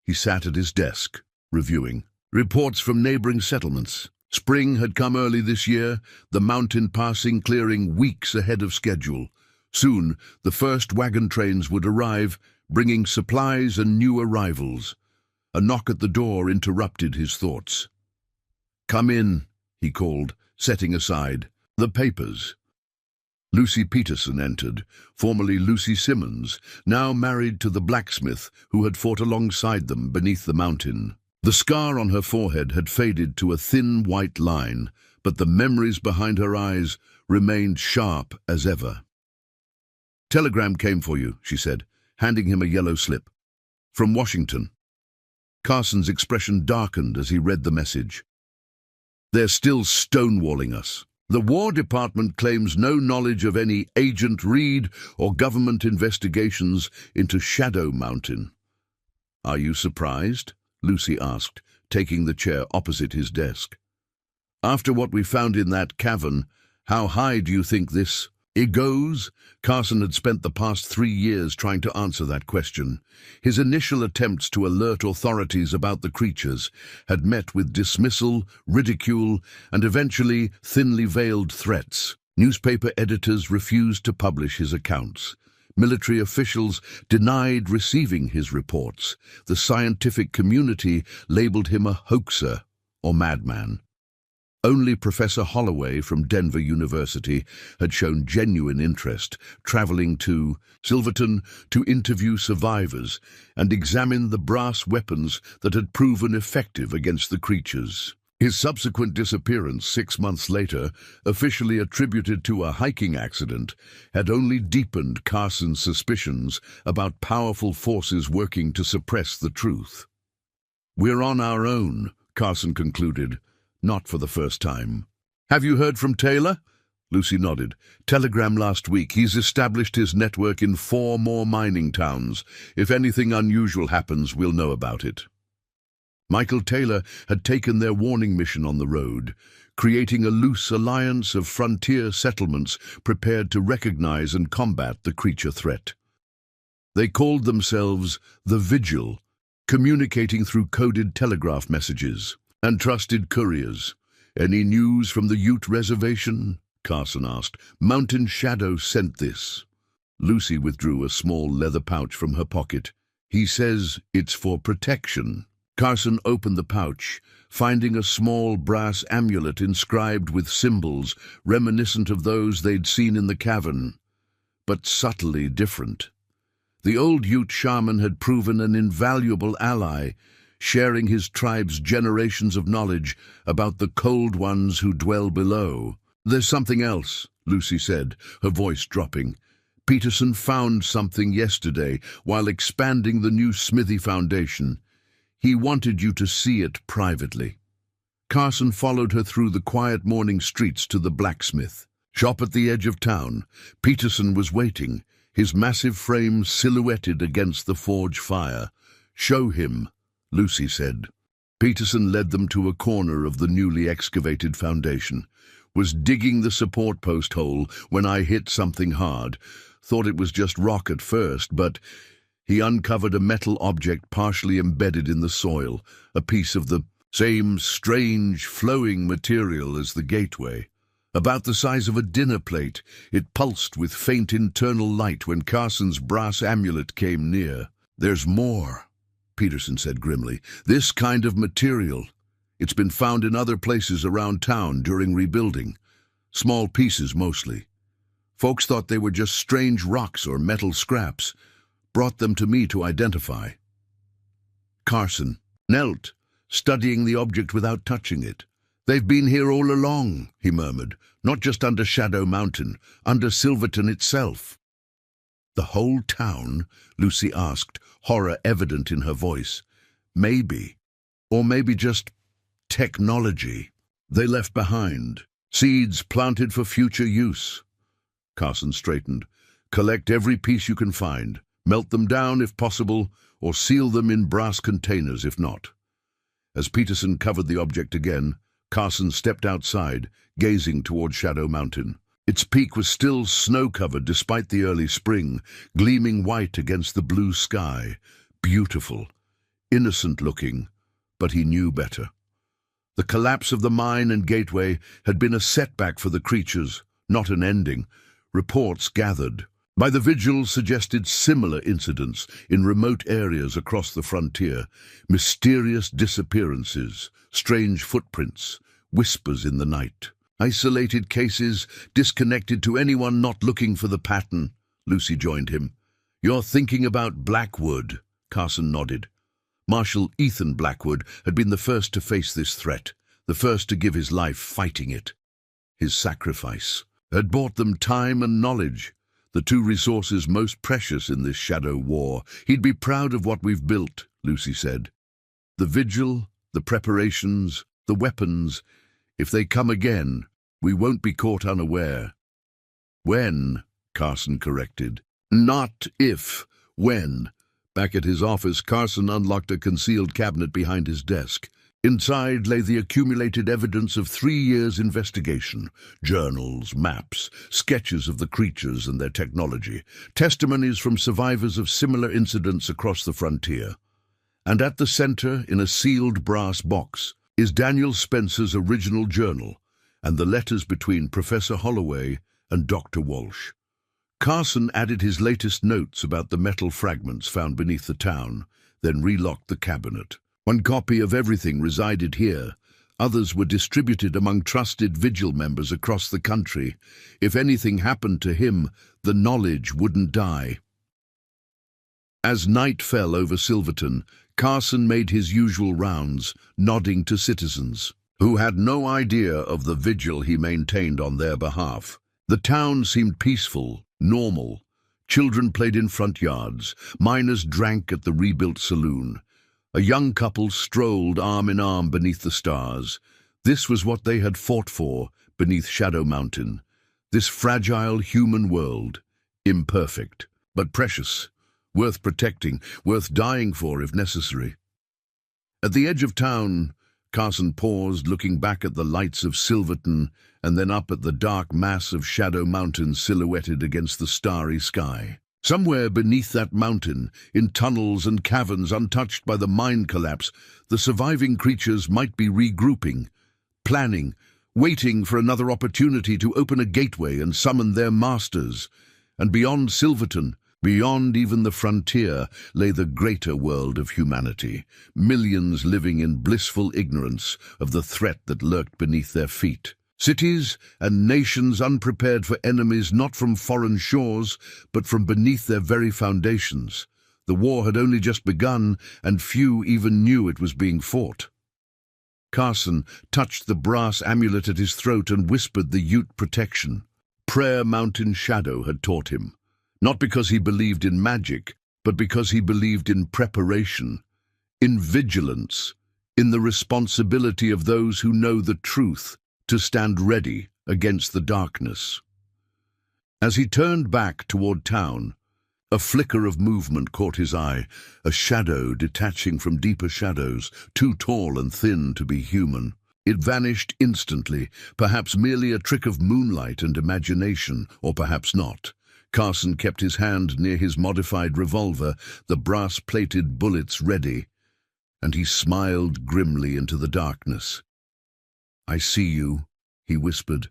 Speaker 1: He sat at his desk, reviewing reports from neighboring settlements. Spring had come early this year, the mountain passing clearing weeks ahead of schedule. Soon, the first wagon trains would arrive, bringing supplies and new arrivals. A knock at the door interrupted his thoughts. "Come in," he called, setting aside the papers. Lucy Peterson entered, formerly Lucy Simmons, now married to the blacksmith who had fought alongside them beneath the mountain. The scar on her forehead had faded to a thin white line, but the memories behind her eyes remained sharp as ever. "Telegram came for you," she said, handing him a yellow slip. "From Washington." Carson's expression darkened as he read the message. "They're still stonewalling us. The War Department claims no knowledge of any Agent Reed or government investigations into Shadow Mountain." "Are you surprised?" Lucy asked, taking the chair opposite his desk. "After what we found in that cavern, how high do you think this goes?" Carson had spent the past 3 years trying to answer that question. His initial attempts to alert authorities about the creatures had met with dismissal, ridicule, and eventually thinly veiled threats. Newspaper editors refused to publish his accounts. Military officials denied receiving his reports. The scientific community labeled him a hoaxer or madman. Only Professor Holloway from Denver University had shown genuine interest, traveling to Silverton to interview survivors and examine the brass weapons that had proven effective against the creatures. His subsequent disappearance 6 months later, officially attributed to a hiking accident, had only deepened Carson's suspicions about powerful forces working to suppress the truth. "We're on our own," Carson concluded. Not for the first time. "Have you heard from Taylor?" Lucy nodded. "Telegram last week. He's established his network in 4 more mining towns. If anything unusual happens, we'll know about it." Michael Taylor had taken their warning mission on the road, creating a loose alliance of frontier settlements prepared to recognize and combat the creature threat. They called themselves the Vigil, communicating through coded telegraph messages and trusted couriers. "Any news from the Ute Reservation?" Carson asked. Mountain Shadow sent this. Lucy withdrew a small leather pouch from her pocket. He says it's for protection. Carson opened the pouch, finding a small brass amulet inscribed with symbols reminiscent of those they'd seen in the cavern, but subtly different. The old Ute shaman had proven an invaluable ally, sharing his tribe's generations of knowledge about the cold ones who dwell below. There's something else, Lucy said, her voice dropping. Peterson found something yesterday while expanding the new smithy foundation. He wanted you to see it privately. Carson followed her through the quiet morning streets to the blacksmith shop at the edge of town. Peterson was waiting, his massive frame silhouetted against the forge fire. Show him, Lucy said. Peterson led them to a corner of the newly excavated foundation. Was digging the support post hole when I hit something hard. Thought it was just rock at first, but he uncovered a metal object partially embedded in the soil, a piece of the same strange, flowing material as the gateway. About the size of a dinner plate, it pulsed with faint internal light when Carson's brass amulet came near. There's more, Peterson said grimly. This kind of material. It's been found in other places around town during rebuilding. Small pieces mostly. Folks thought they were just strange rocks or metal scraps. Brought them to me to identify. Carson knelt, studying the object without touching it. They've been here all along, he murmured, not just under Shadow Mountain, under Silverton itself. The whole town? Lucy asked, horror evident in her voice. Maybe. Or maybe just technology they left behind. Seeds planted for future use. Carson straightened. Collect every piece you can find. Melt them down if possible, or seal them in brass containers if not. As Peterson covered the object again, Carson stepped outside, gazing toward Shadow Mountain. Its peak was still snow-covered despite the early spring, gleaming white against the blue sky. Beautiful, innocent-looking, but he knew better. The collapse of the mine and gateway had been a setback for the creatures, not an ending. Reports gathered by the vigil suggested similar incidents in remote areas across the frontier. Mysterious disappearances, strange footprints, whispers in the night. Isolated cases, disconnected to anyone not looking for the pattern. Lucy joined him. You're thinking about Blackwood, Carson nodded. Marshal Ethan Blackwood had been the first to face this threat, the first to give his life fighting it. His sacrifice had bought them time and knowledge, the two resources most precious in this shadow war. He'd be proud of what we've built, Lucy said. The vigil, the preparations, the weapons. If they come again, we won't be caught unaware. When, Carson corrected. Not if, when. Back at his office, Carson unlocked a concealed cabinet behind his desk. Inside lay the accumulated evidence of 3 years' investigation. Journals, maps, sketches of the creatures and their technology, testimonies from survivors of similar incidents across the frontier. And at the center, in a sealed brass box, is Daniel Spencer's original journal and the letters between Professor Holloway and Dr. Walsh. Carson added his latest notes about the metal fragments found beneath the town, then relocked the cabinet. One copy of everything resided here. Others were distributed among trusted vigil members across the country. If anything happened to him, the knowledge wouldn't die. As night fell over Silverton, Carson made his usual rounds, nodding to citizens, who had no idea of the vigil he maintained on their behalf. The town seemed peaceful, normal. Children played in front yards. Miners drank at the rebuilt saloon. A young couple strolled arm in arm beneath the stars. This was what they had fought for beneath Shadow Mountain. This fragile human world, imperfect, but precious, worth protecting, worth dying for if necessary. At the edge of town, Carson paused, looking back at the lights of Silverton and then up at the dark mass of Shadow Mountain silhouetted against the starry sky. Somewhere beneath that mountain, in tunnels and caverns untouched by the mine collapse, the surviving creatures might be regrouping, planning, waiting for another opportunity to open a gateway and summon their masters. And beyond Silverton, beyond even the frontier, lay the greater world of humanity, millions living in blissful ignorance of the threat that lurked beneath their feet. Cities and nations unprepared for enemies not from foreign shores, but from beneath their very foundations. The war had only just begun, and few even knew it was being fought. Carson touched the brass amulet at his throat and whispered the Ute protection. Prayer Mountain Shadow had taught him, not because he believed in magic, but because he believed in preparation, in vigilance, in the responsibility of those who know the truth to stand ready against the darkness. As he turned back toward town, a flicker of movement caught his eye, a shadow detaching from deeper shadows, too tall and thin to be human. It vanished instantly, perhaps merely a trick of moonlight and imagination, or perhaps not. Carson kept his hand near his modified revolver, the brass-plated bullets ready, and he smiled grimly into the darkness. "I see you," he whispered,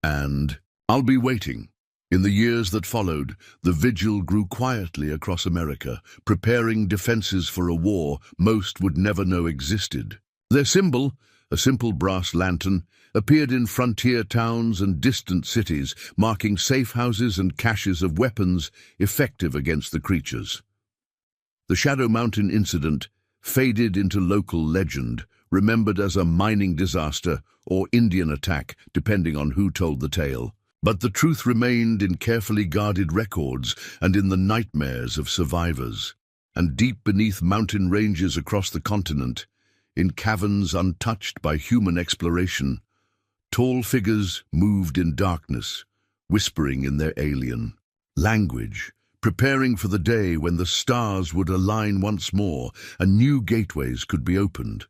Speaker 1: "and I'll be waiting." In the years that followed, the vigil grew quietly across America, preparing defenses for a war most would never know existed. Their symbol, a simple brass lantern, appeared in frontier towns and distant cities, marking safe houses and caches of weapons effective against the creatures. The Shadow Mountain incident faded into local legend, remembered as a mining disaster or Indian attack, depending on who told the tale. But the truth remained in carefully guarded records and in the nightmares of survivors. And deep beneath mountain ranges across the continent, in caverns untouched by human exploration, tall figures moved in darkness, whispering in their alien language, preparing for the day when the stars would align once more and new gateways could be opened.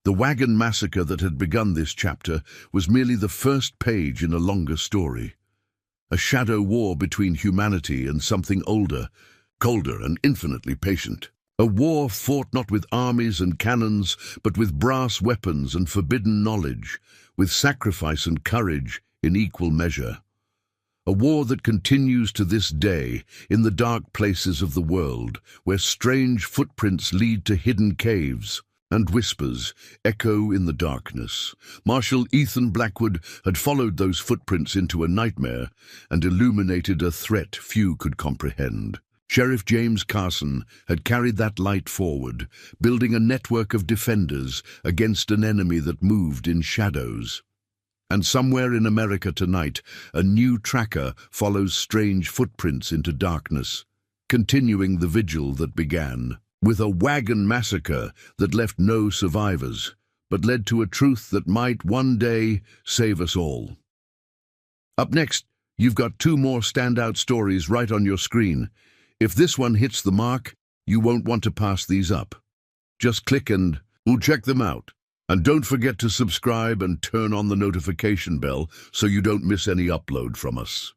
Speaker 1: The Wagon Massacre that had begun this chapter was merely the first page in a longer story. A shadow war between humanity and something older, colder and infinitely patient. A war fought not with armies and cannons, but with brass weapons and forbidden knowledge, with sacrifice and courage in equal measure. A war that continues to this day in the dark places of the world, where strange footprints lead to hidden caves, and whispers echo in the darkness. Marshal Ethan Blackwood had followed those footprints into a nightmare and illuminated a threat few could comprehend. Sheriff James Carson had carried that light forward, building a network of defenders against an enemy that moved in shadows. And somewhere in America tonight, a new tracker follows strange footprints into darkness, continuing the vigil that began. With a wagon massacre that left no survivors, but led to a truth that might one day save us all. Up next, you've got two more standout stories right on your screen. If this one hits the mark, you won't want to pass these up. Just click and we'll check them out. And don't forget to subscribe and turn on the notification bell so you don't miss any upload from us.